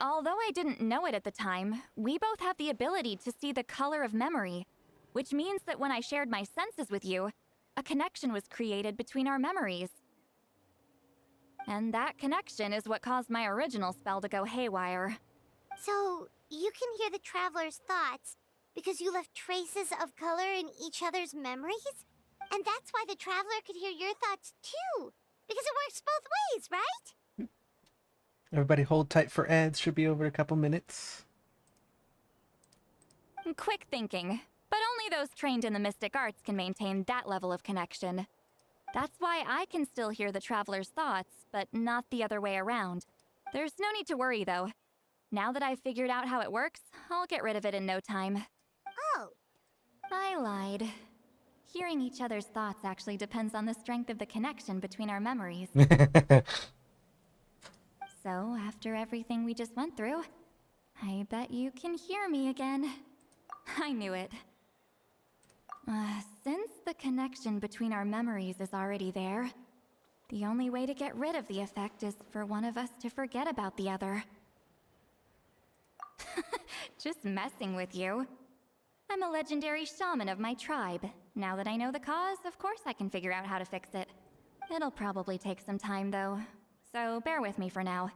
Although I didn't know it at the time, we both have the ability to see the color of memory, which means that when I shared my senses with you, a connection was created between our memories. And that connection is what caused my original spell to go haywire. So, you can hear the Traveler's thoughts because you left traces of color in each other's memories? And that's why the Traveler could hear your thoughts too, because it works both ways, right? Everybody hold tight for ads. Should be over in a couple minutes. Quick thinking, but only those trained in the mystic arts can maintain that level of connection. That's why I can still hear the Traveler's thoughts, but not the other way around. There's no need to worry, though. Now that I've figured out how it works, I'll get rid of it in no time. Oh. I lied. Hearing each other's thoughts actually depends on the strength of the connection between our memories. So, after everything we just went through, I bet you can hear me again. I knew it. Since the connection between our memories is already there, the only way to get rid of the effect is for one of us to forget about the other. Just messing with you. I'm a legendary shaman of my tribe. Now that I know the cause, of course I can figure out how to fix it. It'll probably take some time, though, so bear with me for now.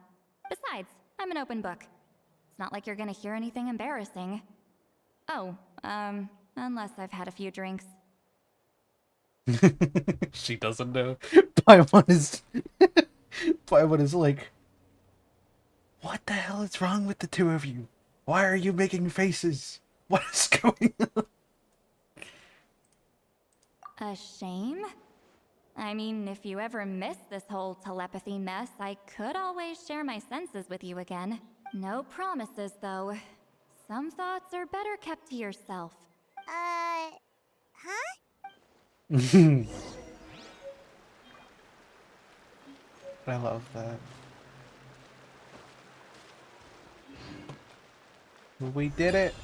Besides, I'm an open book. It's not like you're gonna hear anything embarrassing. Oh, unless I've had a few drinks. She doesn't know. Paimon is... Paimon is like... What the hell is wrong with the two of you? Why are you making faces? What is going on? A shame? I mean, if you ever miss this whole telepathy mess, I could always share my senses with you again. No promises, though. Some thoughts are better kept to yourself. Huh? I love that. We did it!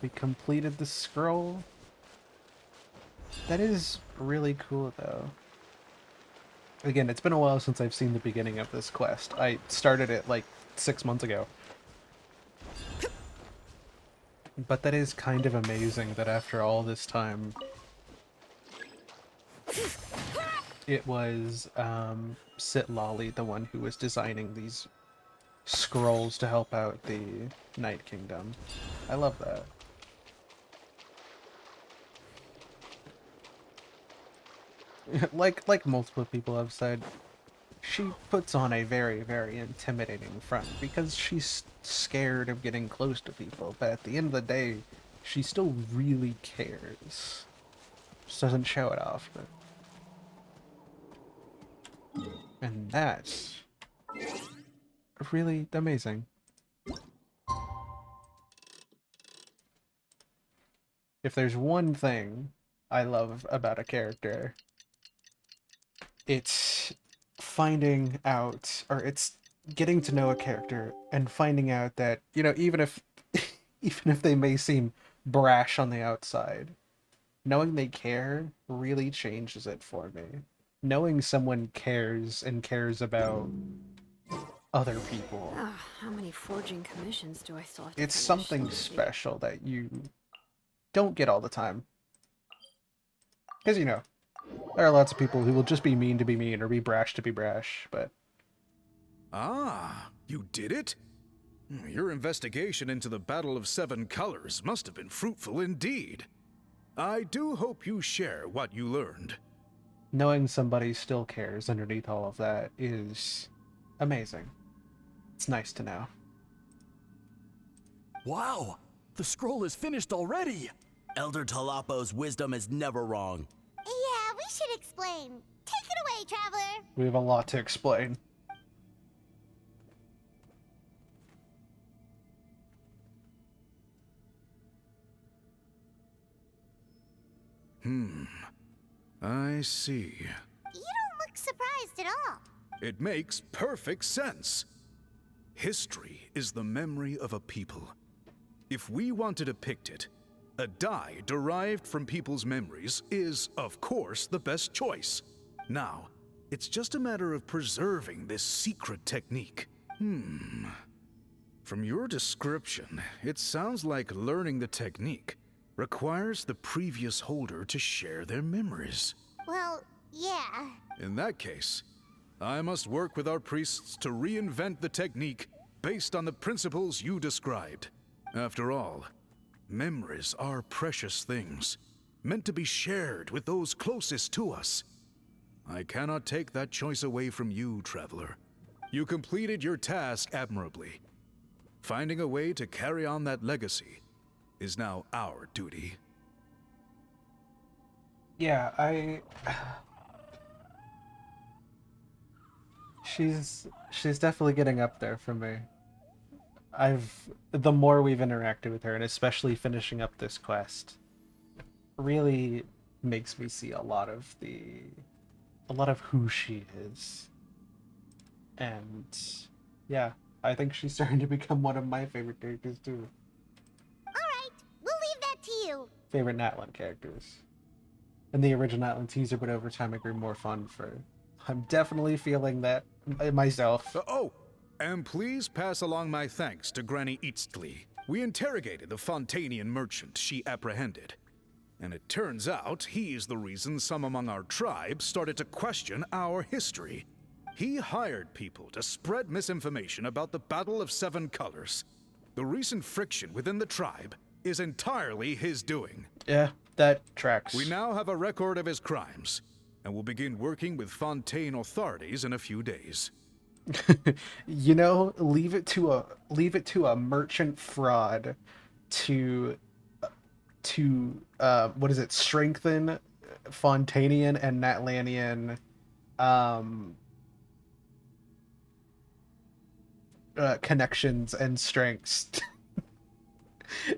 We completed the scroll. That is really cool, though. Again, it's been a while since I've seen the beginning of this quest. I started it like 6 months ago. But that is kind of amazing that after all this time, it was Sit Lolly, the one who was designing these scrolls to help out the Night Kingdom. I love that. like multiple people have said, she puts on a very, very intimidating front because she's scared of getting close to people, but at the end of the day, she still really cares. Just doesn't show it often. And that's really amazing. If there's one thing I love about a character, it's finding out, or it's getting to know a character and finding out that, you know, even if even if they may seem brash on the outside, knowing they care really changes it for me. Knowing someone cares and cares about other people. How many forging commissions do I still have to It's finish? something Let's see. special that you don't get all the time. Because, you know, there are lots of people who will just be mean to be mean or be brash to be brash, but... Ah, you did it? Your investigation into the Battle of Seven Colors must have been fruitful indeed. I do hope you share what you learned. Knowing somebody still cares underneath all of that is amazing. It's nice to know. Wow! The scroll is finished already! Elder Talapo's wisdom is never wrong. Yeah, we should explain. Take it away, Traveler. We have a lot to explain. I see. You don't look surprised at all. It makes perfect sense. History is the memory of a people. If we want to depict it, a die derived from people's memories is, of course, the best choice. Now, it's just a matter of preserving this secret technique. From your description, it sounds like learning the technique requires the previous holder to share their memories. Well, yeah. In that case, I must work with our priests to reinvent the technique based on the principles you described. After all, memories are precious things, meant to be shared with those closest to us. I cannot take that choice away from you, Traveler. You completed your task admirably. Finding a way to carry on that legacy is now our duty. Yeah, she's definitely getting up there for me. The more we've interacted with her, and especially finishing up this quest, really makes me see a lot of who she is. And yeah, I think she's starting to become one of my favorite characters too. Alright, we'll leave that to you. Favorite Natlan characters. And the original Natlan teaser, but over time it grew more fun for... I'm definitely feeling that myself. And please pass along my thanks to Granny Eastly. We interrogated the Fontanian merchant she apprehended. And it turns out he's the reason some among our tribe started to question our history. He hired people to spread misinformation about the Battle of Seven Colors. The recent friction within the tribe is entirely his doing. Yeah, that tracks. We now have a record of his crimes, and will begin working with Fontaine authorities in a few days. You know, leave it to a merchant fraud to what is it, strengthen Fontanian and Natlanian connections and strengths.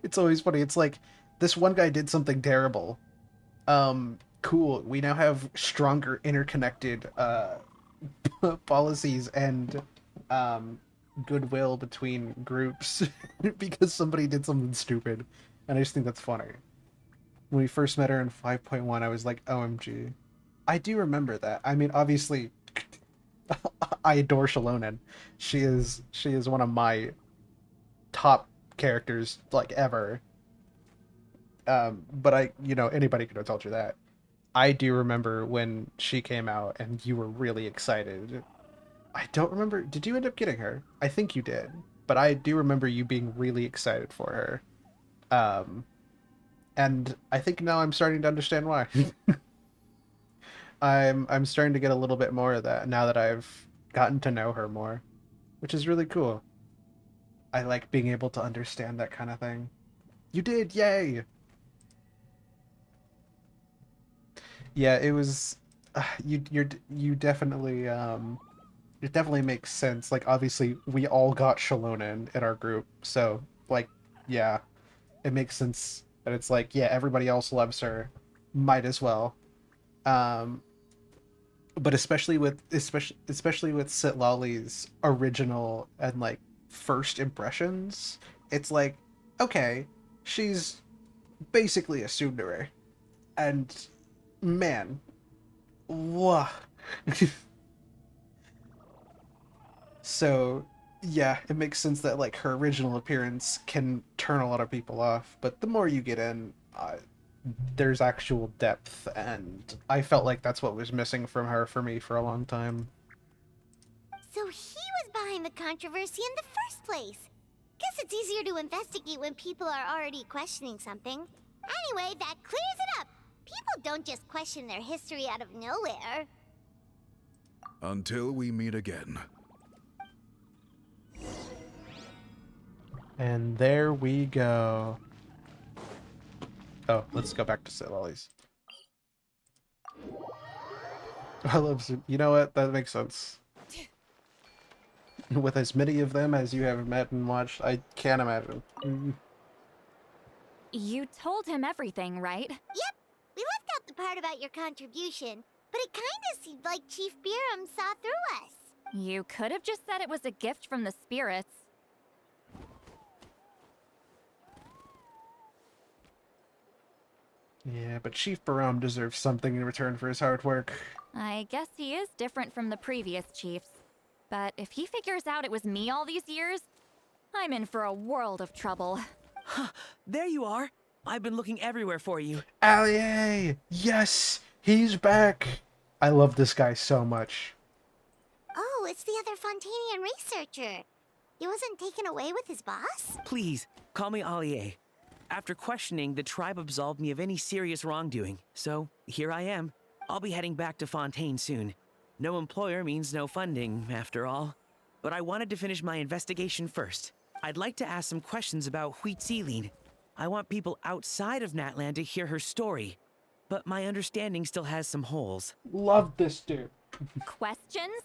It's always funny. It's like, this one guy did something terrible. Cool. We now have stronger interconnected policies and goodwill between groups because somebody did something stupid. And I just think that's funny. When we first met her in 5.1, I was like, OMG. I do remember that. I mean, obviously, I adore Shalonen. She is one of my top characters, like, ever. But anybody could have told you that. I do remember when she came out and you were really excited. I don't remember. Did you end up getting her? I think you did. But I do remember you being really excited for her. And I think now I'm starting to understand why. I'm starting to get a little bit more of that now that I've gotten to know her more, which is really cool. I like being able to understand that kind of thing. You did, yay! Yeah, it was. You definitely it definitely makes sense. Like obviously we all got Shalona in our group, so like yeah, it makes sense that it's like yeah everybody else loves her, might as well. Um, but especially with Sitlali's original and like first impressions, it's like okay, she's basically a tsundere, and man, whoa. So yeah, it makes sense that like her original appearance can turn a lot of people off, but the more you get in, there's actual depth, and I felt like that's what was missing from her for me for a long time. So he was behind the controversy in the first place. Guess it's easier to investigate when people are already questioning something. Anyway, that clears it up. People don't just question their history out of nowhere. Until we meet again. And there we go. Oh, let's go back to Sitlali's. I love you know what? That makes sense. With as many of them as you have met and watched, I can't imagine. You told him everything, right? Yep. We left out the part about your contribution, but it kinda seemed like Chief Biram saw through us. You could have just said it was a gift from the spirits. Yeah, but Chief Baram deserves something in return for his hard work. I guess he is different from the previous chiefs. But if he figures out it was me all these years, I'm in for a world of trouble. There you are. I've been looking everywhere for you. Allier! Yes! He's back! I love this guy so much. Oh, it's the other Fontanian researcher. He wasn't taken away with his boss? Please, call me Allier. After questioning, the tribe absolved me of any serious wrongdoing. So, here I am. I'll be heading back to Fontaine soon. No employer means no funding, after all. But I wanted to finish my investigation first. I'd like to ask some questions about Huitziline. I want people outside of Natlan to hear her story. But my understanding still has some holes. Love this dude. Questions?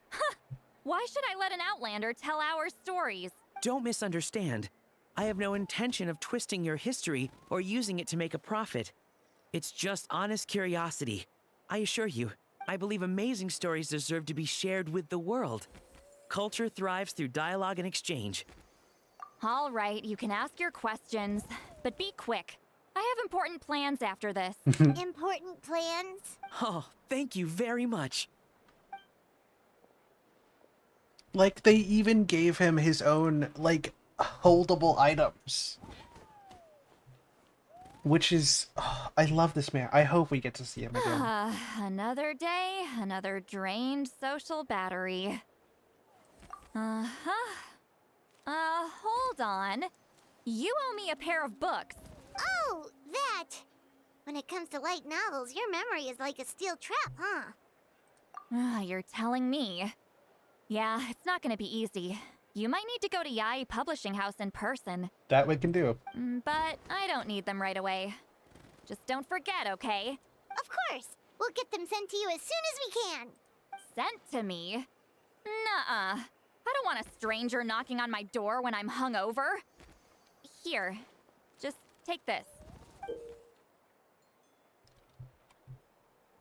Huh! Why should I let an Outlander tell our stories? Don't misunderstand. I have no intention of twisting your history or using it to make a profit. It's just honest curiosity. I assure you, I believe amazing stories deserve to be shared with the world. Culture thrives through dialogue and exchange. All right, you can ask your questions, but be quick. I have important plans after this. Important plans? Oh, thank you very much. Like, they even gave him his own, like, holdable items. Which is... Oh, I love this man. I hope we get to see him again. Another day, another drained social battery. Hold on. You owe me a pair of books. Oh, that! When it comes to light novels, your memory is like a steel trap, huh? You're telling me. Yeah, it's not gonna be easy. You might need to go to Yai Publishing House in person. That we can do. But I don't need them right away. Just don't forget, okay? Of course! We'll get them sent to you as soon as we can! Sent to me? Nuh-uh. I don't want a stranger knocking on my door when I'm hungover. Here, just take this.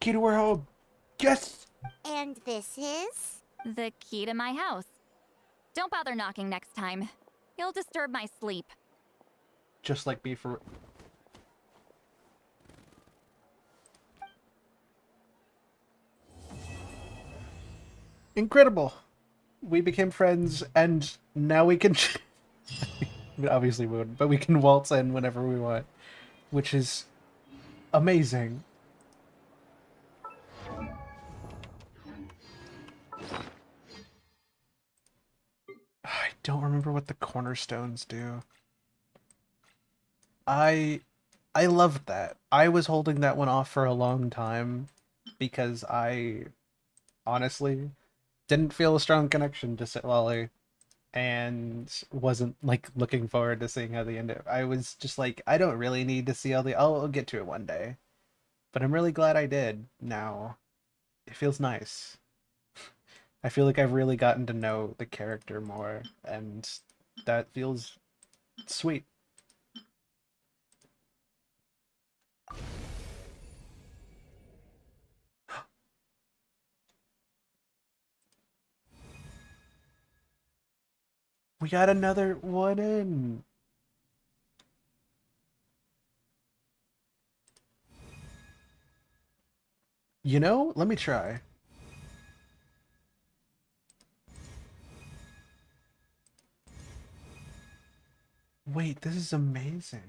Key to our home. Yes! And this is? The key to my house. Don't bother knocking next time. You'll disturb my sleep. Just like me for... Incredible! We became friends, and now we can... Obviously we wouldn't, but we can waltz in whenever we want. Which is... amazing. I don't remember what the cornerstones do. I loved that. I was holding that one off for a long time because I honestly didn't feel a strong connection to Sitlali, and wasn't like looking forward to seeing how the end. I was just like, I don't really need to see all the. I'll get to it one day, but I'm really glad I did. Now, it feels nice. I feel like I've really gotten to know the character more, and that feels sweet. We got another one in. You know, let me try. Wait, this is amazing.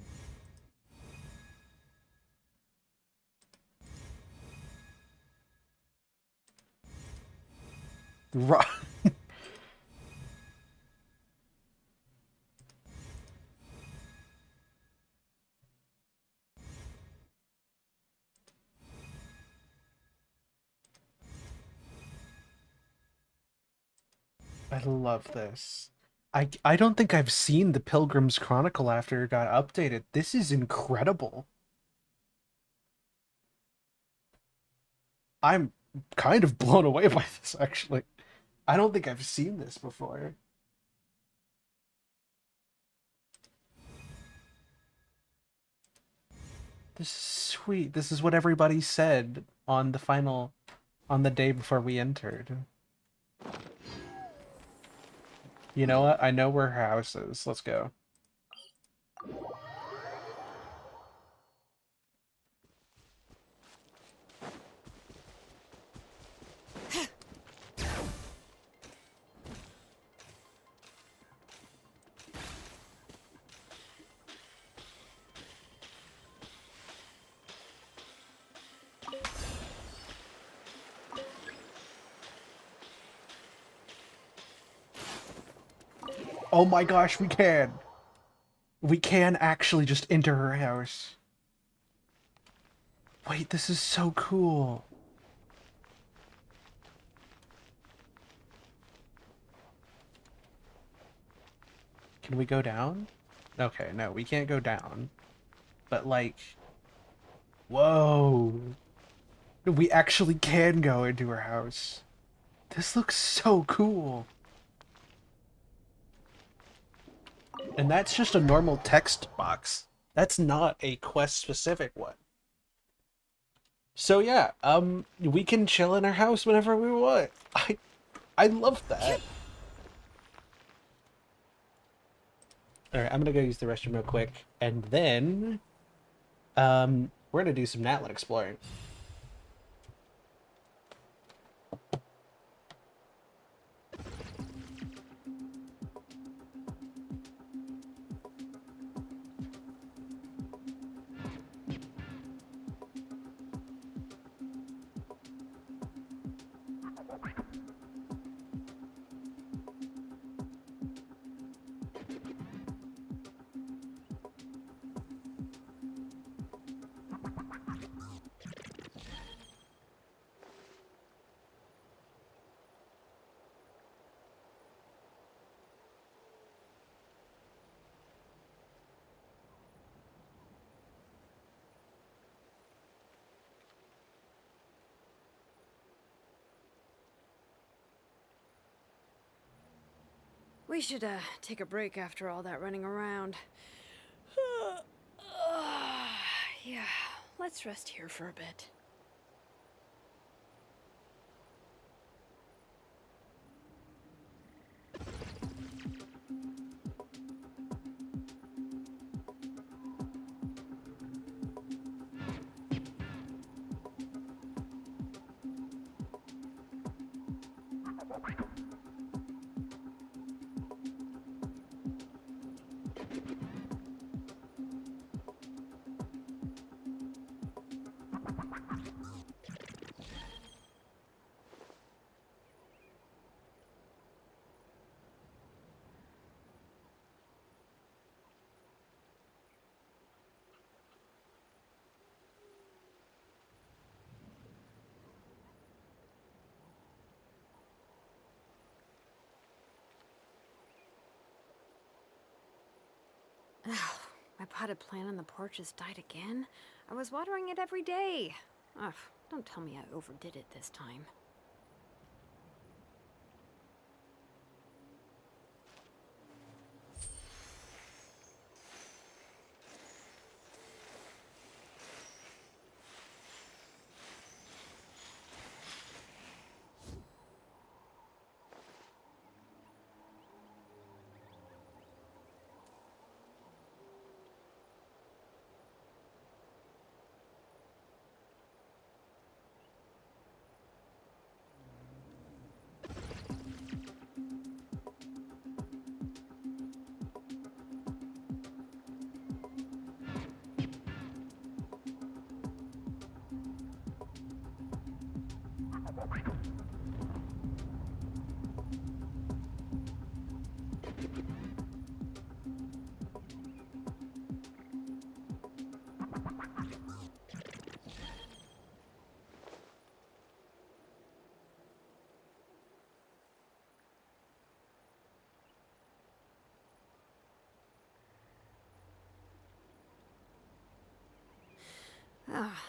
Right. I love this. I don't think I've seen the Pilgrim's Chronicle after it got updated. This is incredible. I'm kind of blown away by this, actually. I don't think I've seen this before. This is sweet. This is what everybody said on on the day before we entered. You know what? I know where her house is. Let's go. Oh my gosh, we can! We can actually just enter her house. Wait, this is so cool. Can we go down? Okay, no, we can't go down. But like, whoa. We actually can go into her house. This looks so cool. And that's just a normal text box. That's not a quest specific one. So yeah, we can chill in our house whenever we want. I love that. Alright, I'm gonna go use the restroom real quick, and then we're gonna do some Natlan exploring. We should, take a break after all that running around. Yeah, let's rest here for a bit. My potted plant on the porch has died again. I was watering it every day. Ugh, don't tell me I overdid it this time.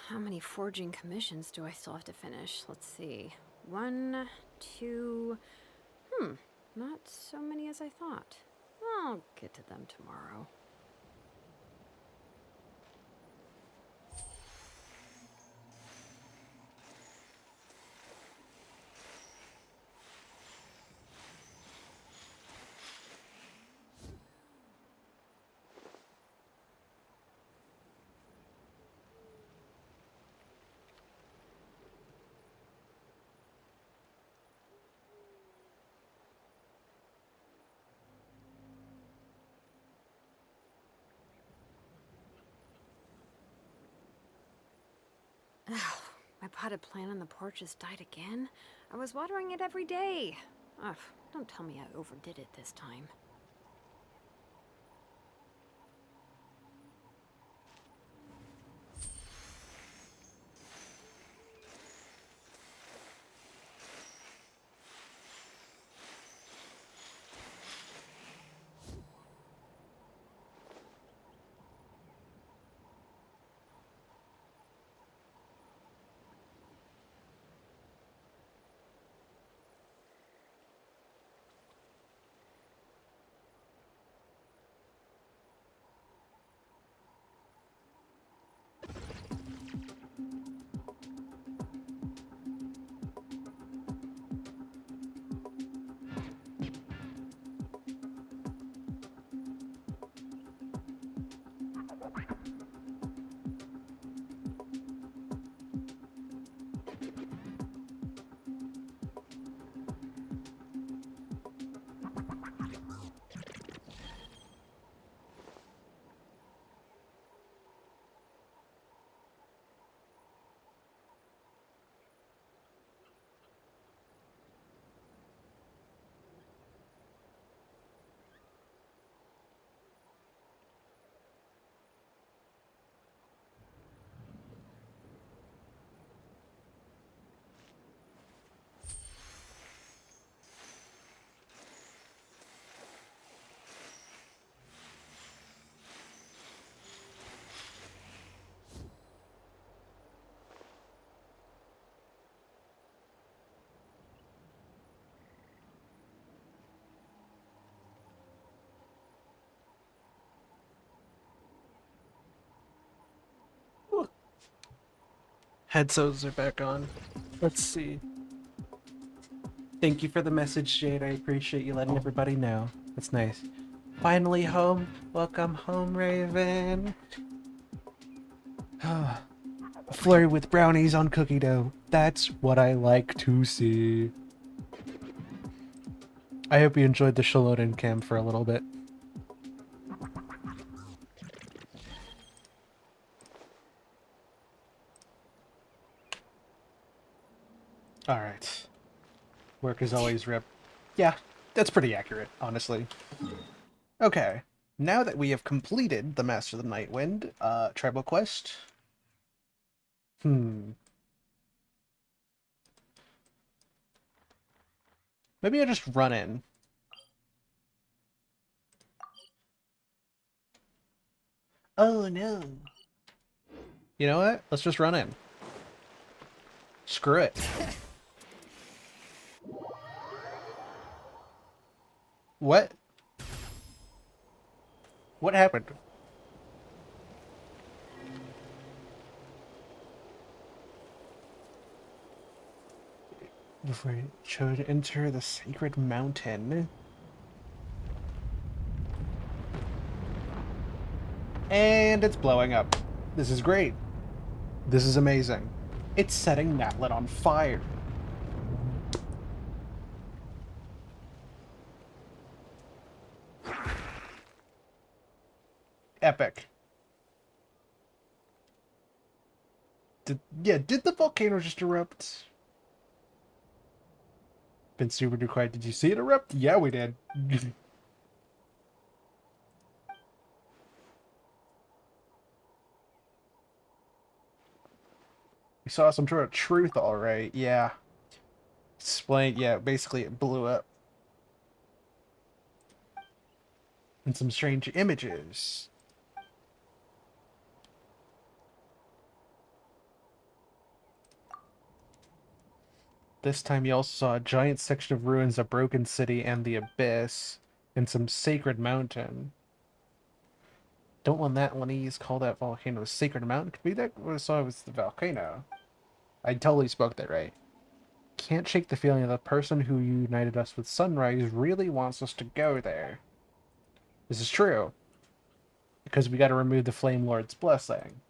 How many forging commissions do I still have to finish? Let's see. 1, 2... not so many as I thought. I'll get to them tomorrow. My potted plant on the porch has died again. I was watering it every day. Ugh, don't tell me I overdid it this time. Headphones are back on. Let's see. Thank you for the message, Jade. I appreciate you letting everybody know. That's nice. Finally home. Welcome home, Raven. A flurry with brownies on cookie dough. That's what I like to see. I hope you enjoyed the Shaloden cam for a little bit. Alright. Work is always rip. Yeah, that's pretty accurate, honestly. Okay. Now that we have completed the Master of the Night Wind, tribal quest. Maybe I just run in. Oh no. You know what? Let's just run in. Screw it. What? What happened? Before you should enter the sacred mountain. And it's blowing up. This is great. This is amazing. It's setting Natlan on fire. Epic. Did the volcano just erupt? Been super duper quiet. Did you see it erupt? Yeah, we did. We saw some sort of truth, alright. Yeah. Explain. Yeah, basically it blew up. And some strange images. This time you also saw a giant section of ruins, a broken city, and the abyss, and some sacred mountain. Don't want that Lanese call that volcano a sacred mountain. Could be that what I saw was the volcano. I totally spoke that right. Can't shake the feeling that the person who united us with Sunrise really wants us to go there. This is true. Because we gotta remove the Flame Lord's blessing.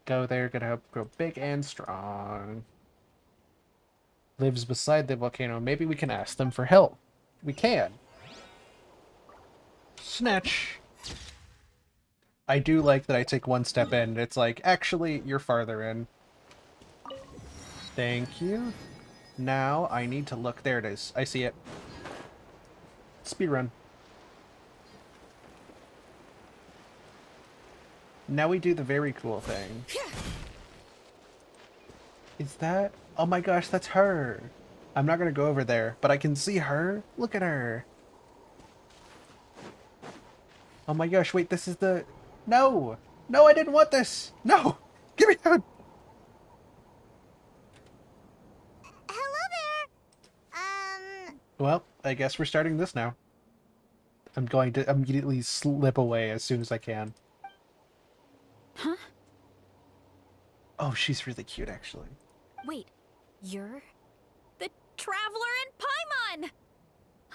Go there, gonna help grow big and strong. Lives beside the volcano. Maybe we can ask them for help. We can. Snatch. I do like that I take one step in. It's like, actually, you're farther in. Thank you. Now I need to look. There it is. I see it. Speedrun. Now we do the very cool thing. Is that? Oh my gosh, that's her. I'm not gonna go over there, but I can see her. Look at her. Oh my gosh, wait, this is the... No! No, I didn't want this! No! Give me that! Hello there! Well, I guess we're starting this now. I'm going to immediately slip away as soon as I can. Huh? Oh, she's really cute, actually. Wait, you're the Traveler in Paimon!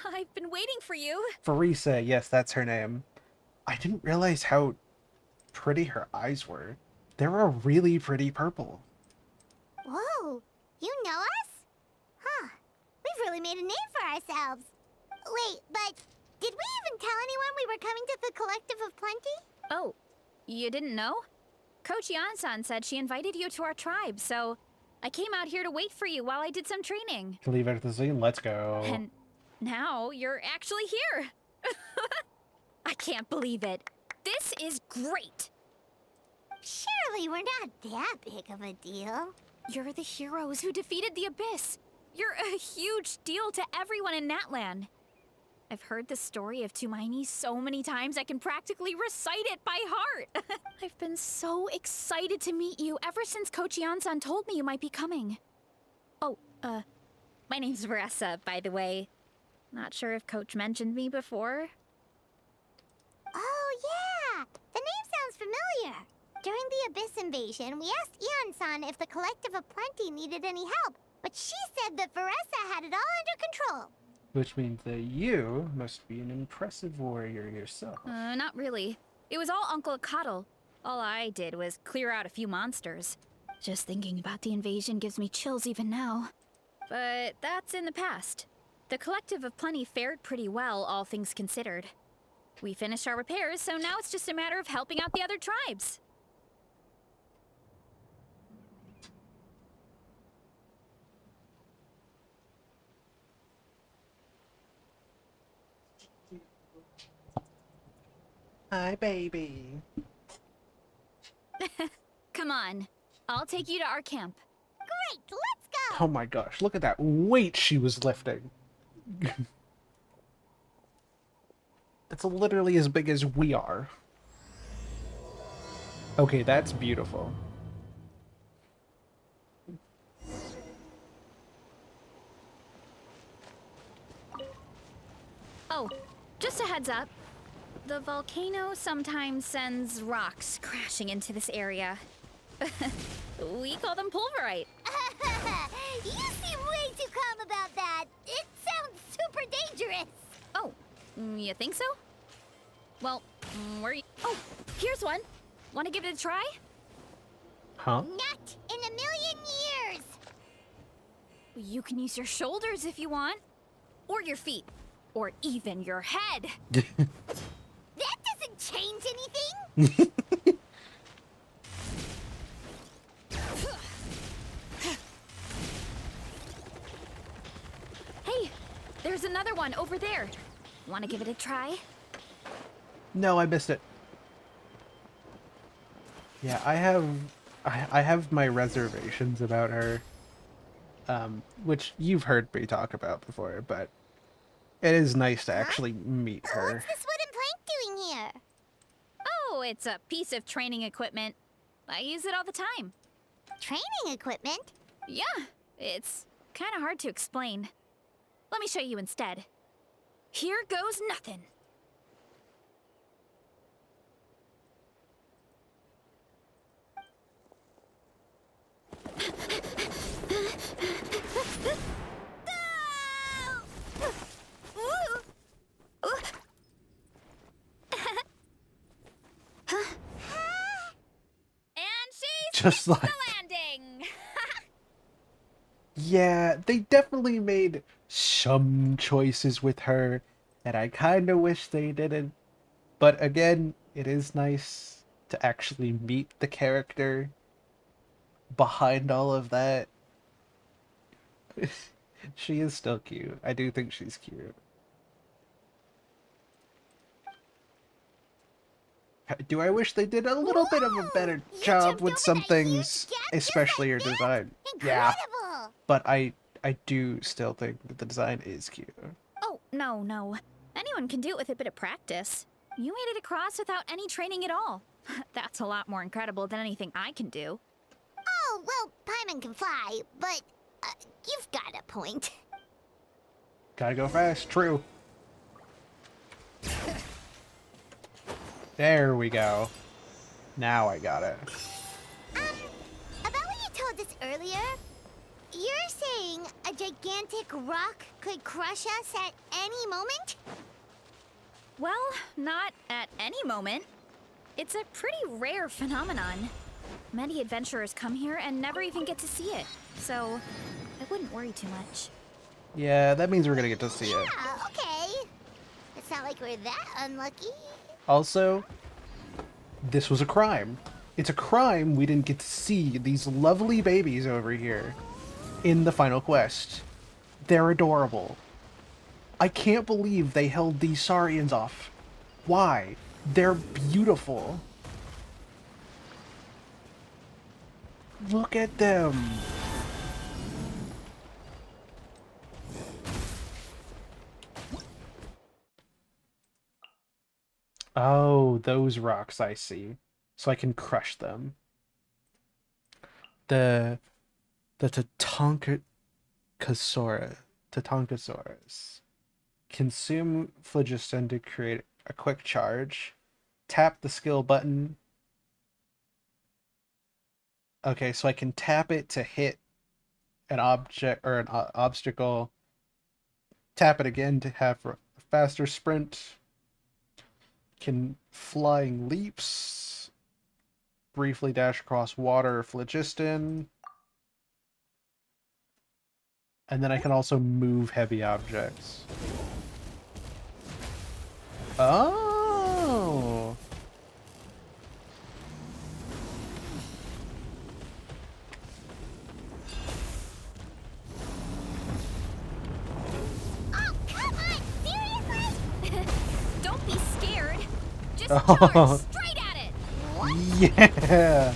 I've been waiting for you. Farisa, yes, that's her name. I didn't realize how pretty her eyes were. They're a really pretty purple. Whoa, you know us? Huh, we've really made a name for ourselves. Wait, but did we even tell anyone we were coming to the Collective of Plenty? Oh, you didn't know? Coach Yan-san said she invited you to our tribe, so I came out here to wait for you while I did some training. Leave it at the scene, let's go. And now you're actually here. I can't believe it. This is great. Surely we're not that big of a deal. You're the heroes who defeated the Abyss. You're a huge deal to everyone in Natlan. I've heard the story of Tumaini so many times I can practically recite it by heart. I've been so excited to meet you ever since Coach Yan-san told me you might be coming. Oh, my name's Veressa, by the way. Not sure if Coach mentioned me before. Oh, yeah! The name sounds familiar. During the Abyss invasion, we asked Ian-san if the Collective of Plenty needed any help, but she said that Veressa had it all under control. Which means that you must be an impressive warrior yourself. Not really. It was all Uncle Akatl. All I did was clear out a few monsters. Just thinking about the invasion gives me chills even now. But that's in the past. The Collective of Plenty fared pretty well, all things considered. We finished our repairs, so now it's just a matter of helping out the other tribes. Hi, baby. Come on. I'll take you to our camp. Great, let's go! Oh my gosh, look at that weight she was lifting. It's literally as big as we are. Okay, that's beautiful. Oh, just a heads up. The volcano sometimes sends rocks crashing into this area. We call them pulverite. You seem way too calm about that. It sounds super dangerous. Oh, you think so? Well, where you... Oh, here's one. Want to give it a try? Huh? Not in a million years. You can use your shoulders if you want. Or your feet. Or even your head. That doesn't change anything. Hey, there's another one over there. Want to give it a try? No, I missed it. Yeah, I have my reservations about her, which you've heard me talk about before, but it is nice to actually meet her. What's this wooden plank doing here? Oh, it's a piece of training equipment. I use it all the time. Training equipment? Yeah, it's kind of hard to explain. Let me show you instead. Here goes nothing. Just like... landing. Yeah, they definitely made some choices with her that I kind of wish they didn't. But again, it is nice to actually meet the character behind all of that. She is still cute. I do think she's cute. Do I wish they did a little bit of a better job with some things, especially her design? Yeah, but I do still think that the design is cute. Oh, no. Anyone can do it with a bit of practice. You made it across without any training at all. That's a lot more incredible than anything I can do. Oh, well, Paimon can fly, but you've got a point. Gotta go fast, true. There we go. Now I got it. About what you told us earlier, you're saying a gigantic rock could crush us at any moment? Well, not at any moment. It's a pretty rare phenomenon. Many adventurers come here and never even get to see it, so I wouldn't worry too much. Yeah, that means we're gonna get to see it. Yeah, okay. It's not like we're that unlucky. Also, this was a crime. It's a crime we didn't get to see these lovely babies over here in the final quest. They're adorable. I can't believe they held these Saurians off. Why? They're beautiful. Look at them. Oh, those rocks I see. So I can crush them. The Tatankasaurus. Consume phlogiston to create a quick charge. Tap the skill button. Okay, so I can tap it to hit an object or an obstacle. Tap it again to have a faster sprint. Can flying leaps. Briefly dash across water, phlogiston. And then I can also move heavy objects. Oh! Oh, come on! Seriously? Don't be scared. Just Oh. charge straight at it. Yeah!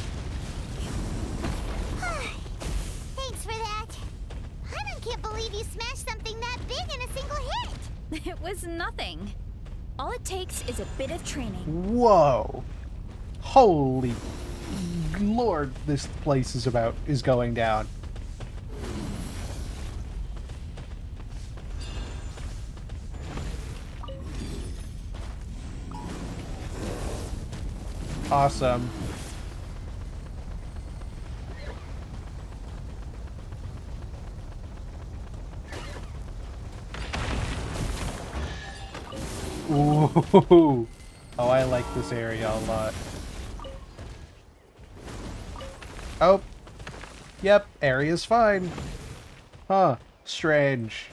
Thanks for that. I can't believe you smashed something that big in a single hit. It was nothing. All it takes is a bit of training. Whoa! Holy Lord, this place is going down. Awesome. Ooh. Oh, I like this area a lot. Oh. Yep, area's fine. Huh. Strange.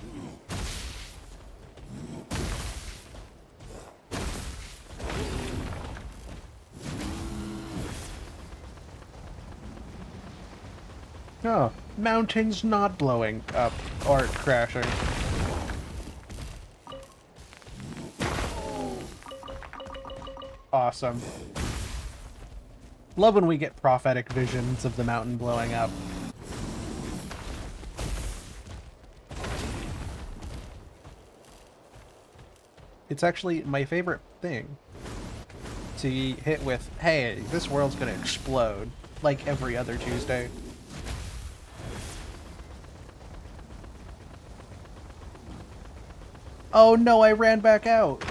Oh, mountains not blowing up or crashing. Awesome. Love when we get prophetic visions of the mountain blowing up. It's actually my favorite thing. To be hit with, hey, this world's gonna explode, like every other Tuesday. Oh no, I ran back out.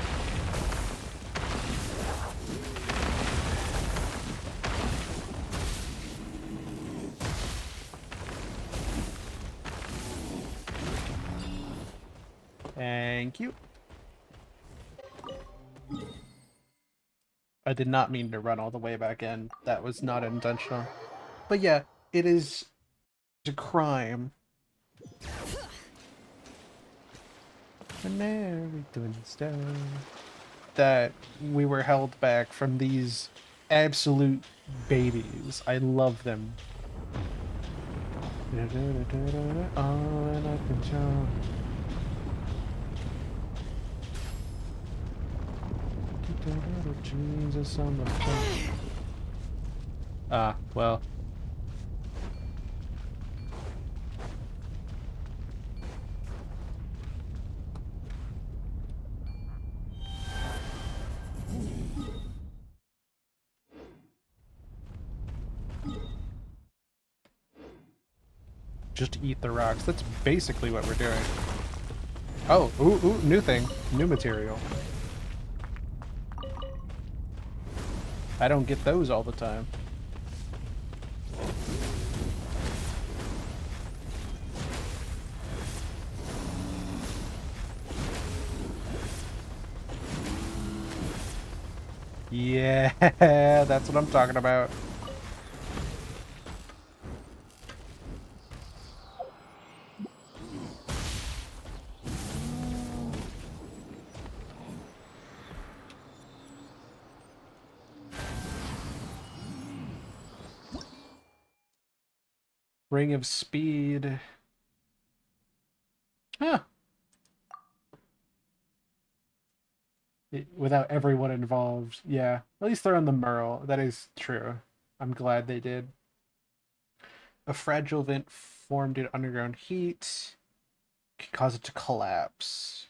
Thank you. I did not mean to run all the way back in. That was not intentional. But yeah, it is a crime. And now we're doing stuff. That we were held back from these absolute babies. I love them. All in our control. Jesus on the phone. Ah, well. Just eat the rocks. That's basically what we're doing. Oh, ooh, new thing. New material. I don't get those all the time. Yeah, that's what I'm talking about. Ring of Speed. Huh. Without everyone involved. Yeah. At least they're on the Merle. That is true. I'm glad they did. A fragile vent formed in underground heat can cause it to collapse.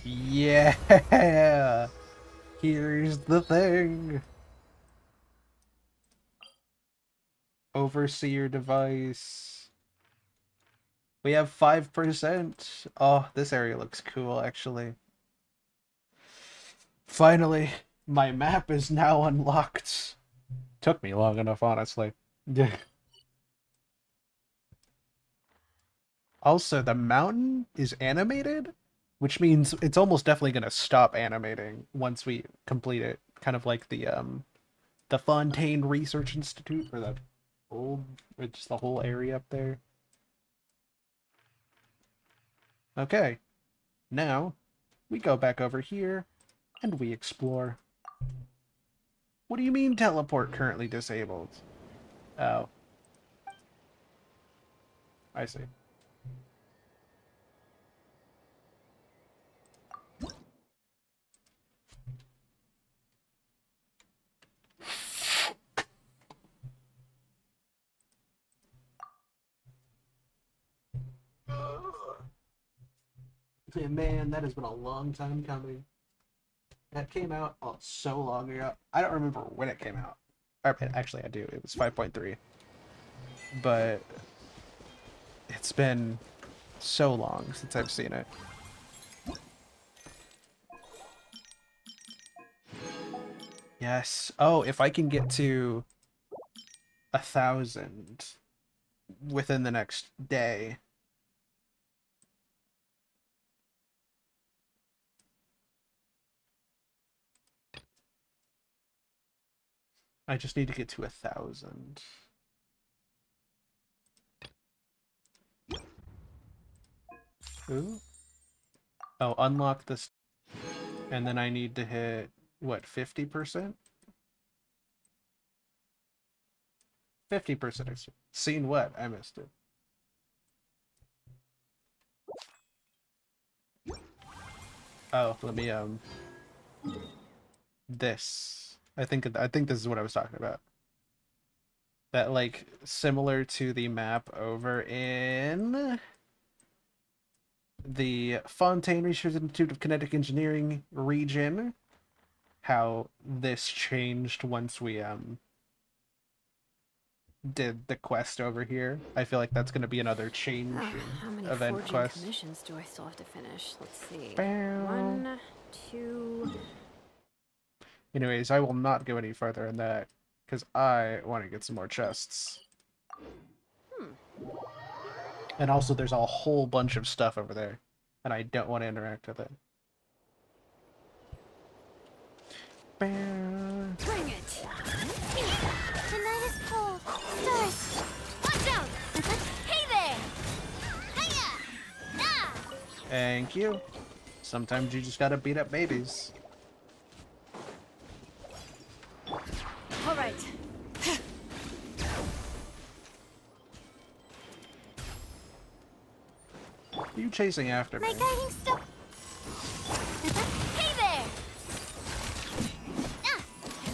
Yeah! Here's the thing. Overseer device. We have 5%. Oh, this area looks cool, actually. Finally, my map is now unlocked. Took me long enough, honestly. Also, the mountain is animated, which means it's almost definitely going to stop animating once we complete it. Kind of like the Fontaine Research Institute, or the old, or just the whole area up there. Okay, now we go back over here and we explore. What do you mean teleport currently disabled? Oh. I see. Man, that has been a long time coming. That came out so long ago. I don't remember when it came out. Actually, I do. It was 5.3. But it's been so long since I've seen it. Yes. Oh, if I can get to 1,000 within the next day. I just need to get to 1,000. Ooh. Oh, unlock this. And then I need to hit, what, 50%? 50%. Seen what? I missed it. Oh, let me, this. I think this is what I was talking about. That, like, similar to the map over in the Fontaine Research Institute of Kinetic Engineering region, how this changed once we did the quest over here. I feel like that's going to be another change How many event forging quest. commissions do I still have to finish? Let's see. Bow. 1, 2. Anyways, I will not go any further in that because I want to get some more chests. And also, there's a whole bunch of stuff over there, and I don't want to interact with it. Bring it! The night is cold. Stars! Watch out! Hey there! Hiya! Ah! Thank you. Sometimes you just gotta beat up babies. All right. Are you chasing after me? My guiding step. Hey there! Ah!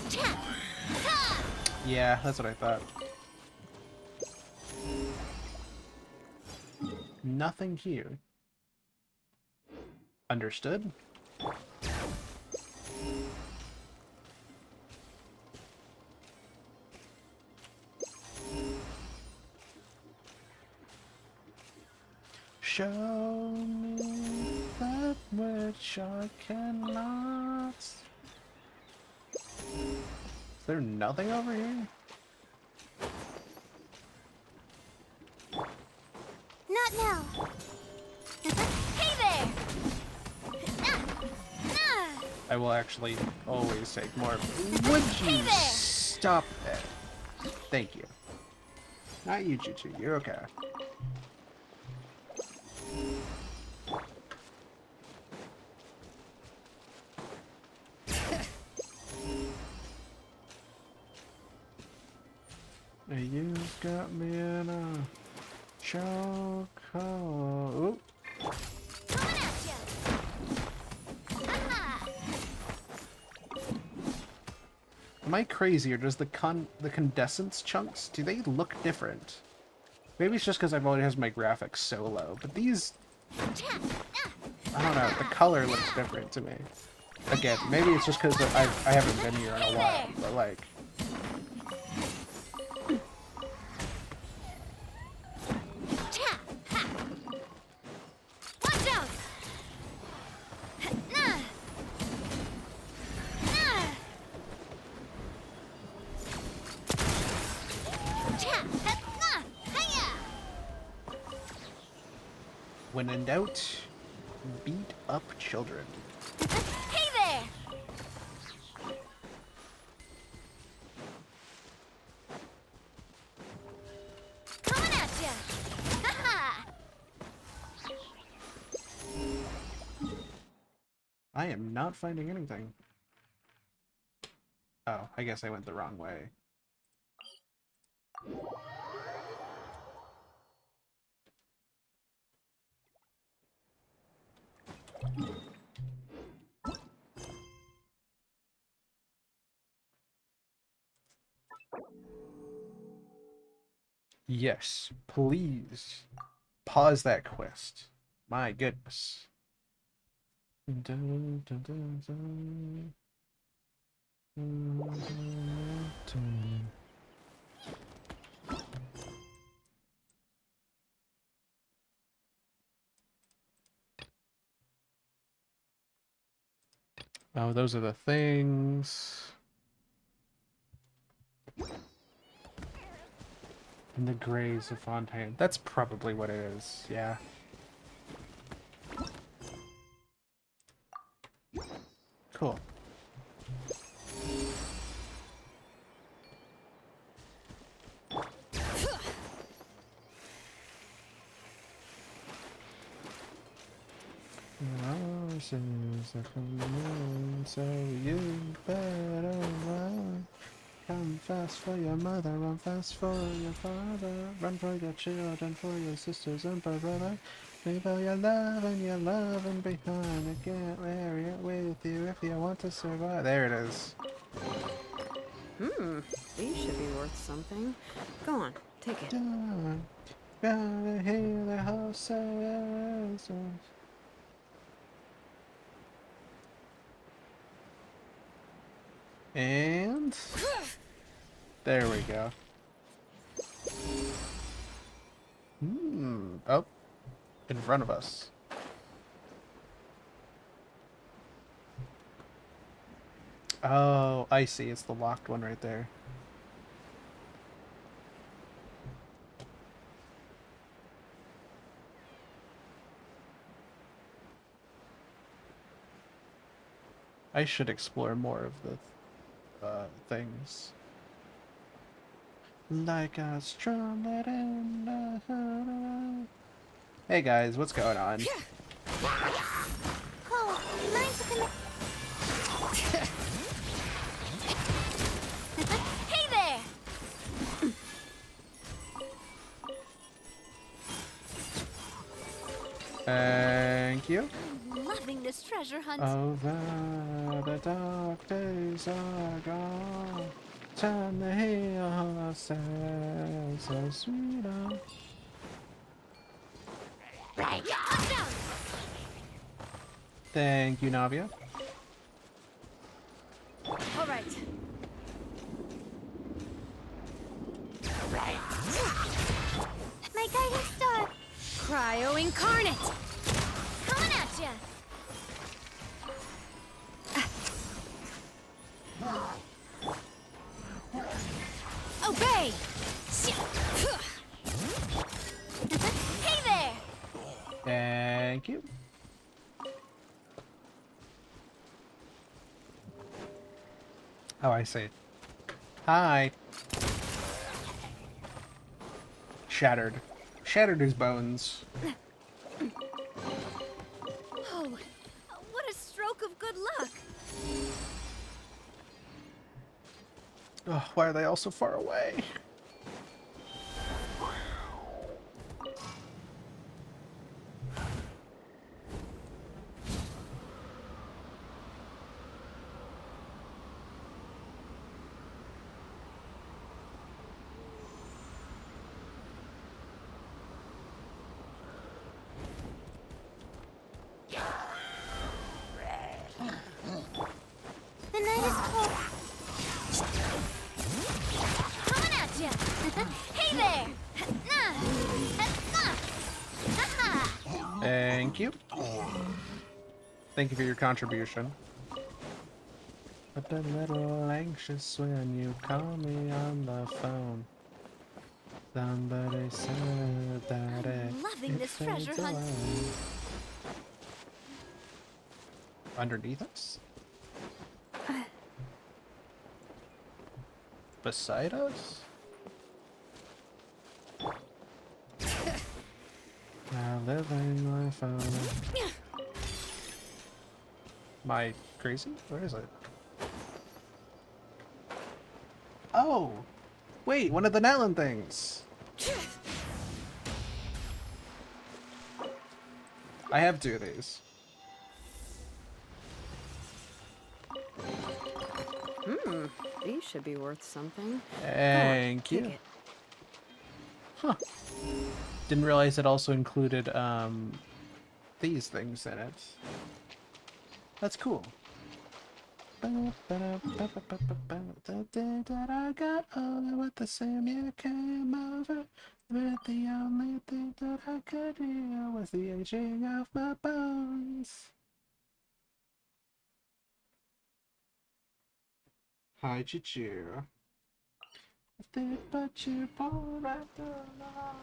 Cha! Ha! Yeah, that's what I thought. Nothing here. Understood? Show me that which I cannot. Is there nothing over here? Not now. Hey there! Ah! Ah! I will actually always take more. Would you stop it? Thank you. Not you, Jutsu. You're okay. You've got me in a chokehold. Oop. Coming at ya! Aha! Am I crazy, or does the condensance chunks, do they look different? Maybe it's just because I've already has my graphics so low, but these, I don't know, the color looks different to me. Again, maybe it's just because I haven't been here in a while, but like, Watch out! Nah! Nah! Cha! Nah! Hiya! when in doubt, beat up children. Hey there! Coming at ya! Haha! I am not finding anything. Oh, I guess I went the wrong way. Yes, please pause that quest. My goodness. Dun, dun, dun, dun. Dun, dun. Oh, those are the things. In the Grays of Fontaine. That's probably what it is, yeah. Cool. Roses are coming, so you better run. Come fast for your mother, run fast for your father, run for your children, for your sisters and brother. Leave all your love and your loving behind and can't carry it with you if you want to survive. There it is. These should be worth something. Go on, take it. Gotta hear the horses. And there we go. Oh, in front of us. Oh, I see. It's the locked one right there. I should explore more of the things. Like a strum that in the... Hey guys, what's going on? Oh, mine's gonna... Hey there! Thank you. I'm loving this treasure hunt. Over the dark days are gone. Time to hear ourselves so sweet. Right. Thank you, Navia. All right. My guiding star! Cryo incarnate! Coming at ya! Obey! Hey there! Thank you. Oh, I see. Hi. Shattered. Shattered his bones. Oh, what a stroke of good luck! Oh, why are they all so far away? The night is cold. Coming at ya! Hey there! Thank you. Thank you for your contribution. But a little anxious when you call me on the phone. Somebody said that Loving it this fades treasure hunt. away. Underneath us? Beside us? Now living life on. Am I crazy? Where is it? Oh! Wait, one of the Natlan things! I have two of these. These should be worth something. Thank you. Huh. Didn't realize it also included these things in it. That's cool. The day that I got older with the same year came over, but the only thing that I could hear was the aging of my bones. Hi, Chichu. I did, but you pulled right the line.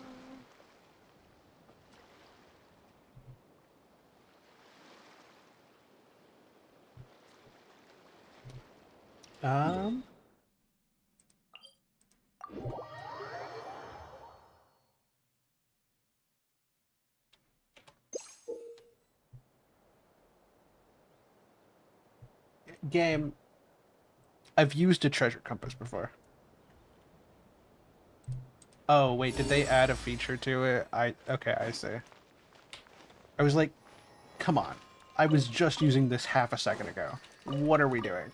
Game. I've used a treasure compass before. Oh, wait, did they add a feature to it? Okay, I see. I was like, come on. I was just using this half a second ago. What are we doing?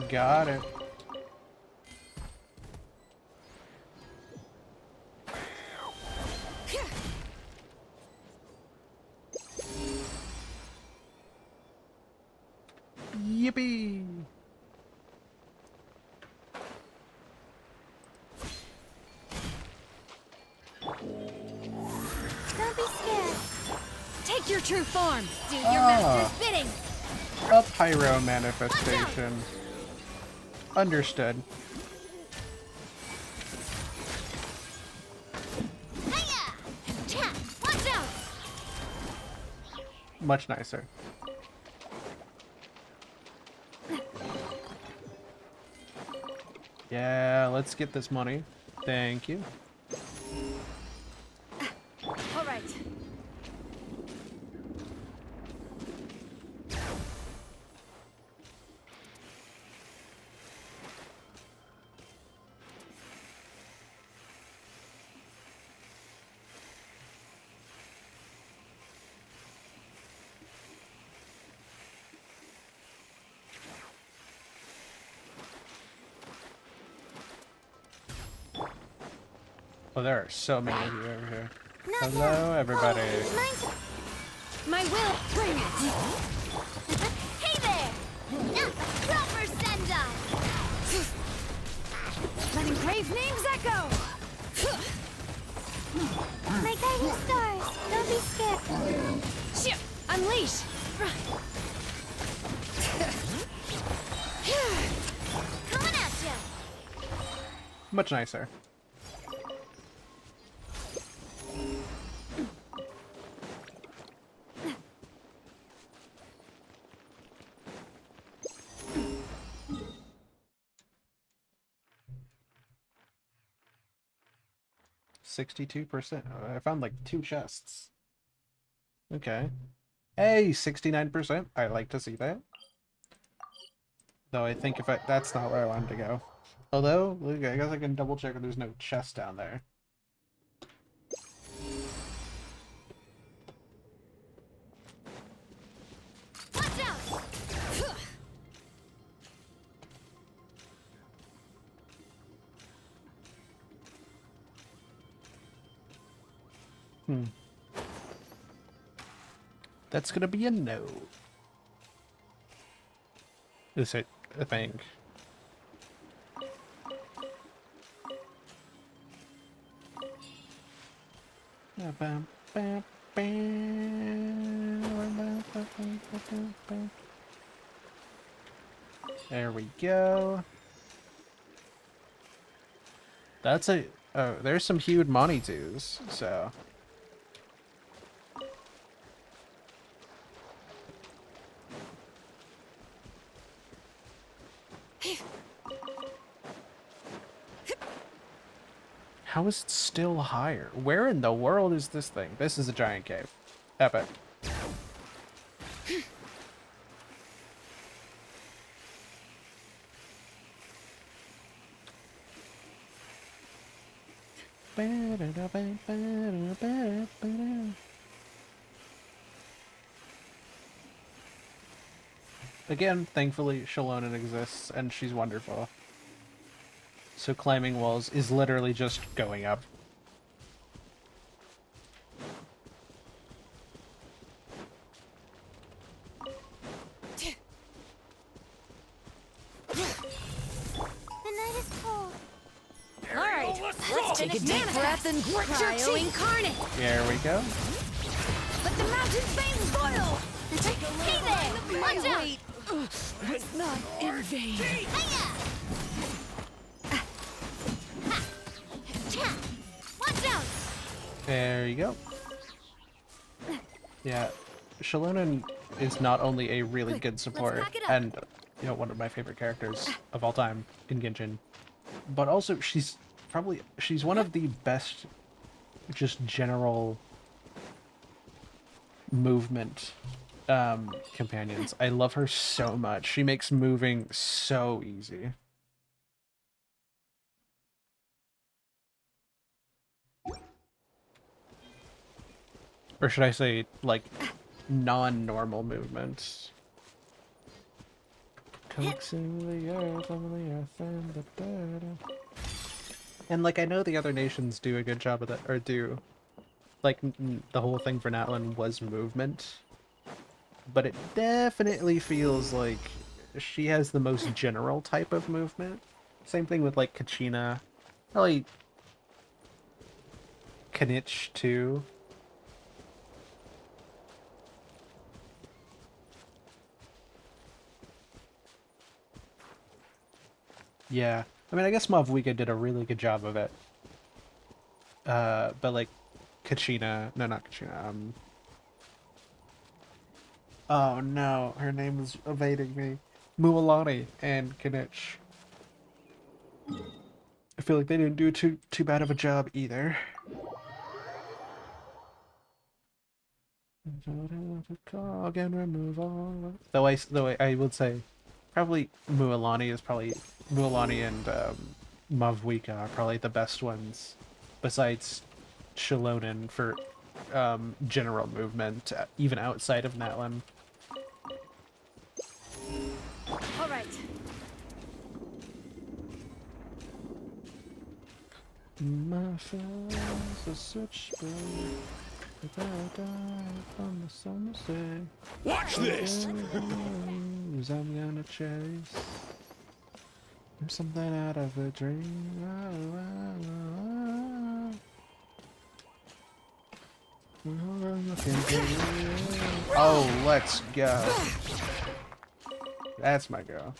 Got it. Yippee! Don't be scared. Take your true form. Do your master's bidding. A pyro manifestation. Understood. Hiya! Chat, watch out! Much nicer. Yeah, let's get this money. Thank you. All right. Oh, there are so many of you over here. Hello, everybody. My will, bring it. Hey there! Proper send-up! Letting brave names echo! My guiding stars, don't be scared. Shoot! Unleash! Coming at you! Much nicer. $62%. I found like 2 chests. Okay. Hey, 69%. I like to see that. Though I think if that's not where I wanted to go. Although, look, I guess I can double check if there's no chest down there. Watch out! That's gonna be a no. Is it a thing? There we go. That's a... Oh, there's some hued Monitors, so... How is it still higher? Where in the world is this thing? This is a giant cave. Epic. Again, thankfully, Shalonen exists, and she's wonderful. So climbing walls is literally just going up. The night is cold. Alright, let's take a deep breath and cryo incarnate. There we go. Let the mountain's veins boil. Hey there! Watch out! Wait, it's not in vain. Watch out! There you go. Yeah, Shalonen is not only a really good support and, you know, one of my favorite characters of all time in Genshin, but also she's one of the best just general movement companions. I love her so much. She makes moving so easy. Or should I say, like, non-normal movements. Coaxing the earth over the earth and the dirt. And, like, I know the other nations do a good job of that, or do. Like, the whole thing for Natlan was movement. But it definitely feels like she has the most general type of movement. Same thing with, like, Kachina. Probably Kanich, too. Yeah. I mean, I guess Mavwika did a really good job of it. But, like, Kachina... No, not Kachina. Oh, no. Her name is evading me. Mualani and Kanich. I feel like they didn't do too bad of a job either. Again, remove all. Though I would say, probably Mualani and Mavwika are probably the best ones, besides Shalonen for general movement, even outside of Natlan. All right. My face is such spring. From the summer sea. Watch this! I'm gonna chase. I'm something out of a dream. Oh, let's go. That's my girl.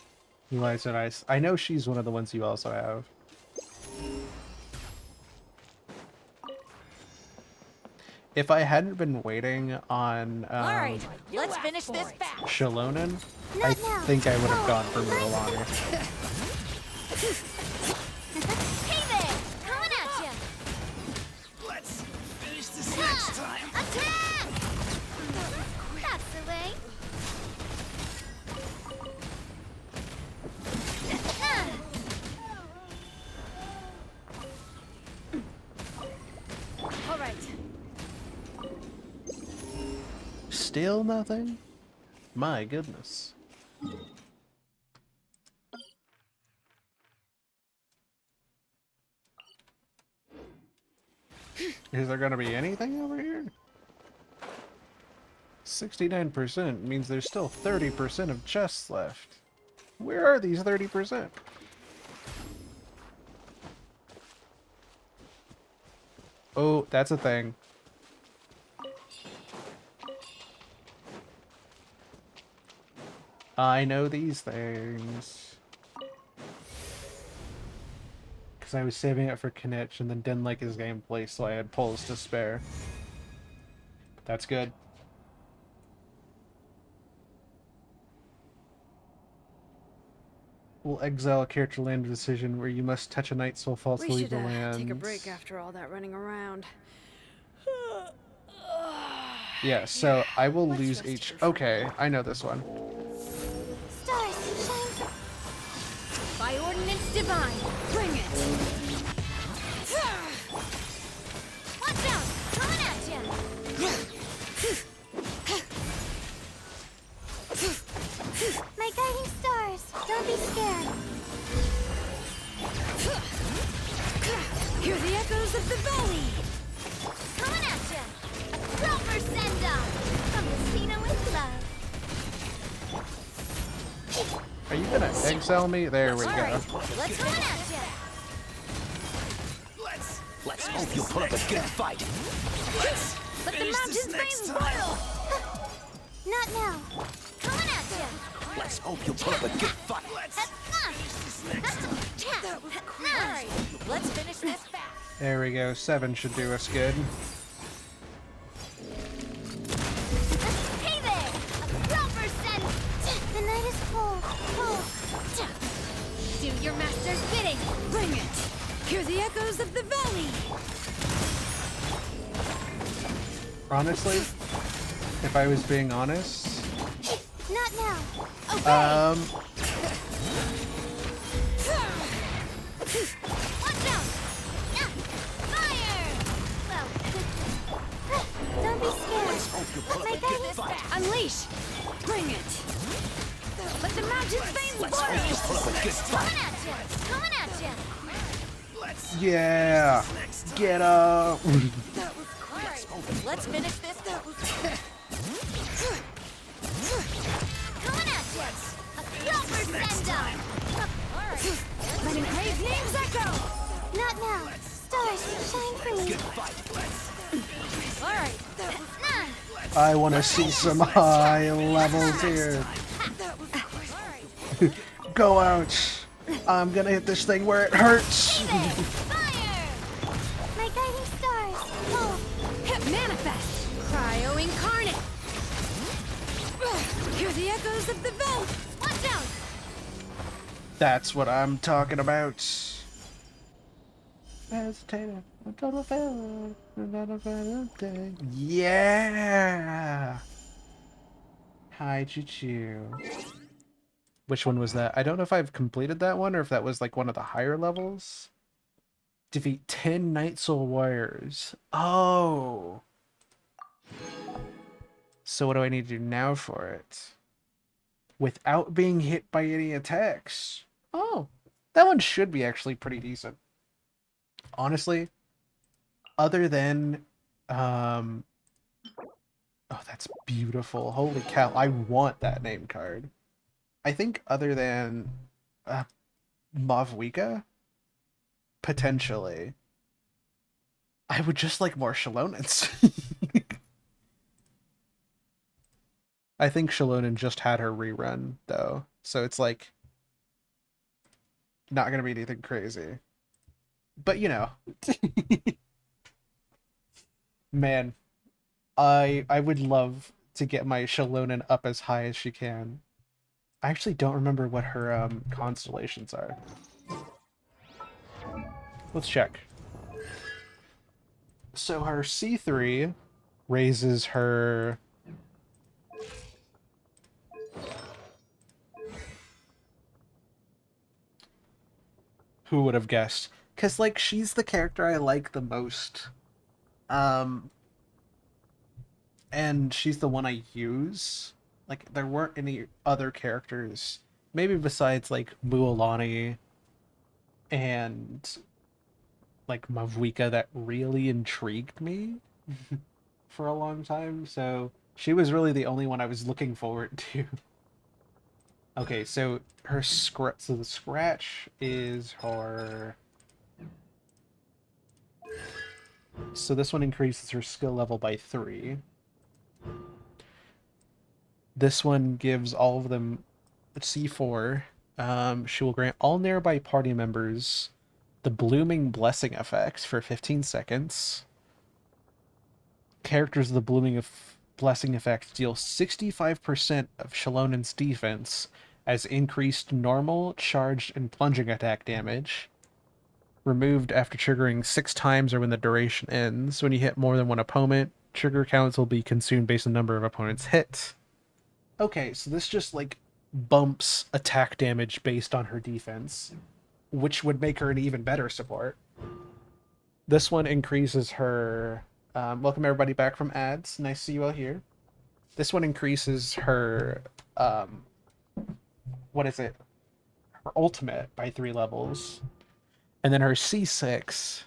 You like so nice. I know she's one of the ones you also have. If I hadn't been waiting on Alright, let's finish this fast. Shalonen, I think I would have gone for Mualani. Hey there! Coming at ya! Let's finish this next time. Attack! That's the way. All right. Still nothing? My goodness. Is there gonna be anything over here? 69% means there's still 30% of chests left. Where are these 30%? Oh, that's a thing. I know these things. Because I was saving it for Kanich and then didn't like his gameplay, so I had pulls to spare. That's good. will exile a character land decision where you must touch a night soul falls We to leave should the land. take a break after all that running around. Yeah, so I will lose H. Okay, I know this one. Stars, shine. By ordinance divine, bring it! Watch out! Coming at you! My guiding stars, don't be scared. Hear the echoes of the valley! Coming at you! A proper send-off from Lucina with love. Are you gonna exile me? There we go. Let's run at you! Let's hope you put up a good fight. Let the mountains rain boil! Not now. Coming at you! Let's hope you put up a good fight. That was great! Let's finish this fast! There we go. 7 should do us good. Hey there! A proper send! The night is cold. Do your master's bidding! Bring it! Hear the echoes of the valley! Honestly, if I was being honest, Not now. um, Watch out! Fire! Well, don't be scared. My guiding stars. Unleash! Bring it! Let the mountains veins boil! Coming at you! Coming at you! yeah, get up. Alright, let's finish this. Coming at you! A proper send-off! Alright, Letting Crave's names echo! not now. Stars, shine for me. Alright, I want to see some high levels here. Go out. I'm gonna hit this thing where it hurts. fire! My guiding stars. Oh, Manifest! Cryo incarnate! Hear the echoes of the valley! watch out! That's what I'm talking about. Yeah. Hi, choo-choo. Which one was that? I don't know if I've completed that one or if that was like one of the higher levels. Defeat 10 Night Soul Warriors. Oh. So what do I need to do now for it? Without being hit by any attacks. Oh. That one should be actually pretty decent. Honestly, other than oh, that's beautiful. Holy cow. I want that name card. I think other than Mavwika, potentially, I would just like more Shalonans. I think Shalonen just had her rerun, though, so it's like not gonna be anything crazy. But you know, man, I would love to get my Shalonen up as high as she can. I actually don't remember what her constellations are. Let's check. So her C3 raises her... Who would have guessed? Because, like, she's the character I like the most. And she's the one I use. Like, there weren't any other characters, maybe besides, like, Mualani and, like, Mavwika, that really intrigued me for a long time. So she was really the only one I was looking forward to. Okay, so her so the scratch is her... So this one increases her skill level by 3. This one gives all of them C4. She will grant all nearby party members the Blooming Blessing effect for 15 seconds. Characters of the Blooming Blessing effect deal 65% of Shalonen's defense as increased normal, charged, and plunging attack damage. Removed after triggering 6 times or when the duration ends. When you hit more than one opponent, trigger counts will be consumed based on the number of opponents hit. Okay, so this just, like, bumps attack damage based on her defense, which would make her an even better support. This one increases her... welcome everybody back from ads. Nice to see you all here. This one increases her... what is it? Her ultimate by 3 levels. And then her C6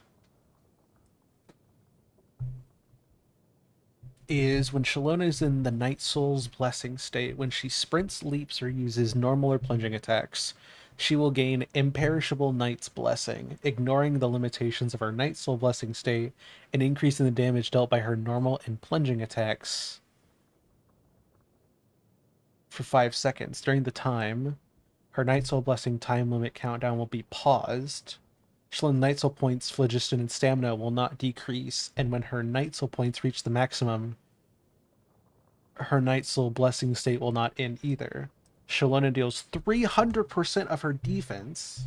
is when Shalona is in the Night Soul's Blessing state. When she sprints, leaps, or uses normal or plunging attacks, she will gain Imperishable Knight's Blessing, ignoring the limitations of her Night Soul Blessing state and increasing the damage dealt by her normal and plunging attacks for 5 seconds. During the time, her Night Soul Blessing time limit countdown will be paused. Shalona's Night Soul points, phlogiston, and stamina will not decrease, and when her Night Soul points reach the maximum, her Night Soul Blessing state will not end either. Shalona deals 300% of her defense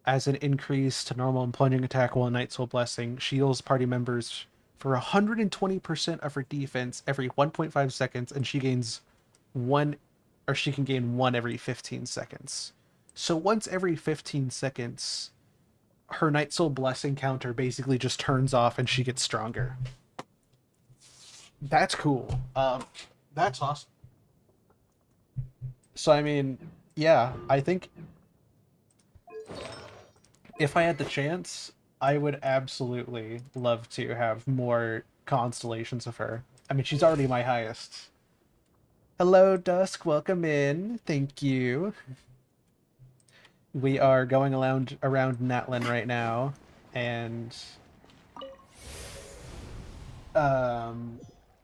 as an increase to normal and plunging attack while Night Soul Blessing. She heals party members for 120% of her defense every 1.5 seconds, and she gains one, or she can gain one every 15 seconds. So once every 15 seconds, her Night Soul Blessing counter basically just turns off and she gets stronger. That's cool. That's awesome. So, I mean, yeah, I think if I had the chance, I would absolutely love to have more constellations of her. I mean, she's already my highest. Hello, Dusk. Welcome in. Thank you. We are going around Natlan right now, and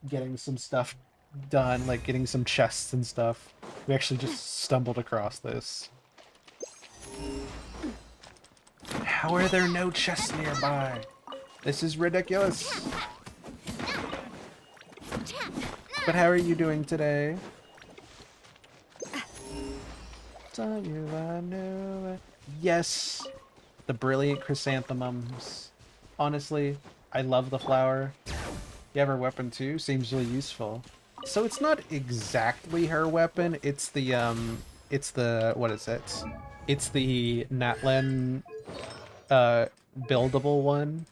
getting some stuff done, like getting some chests and stuff. We actually just stumbled across this. How are there no chests nearby? This is ridiculous. But how are you doing today? Yes, the brilliant chrysanthemums. Honestly, I love the flower. You have her weapon too? Seems really useful. So it's not exactly her weapon, it's the, what is it? It's the Natlan, buildable one.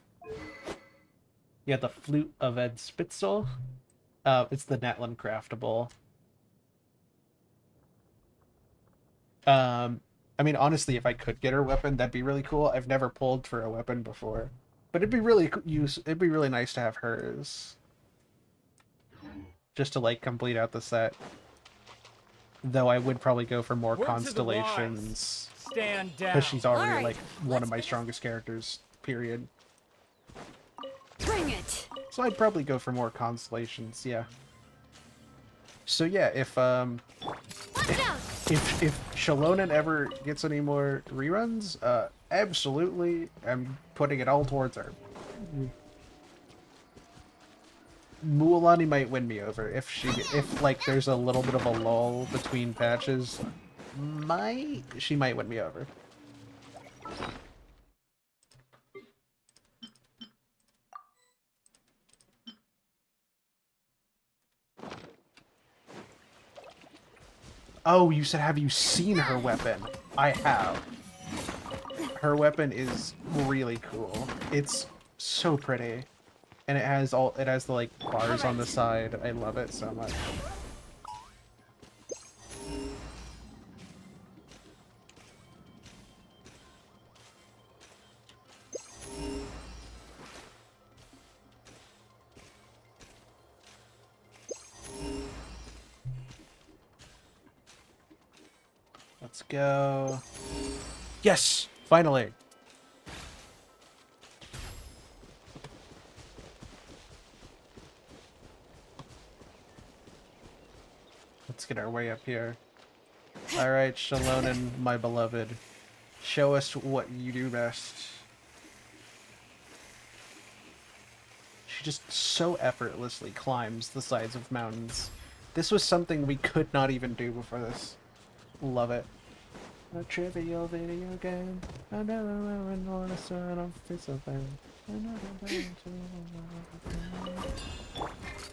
Yeah, the Flute of Ed Spitzel. It's the Natlan craftable. I mean, honestly, if I could get her weapon, that'd be really cool. I've never pulled for a weapon before, but it'd be really nice to have hers, just to like complete out the set. Though I would probably go for more constellations, because she's already like one of my strongest characters. Period. Bring it. So I'd probably go for more constellations. Yeah. So yeah, if Shalona ever gets any more reruns, absolutely, I'm putting it all towards her. Mualani might win me over if like there's a little bit of a lull between patches. She might win me over. Oh, you said, have you seen her weapon? I have. Her weapon is really cool. It's so pretty. And it has the like bars on the side. I love it so much. Let's go. Yes! Finally! Let's get our way up here. Alright, Shalonan, my beloved. Show us what you do best. She just so effortlessly climbs the sides of mountains. This was something we could not even do before this. Love it. A trivial video game. I never really want to turn off this event.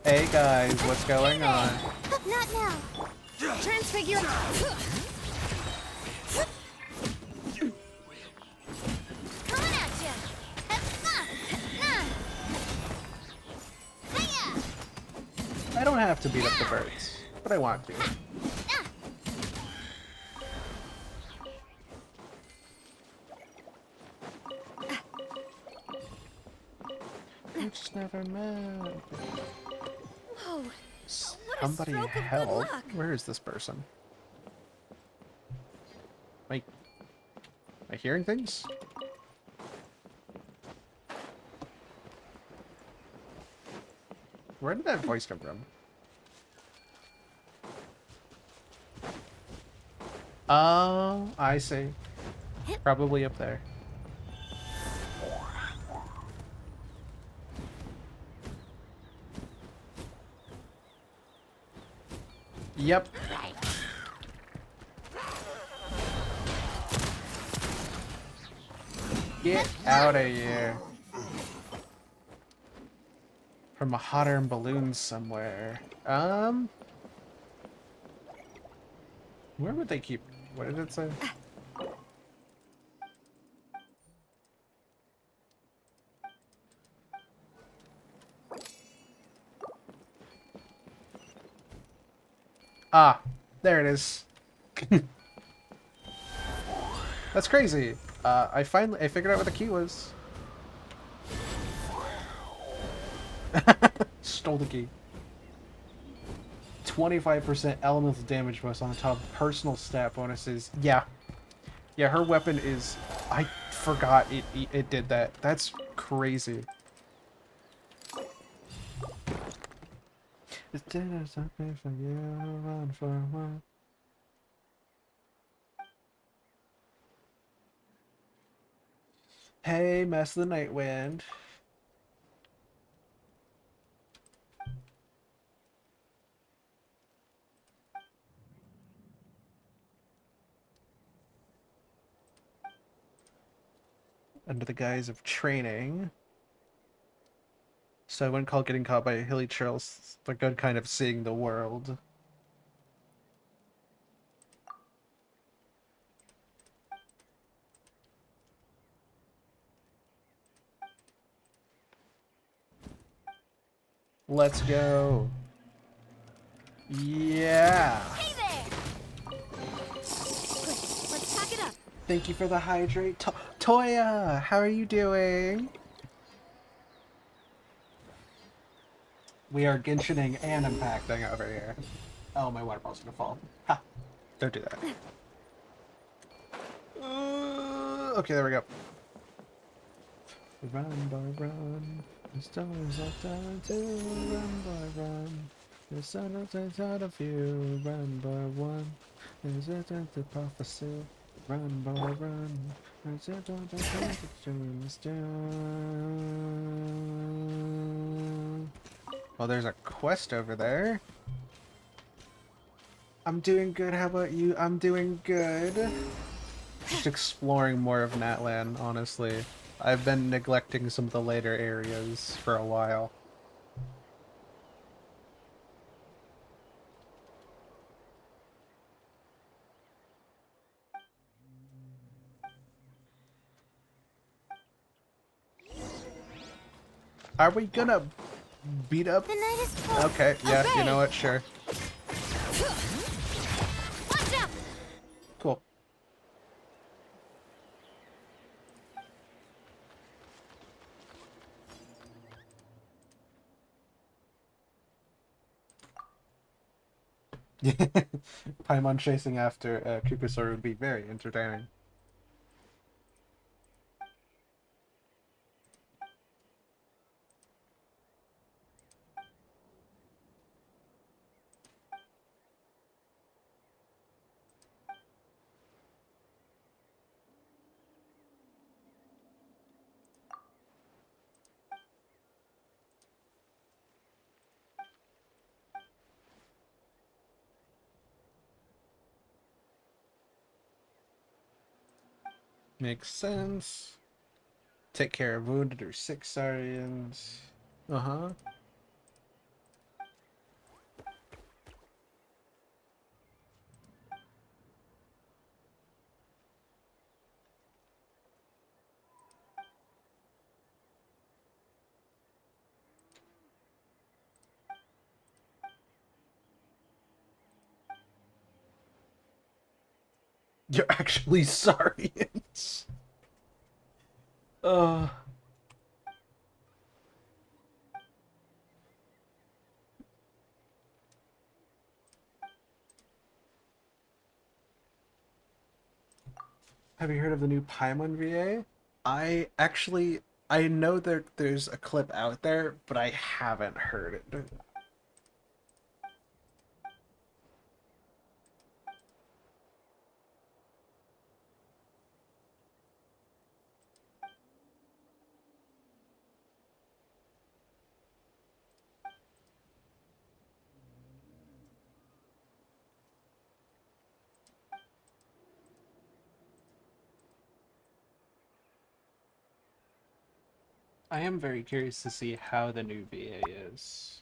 Hey guys, what's going on? Not now. Transfigure. Coming at ya. I don't have to beat up the birds, but I want to. I just never met. Whoa. What a Somebody stroke of good help. luck. Where is this person? Am I hearing things? Where did that voice come from? Oh, I see. Probably up there. Yep. Get out of here. From a hot air balloon somewhere. Where would they keep... What did it say? Ah, there it is. That's crazy. I figured out what the key was. Stole the key. 25% elemental damage bonus on top of personal stat bonuses. Yeah. Yeah, her weapon is... I forgot it did that. That's crazy. It's dinner something for you, run for a while. Hey, Mess of the Night Wind. Under the guise of training. So I wouldn't call getting caught by a hilly trails the good kind of seeing the world. Let's go. Yeah. Hey there. Quick, let's pack it up. Thank you for the hydrate. Toya, how are you doing? We are Genshining and impacting over here. Oh, my water bottle's gonna fall. Ha! Don't do that. Okay, there we go. Run, boy, run. The stars are time to run, boy, run. The sun will take out of you. Run, boy, one. There's a the prophecy. Run, boy, run. There's a dreams down. Well, there's a quest over there. I'm doing good. How about you? I'm doing good. Just exploring more of Natlan, honestly. I've been neglecting some of the later areas for a while. Are we gonna beat up? The night is full. Okay, yeah, you know what? Sure. Watch out. Cool. Paimon chasing after Kukusor would be very entertaining. Makes sense. Take care of wounded or sick Saurians. Uh-huh. You're actually Saurians. Uh... Have you heard of the new Paimon VA? I know there's a clip out there, but I haven't heard it. I am very curious to see how the new VA is.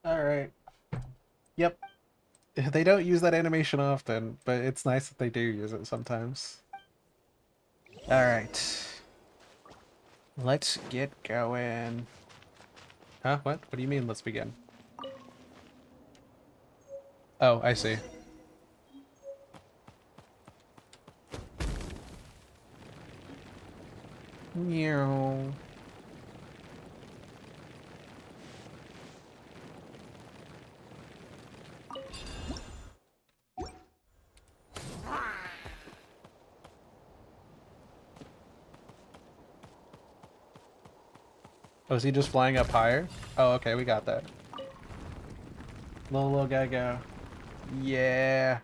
Alright. Yep. They don't use that animation often, but it's nice that they do use it sometimes. Alright. Let's get going. Huh? What? What do you mean, let's begin? Oh, I see. Meow. Oh, is he just flying up higher? Oh, okay, we got that. Little guy go. Yeah.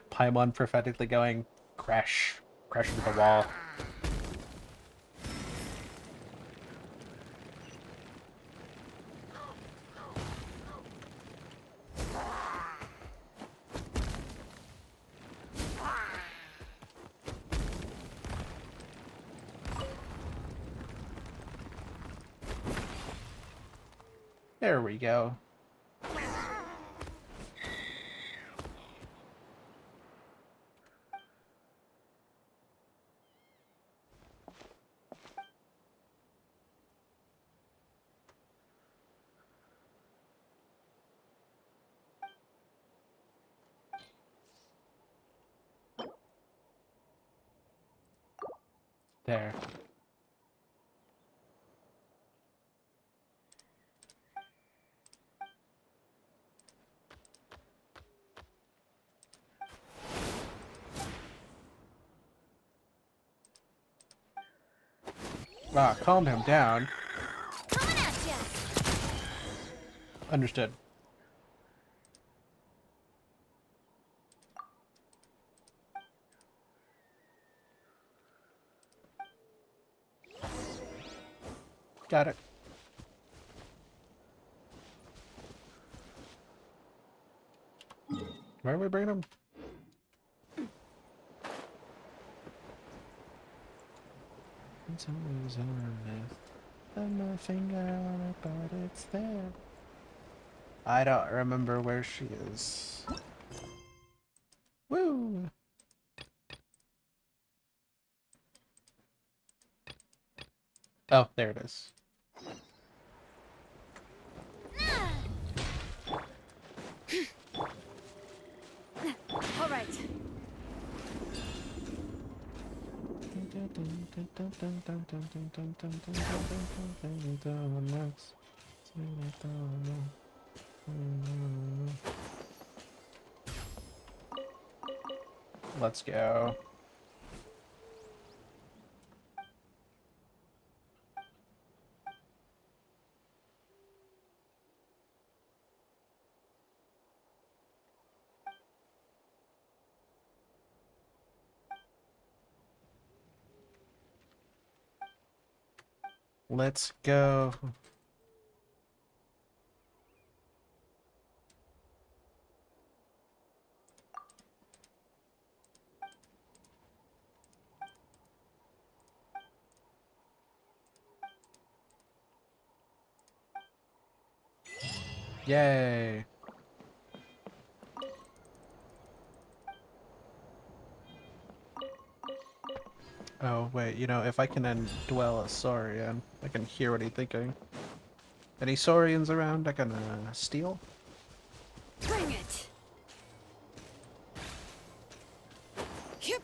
Paimon prophetically going, crash. Crash into the wall. There we go. There. Ah, calm him down. Coming at ya. Understood. Got it. Where are we bringing him? It's always on this. Put my finger on it, but it's there. I don't remember where she is. Woo! Oh, there it is. All right. Let's go. Let's go. Yay. Oh, wait, you know, if I can indwell a Saurian, I can hear what he's thinking. Any Saurians around I can steal? Bring it. Yep.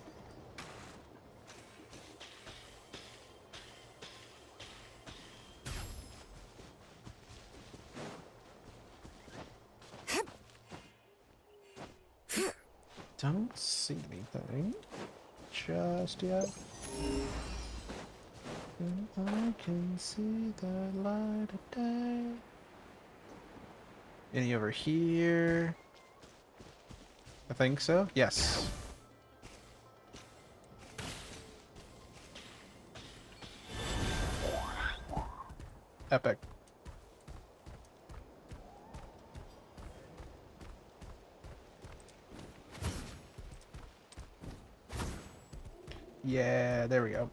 Don't see anything just yet. And I can see the light of day. Any over here? I think so. Yes. Epic. Yeah, there we go.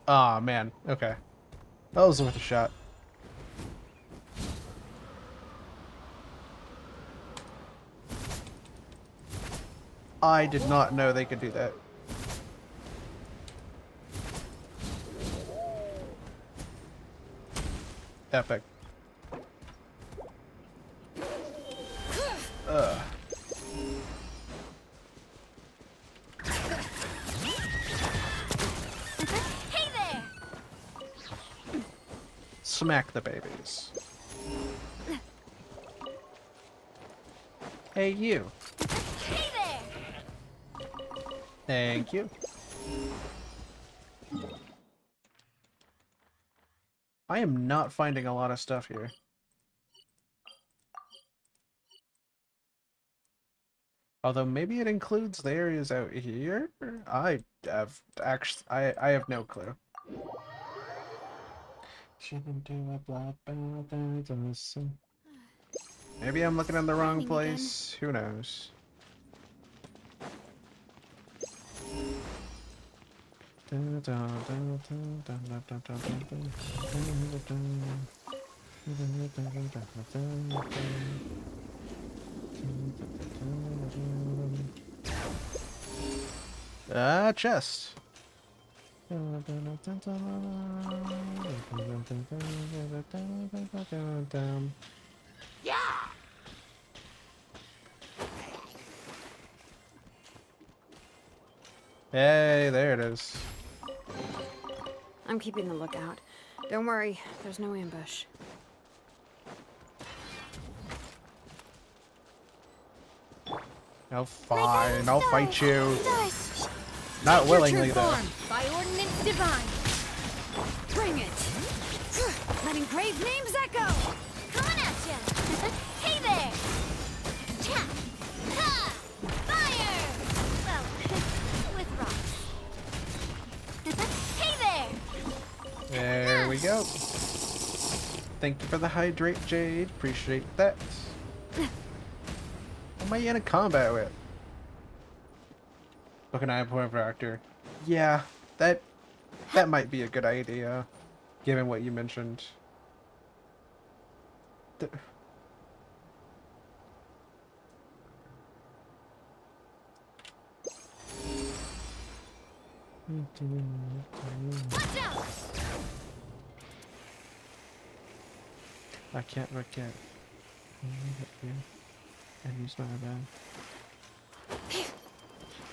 Aw, man. Okay. That was worth a shot. I did not know they could do that. Epic. Ugh. Hey there! Smack the babies. Hey, you. Hey there! Thank you. I am not finding a lot of stuff here. Although maybe it includes the areas out here? I have actually I have no clue. Maybe I'm looking in the wrong place. Who knows? Ah, chest. Yeah! Hey, there it is. I'm keeping the lookout. Don't worry, there's no ambush. Oh, fine. I'll fight you. Dice. Not Take your willingly, true though. form, by ordinance divine. Bring it. Let engraved names echo. Coming at ya! Hey there! Cha! Ha! Fire! Well, with rocks. Hey there! There we go. Thank you for the hydrate, Jade. Appreciate that. What am I in a combat with? Book an eye point for actor. Yeah, that might be a good idea, given what you mentioned. Watch out! I can't forget. And use my bad.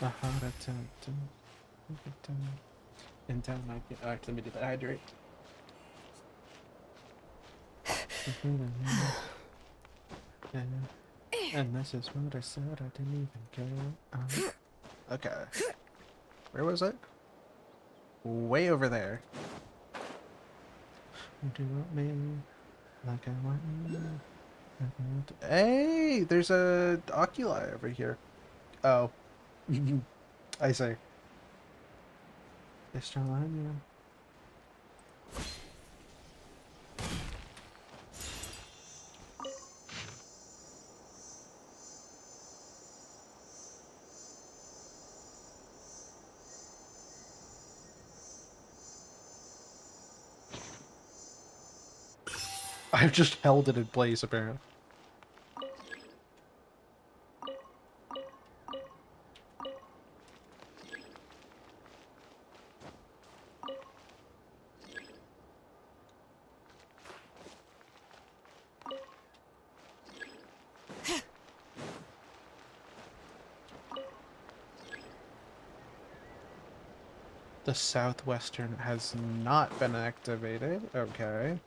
A heart attack. In town, I get. Oh, let me do that. Hydrate. And this is what I said. I didn't even care. Okay. Where was it? Way over there. Do you want me like I want you? Hey, there's a oculi over here. Oh, I see. It's Carolina. I've just held it in place, apparently. The southwestern has not been activated. Okay.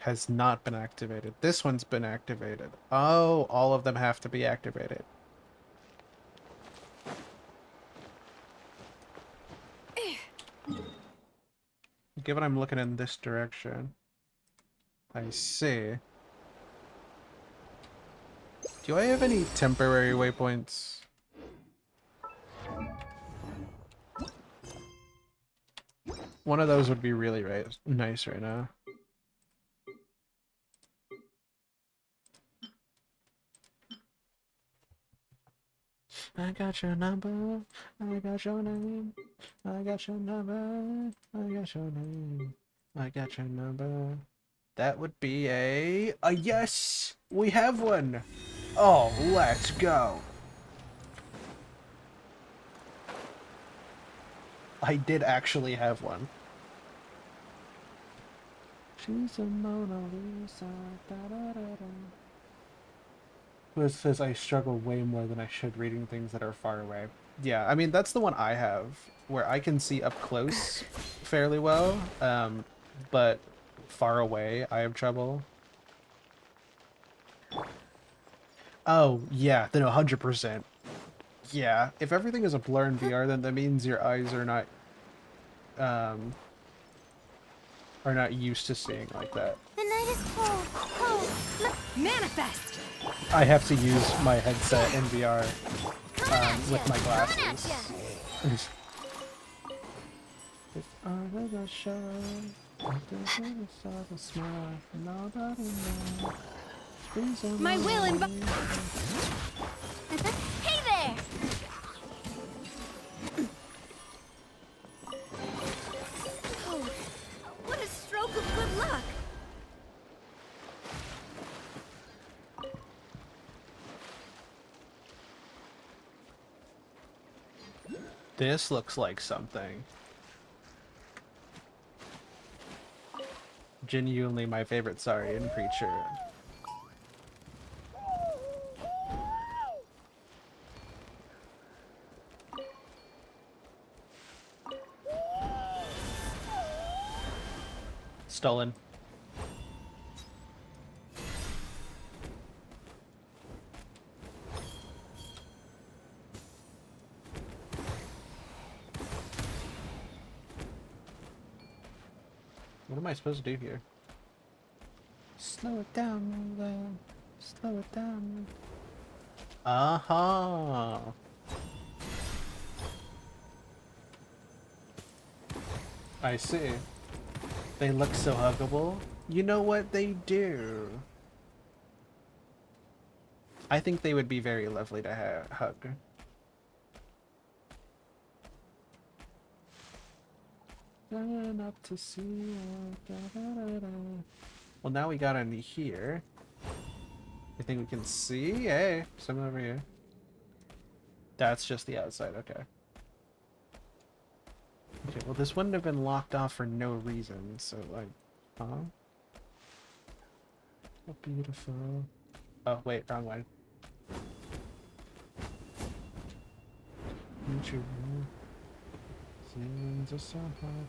Has not been activated. This one's been activated. Oh, all of them have to be activated. Given I'm looking in this direction. I see. Do I have any temporary waypoints? One of those would be really nice right now. I got your number, I got your name, I got your number, I got your name, I got your number. That would be a yes! We have one! Oh, let's go! I did actually have one. She's a Mona Lisa. Da, da, da, da. Who says I struggle way more than I should reading things that are far away. Yeah, I mean, that's the one I have, where I can see up close fairly well, but far away I have trouble. Oh, yeah, then 100%. Yeah, if everything is a blur in VR, then that means your eyes are not used to seeing like that. The night is cold. Cold. Manifest! I have to use my headset in VR with my glasses. If I was a show, a smile, nobody knows. My will and Hey there! Oh, what a stroke of good luck! This looks like something. Genuinely my favorite Saurian creature. Stolen. What am I supposed to do here? Slow it down, Natlan. Slow it down. Uh-huh. I see. They look so huggable. You know what they do? I think they would be very lovely to hug. Up to see you. Da, da, da, da. Well, now we got in here. I think we can see. Hey, someone over here. That's just the outside. Okay. Okay. Well, this wouldn't have been locked off for no reason. So, like, huh? Oh, beautiful. Oh, wait, wrong one. Feelings are so hard.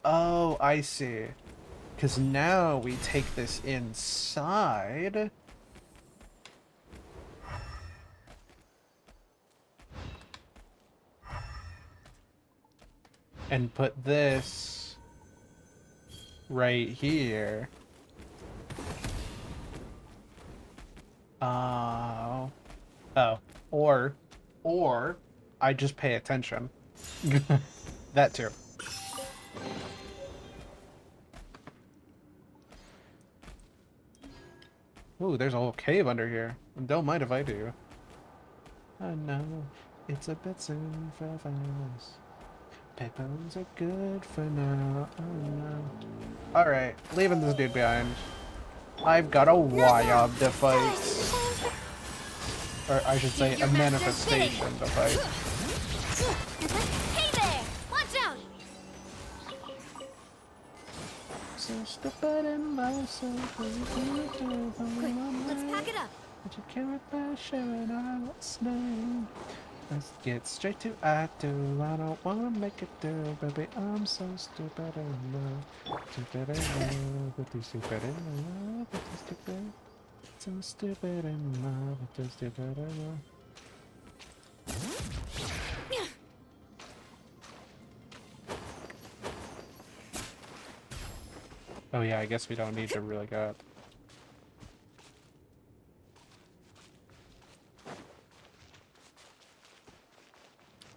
Oh, I see. Because now we take this inside. And put this right here. Oh. Or I just pay attention. That too. Ooh, there's a whole cave under here. Don't mind if I do. I know it's a bit soon for us. Pepos are good for now. Oh no. Alright, leaving this dude behind. I've got a Wyob to fight. Or I should say a manifestation to fight. Hey there! Watch out! So stupid and myself. Quick, let's pack it up. But you can't by sharing our name. Let's get straight to I do. I don't wanna make it do, baby. I'm so stupid in love. Stupid in love with you, stupid in love with you, stupid. So stupid in love with you, stupid in love. Oh yeah, I guess we don't need to really go up.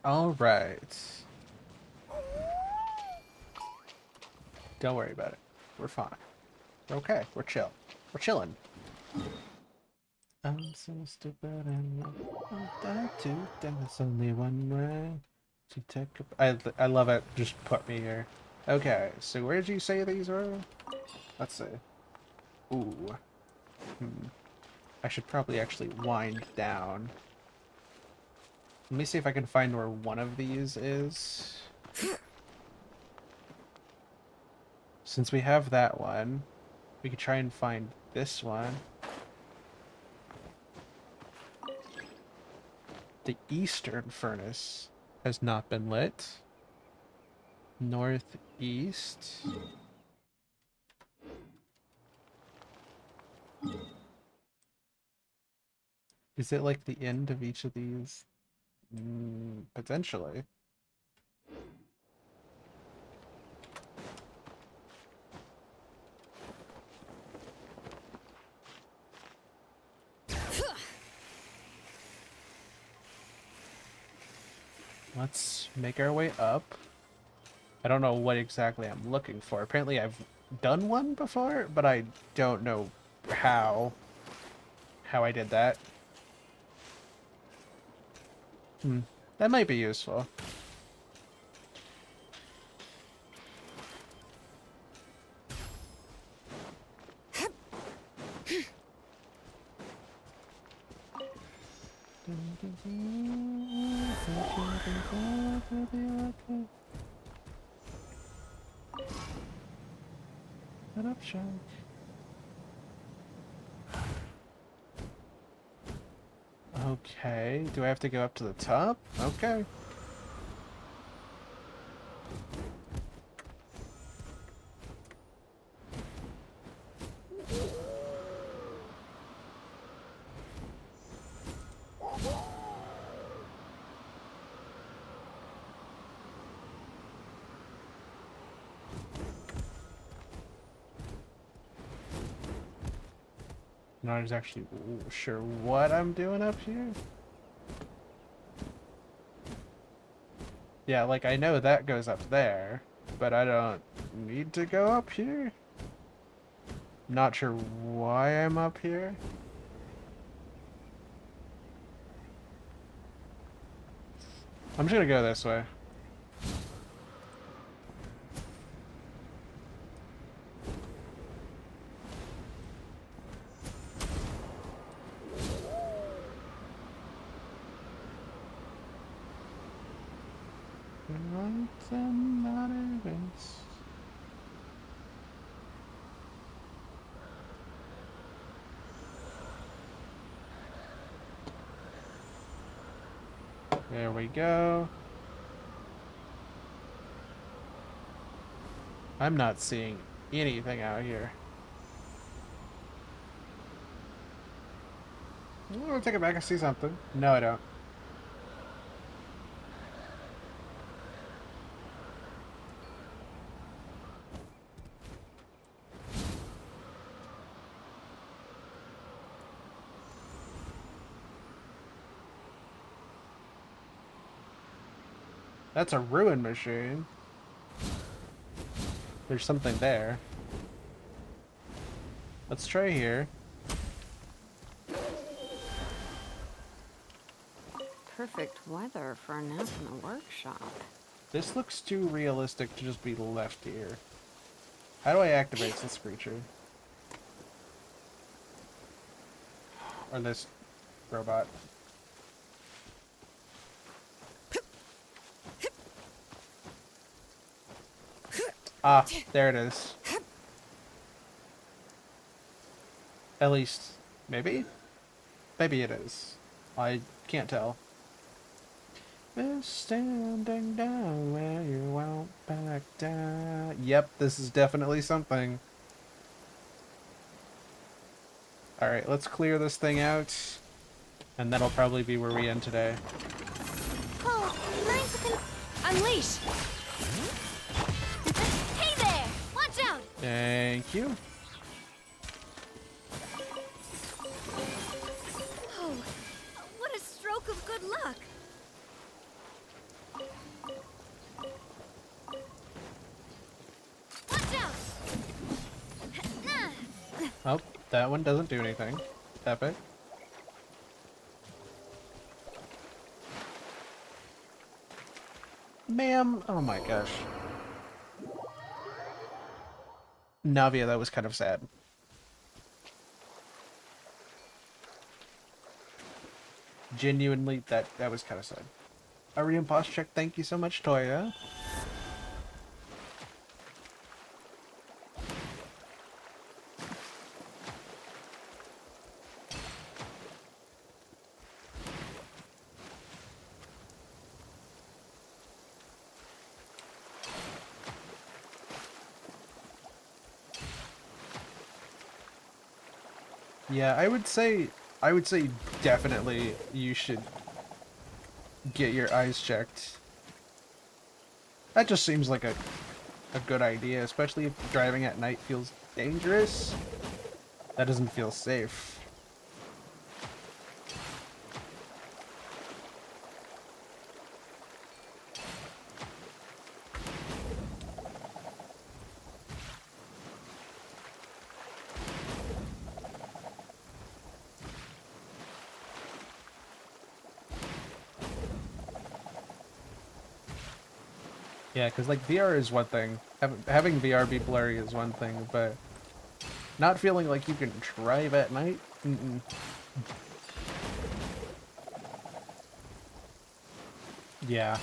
Alright. Don't worry about it. We're fine. We're okay. We're chill. We're chilling. I'm so stupid and I too. There's only one way to take I love it. Just put me here. Okay, so where did you say these were? Let's see. Ooh. I should probably actually wind down. Let me see if I can find where one of these is. Since we have that one, we could try and find this one. The eastern furnace has not been lit. Northeast. Is it like the end of each of these? Potentially. Let's make our way up. I don't know what exactly I'm looking for. Apparently I've done one before, but I don't know how I did that. That might be useful. Shut up, Shark. Okay, do I have to go up to the top? Okay. Not exactly sure what I'm doing up here. Yeah, like I know that goes up there, but I don't need to go up here. Not sure why I'm up here. I'm just gonna go this way. There we go. I'm not seeing anything out here. I'll take it back. I see something. No, I don't. That's a ruin machine. There's something there. Let's try here. Perfect weather for a nap in the workshop. This looks too realistic to just be left here. How do I activate this creature? Or this robot? Ah, there it is. At least, maybe? Maybe it is. I can't tell. We're standing down where you won't back down. Yep, this is definitely something. Alright, let's clear this thing out. And that'll probably be where we end today. Oh, mine's unleash! Hey there! Watch out! Thank you. Oh, what a stroke of good luck! Watch out! Oh, that one doesn't do anything. Epic. Ma'am, oh my gosh. Navia, that was kind of sad. Genuinely, that was kind of sad. A re-impost check, thank you so much, Toya. Yeah, I would say definitely you should get your eyes checked. That just seems like a good idea, especially if driving at night feels dangerous. That doesn't feel safe. Yeah, because like VR is one thing. Having VR be blurry is one thing, but not feeling like you can drive at night? Mm-mm. Yeah.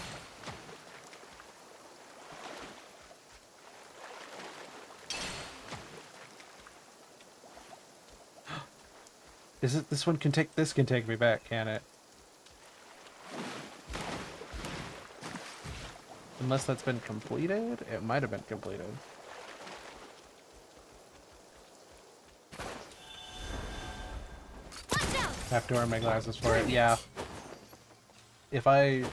Is it this one can take this can take me back, can it? Unless that's been completed? It might have been completed. I have to wear my glasses for it, yeah. If I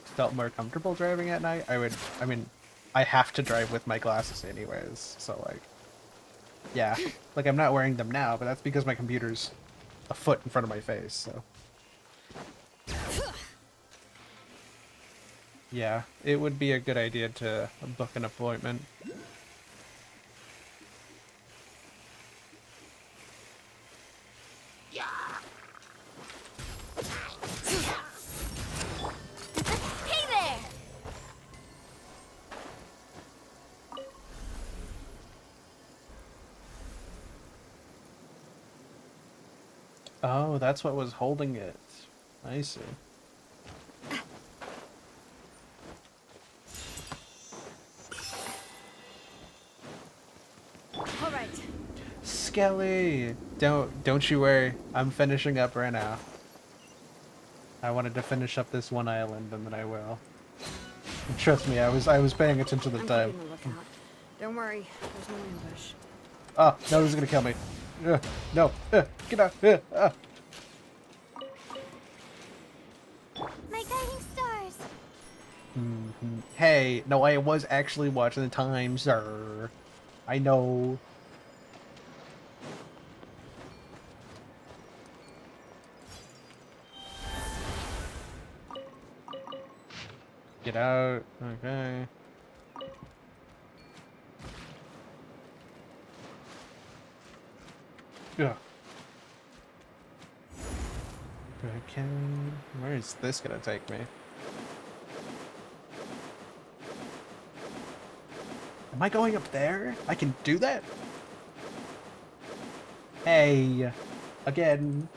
felt more comfortable driving at night, I mean, I have to drive with my glasses anyways, so like, yeah. Like, I'm not wearing them now, but that's because my computer's a foot in front of my face, so. Yeah, it would be a good idea to book an appointment. Hey there! Oh, that's what was holding it. I see. All right. Skelly! Don't you worry. I'm finishing up right now. I wanted to finish up this one island, and then I will. And trust me, I was paying attention to the I'm time. keeping the lookout. Don't worry, there's no ambush. Oh, no, this is gonna kill me. No, get out. My guiding stars. Hey, no, I was actually watching the time, sir. I know. Get out. Okay. Yeah. Okay. Where is this gonna take me? Am I going up there? I can do that? Hey. Again.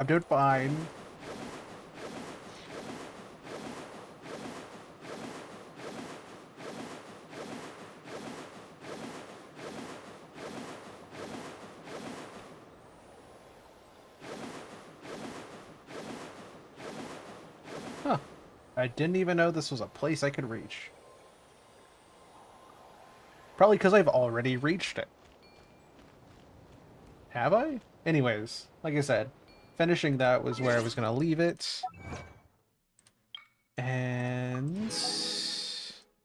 I'm doing fine. Huh. I didn't even know this was a place I could reach. Probably because I've already reached it. Have I? Anyways, like I said, finishing that was where I was going to leave it. And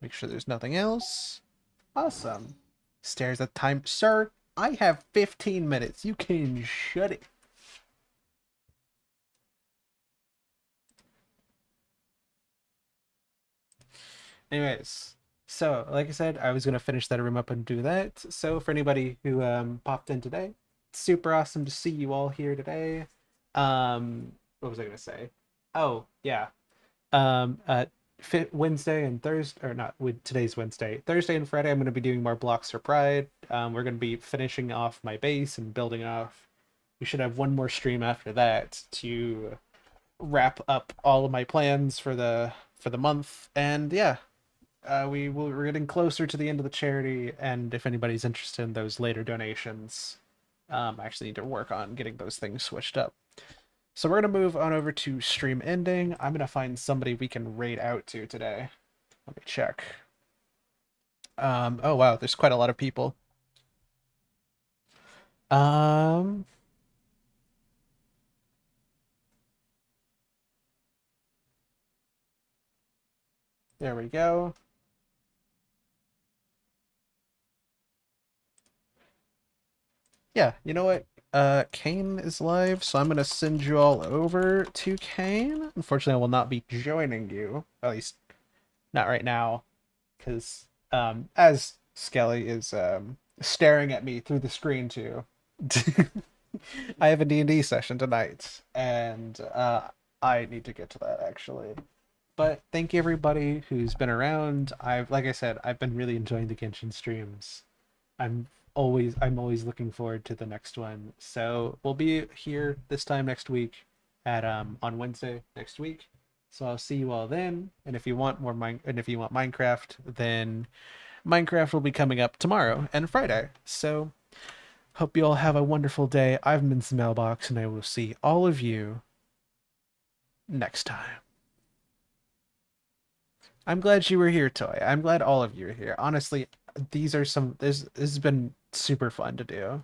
make sure there's nothing else. Awesome. Stares at time. Sir, I have 15 minutes. You can shut it. Anyways, so like I said, I was going to finish that room up and do that. So for anybody who popped in today, super awesome to see you all here today. What was I going to say? Oh, yeah. Wednesday and Thursday, or not, with today's Wednesday. Thursday and Friday, I'm going to be doing more blocks for Pride. We're going to be finishing off my base and building off. We should have one more stream after that to wrap up all of my plans for the month. And yeah, we're getting closer to the end of the charity. And if anybody's interested in those later donations, I actually need to work on getting those things switched up. So we're going to move on over to stream ending. I'm going to find somebody we can raid out to today. Let me check. Oh wow, there's quite a lot of people. There we go. Yeah, you know what? Kane is live, so I'm gonna send you all over to Kane. Unfortunately, I will not be joining you, at least not right now, because as Skelly is staring at me through the screen too. I have a D&D session tonight, and I need to get to that actually. But thank you everybody who's been around. Like I said, I've been really enjoying the Genshin streams. I'm always looking forward to the next one. So we'll be here this time next week at on Wednesday next week. So I'll see you all then. And if you want Minecraft, then Minecraft will be coming up tomorrow and Friday. So hope you all have a wonderful day. I've been Smellbox, and I will see all of you next time. I'm glad you were here, Toy. I'm glad all of you are here. Honestly, this has been super fun to do.